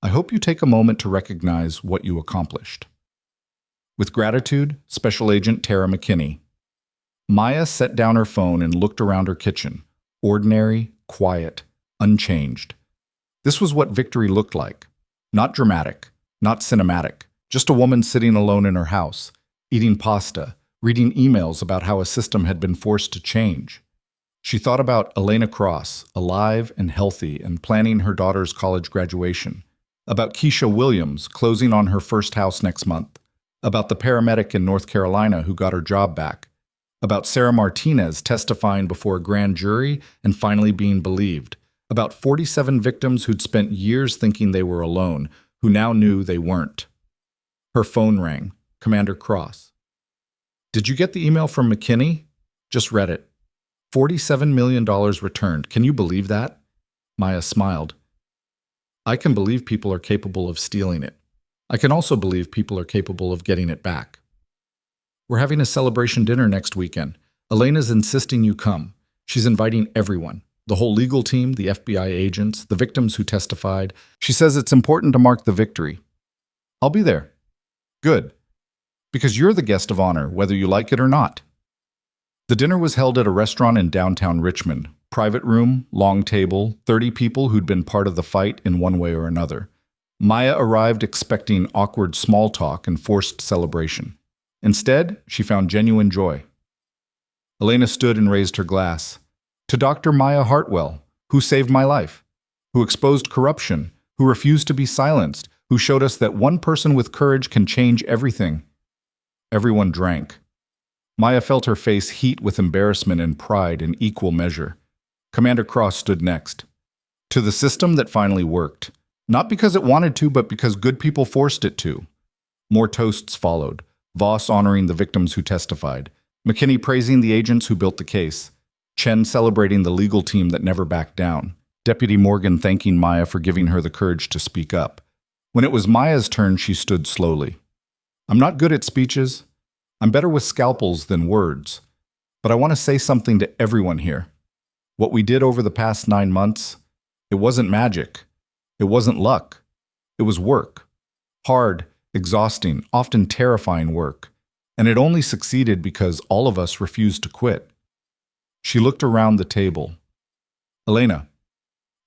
I hope you take a moment to recognize what you accomplished. With gratitude, Special Agent Tara McKinney. Maya set down her phone and looked around her kitchen. Ordinary, quiet, unchanged. This was what victory looked like. Not dramatic, not cinematic, just a woman sitting alone in her house, eating pasta, reading emails about how a system had been forced to change. She thought about Elena Cross, alive and healthy and planning her daughter's college graduation, about Keisha Williams closing on her first house next month, about the paramedic in North Carolina who got her job back, about Sarah Martinez testifying before a grand jury and finally being believed, about 47 victims who'd spent years thinking they were alone, who now knew they weren't. Her phone rang. Commander Cross. Did you get the email from McKinney? Just read it. $47 million returned. Can you believe that? Maya smiled. I can believe people are capable of stealing it. I can also believe people are capable of getting it back. We're having a celebration dinner next weekend. Elena's insisting you come. She's inviting everyone. The whole legal team, the FBI agents, the victims who testified. She says it's important to mark the victory. I'll be there. Good. Because you're the guest of honor, whether you like it or not. The dinner was held at a restaurant in downtown Richmond. Private room, long table, 30 people who'd been part of the fight in one way or another. Maya arrived expecting awkward small talk and forced celebration. Instead, she found genuine joy. Elena stood and raised her glass. To Dr. Maya Hartwell, who saved my life, who exposed corruption, who refused to be silenced, who showed us that one person with courage can change everything. Everyone drank. Maya felt her face heat with embarrassment and pride in equal measure. Commander Cross stood next. To the system that finally worked. Not because it wanted to, but because good people forced it to. More toasts followed. Voss honoring the victims who testified. McKinney praising the agents who built the case. Chen celebrating the legal team that never backed down. Deputy Morgan thanking Maya for giving her the courage to speak up. When it was Maya's turn, she stood slowly. I'm not good at speeches. I'm better with scalpels than words. But I want to say something to everyone here. What we did over the past 9 months, it wasn't magic. It wasn't luck. It was work. Hard, exhausting, often terrifying work. And it only succeeded because all of us refused to quit. She looked around the table. Elena,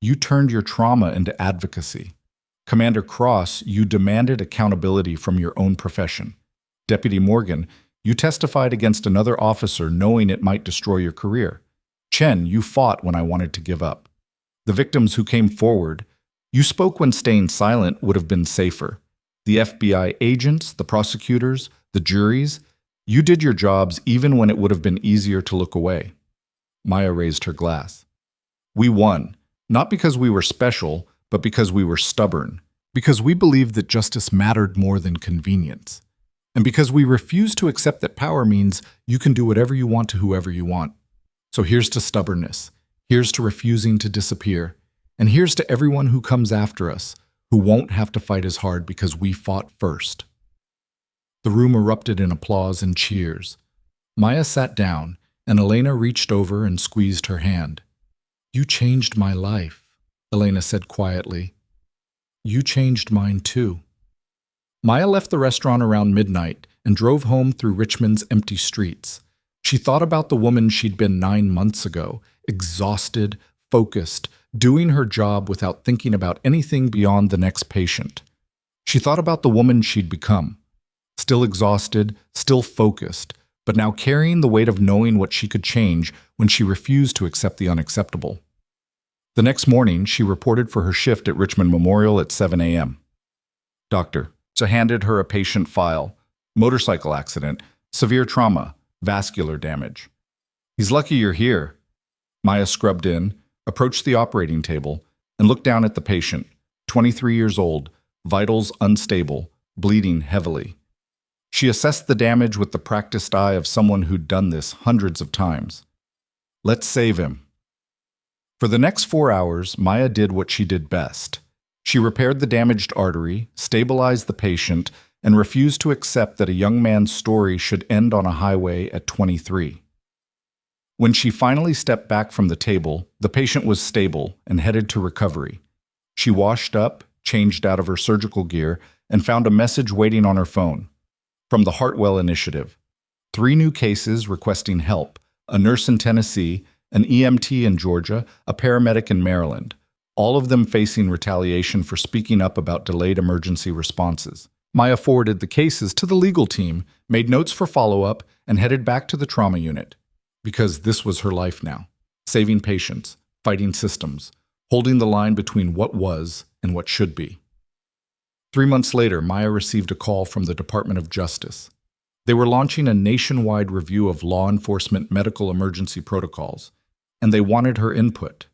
you turned your trauma into advocacy. Commander Cross, you demanded accountability from your own profession. Deputy Morgan, you testified against another officer knowing it might destroy your career. Chen, you fought when I wanted to give up. The victims who came forward, you spoke when staying silent would have been safer. The FBI agents, the prosecutors, the juries, you did your jobs even when it would have been easier to look away. Maya raised her glass. We won, not because we were special, but because we were stubborn, because we believed that justice mattered more than convenience, and because we refused to accept that power means you can do whatever you want to whoever you want. So here's to stubbornness, here's to refusing to disappear, and here's to everyone who comes after us, who won't have to fight as hard because we fought first. The room erupted in applause and cheers. Maya sat down, and Elena reached over and squeezed her hand. You changed my life, Elena said quietly. You changed mine too. Maya left the restaurant around midnight and drove home through Richmond's empty streets. She thought about the woman she'd been 9 months ago, exhausted, focused, doing her job without thinking about anything beyond the next patient. She thought about the woman she'd become, still exhausted, still focused, but now carrying the weight of knowing what she could change when she refused to accept the unacceptable. The next morning, she reported for her shift at Richmond Memorial at 7 a.m. Doctor, so handed her a patient file. Motorcycle accident, severe trauma, vascular damage. He's lucky you're here. Maya scrubbed in, approached the operating table, and looked down at the patient, 23 years old, vitals unstable, bleeding heavily. She assessed the damage with the practiced eye of someone who'd done this hundreds of times. Let's save him. For the next 4 hours, Maya did what she did best. She repaired the damaged artery, stabilized the patient, and refused to accept that a young man's story should end on a highway at 23. When she finally stepped back from the table, the patient was stable and headed to recovery. She washed up, changed out of her surgical gear, and found a message waiting on her phone. From the Hartwell Initiative. 3 new cases requesting help, a nurse in Tennessee, an EMT in Georgia, a paramedic in Maryland, all of them facing retaliation for speaking up about delayed emergency responses. Maya forwarded the cases to the legal team, made notes for follow-up, and headed back to the trauma unit. Because this was her life now. Saving patients, fighting systems, holding the line between what was and what should be. 3 months later, Maya received a call from the Department of Justice. They were launching a nationwide review of law enforcement medical emergency protocols, and they wanted her input.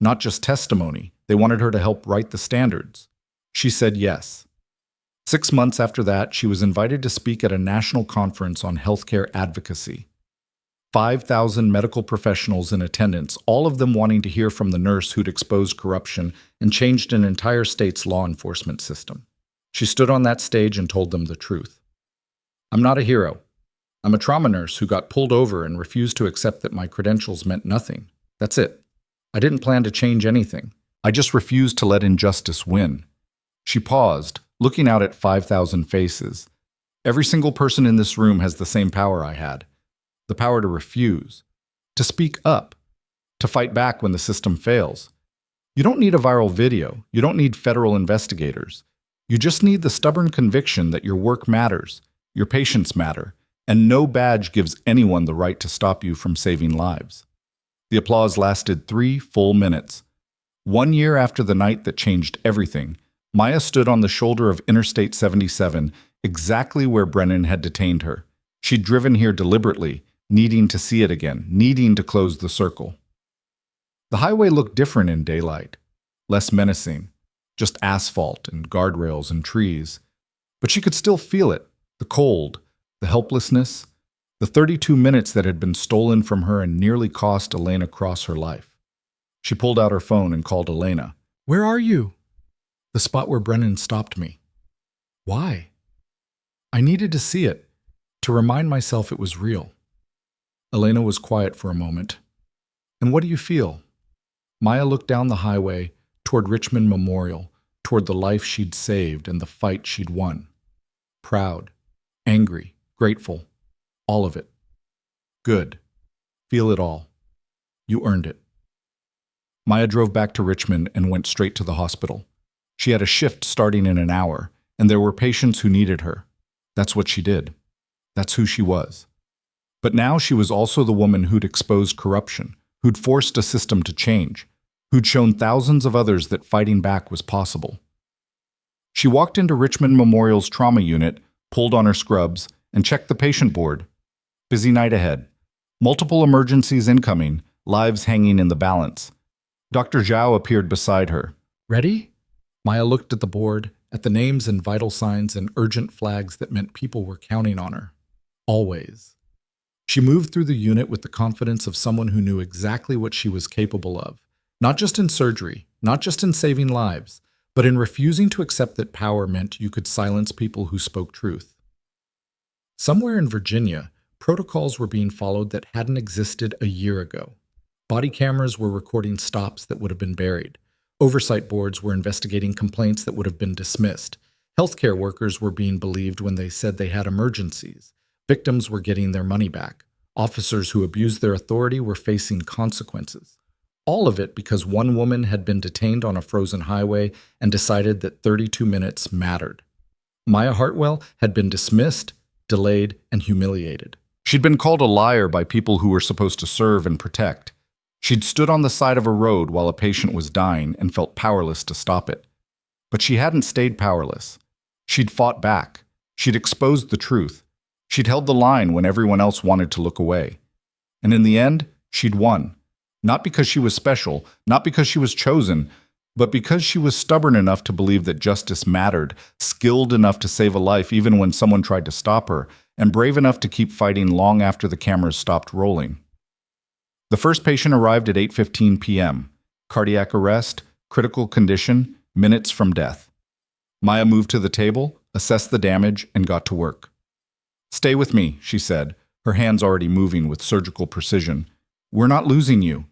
Not just testimony, they wanted her to help write the standards. She said yes. 6 months after that, she was invited to speak at a national conference on healthcare advocacy. 5,000 medical professionals in attendance, all of them wanting to hear from the nurse who'd exposed corruption and changed an entire state's law enforcement system. She stood on that stage and told them the truth. I'm not a hero. I'm a trauma nurse who got pulled over and refused to accept that my credentials meant nothing. That's it. I didn't plan to change anything. I just refused to let injustice win. She paused, looking out at 5,000 faces. Every single person in this room has the same power I had. The power to refuse, to speak up, to fight back when the system fails. You don't need a viral video. You don't need federal investigators. You just need the stubborn conviction that your work matters, your patients matter, and no badge gives anyone the right to stop you from saving lives. The applause lasted 3 full minutes. 1 year after the night that changed everything, Maya stood on the shoulder of Interstate 77, exactly where Brennan had detained her. She'd driven here deliberately, needing to see it again, needing to close the circle. The highway looked different in daylight, less menacing, just asphalt and guardrails and trees. But she could still feel it, the cold, the helplessness, the 32 minutes that had been stolen from her and nearly cost Elena Cross her life. She pulled out her phone and called Elena. "Where are you?" "The spot where Brennan stopped me." "Why?" "I needed to see it, to remind myself it was real." Elena was quiet for a moment. "And what do you feel?" Maya looked down the highway, toward Richmond Memorial, toward the life she'd saved and the fight she'd won. Proud, angry, grateful, all of it. "Good. Feel it all. You earned it." Maya drove back to Richmond and went straight to the hospital. She had a shift starting in an hour, and there were patients who needed her. That's what she did. That's who she was. But now she was also the woman who'd exposed corruption, who'd forced a system to change, who'd shown thousands of others that fighting back was possible. She walked into Richmond Memorial's trauma unit, pulled on her scrubs, and checked the patient board. Busy night ahead. Multiple emergencies incoming, lives hanging in the balance. Dr. Zhao appeared beside her. "Ready?" Maya looked at the board, at the names and vital signs and urgent flags that meant people were counting on her. Always. She moved through the unit with the confidence of someone who knew exactly what she was capable of, not just in surgery, not just in saving lives, but in refusing to accept that power meant you could silence people who spoke truth. Somewhere in Virginia, protocols were being followed that hadn't existed a year ago. Body cameras were recording stops that would have been buried. Oversight boards were investigating complaints that would have been dismissed. Healthcare workers were being believed when they said they had emergencies. Victims were getting their money back. Officers who abused their authority were facing consequences. All of it because one woman had been detained on a frozen highway and decided that 32 minutes mattered. Maya Hartwell had been dismissed, delayed, and humiliated. She'd been called a liar by people who were supposed to serve and protect. She'd stood on the side of a road while a patient was dying and felt powerless to stop it. But she hadn't stayed powerless. She'd fought back. She'd exposed the truth. She'd held the line when everyone else wanted to look away. And in the end, she'd won. Not because she was special, not because she was chosen, but because she was stubborn enough to believe that justice mattered, skilled enough to save a life even when someone tried to stop her, and brave enough to keep fighting long after the cameras stopped rolling. The first patient arrived at 8:15 p.m. Cardiac arrest, critical condition, minutes from death. Maya moved to the table, assessed the damage, and got to work. "Stay with me," she said, her hands already moving with surgical precision. "We're not losing you."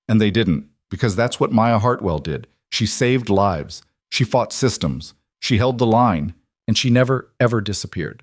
And they didn't, because that's what Maya Hartwell did. She saved lives. She fought systems. She held the line, and she never, ever disappeared.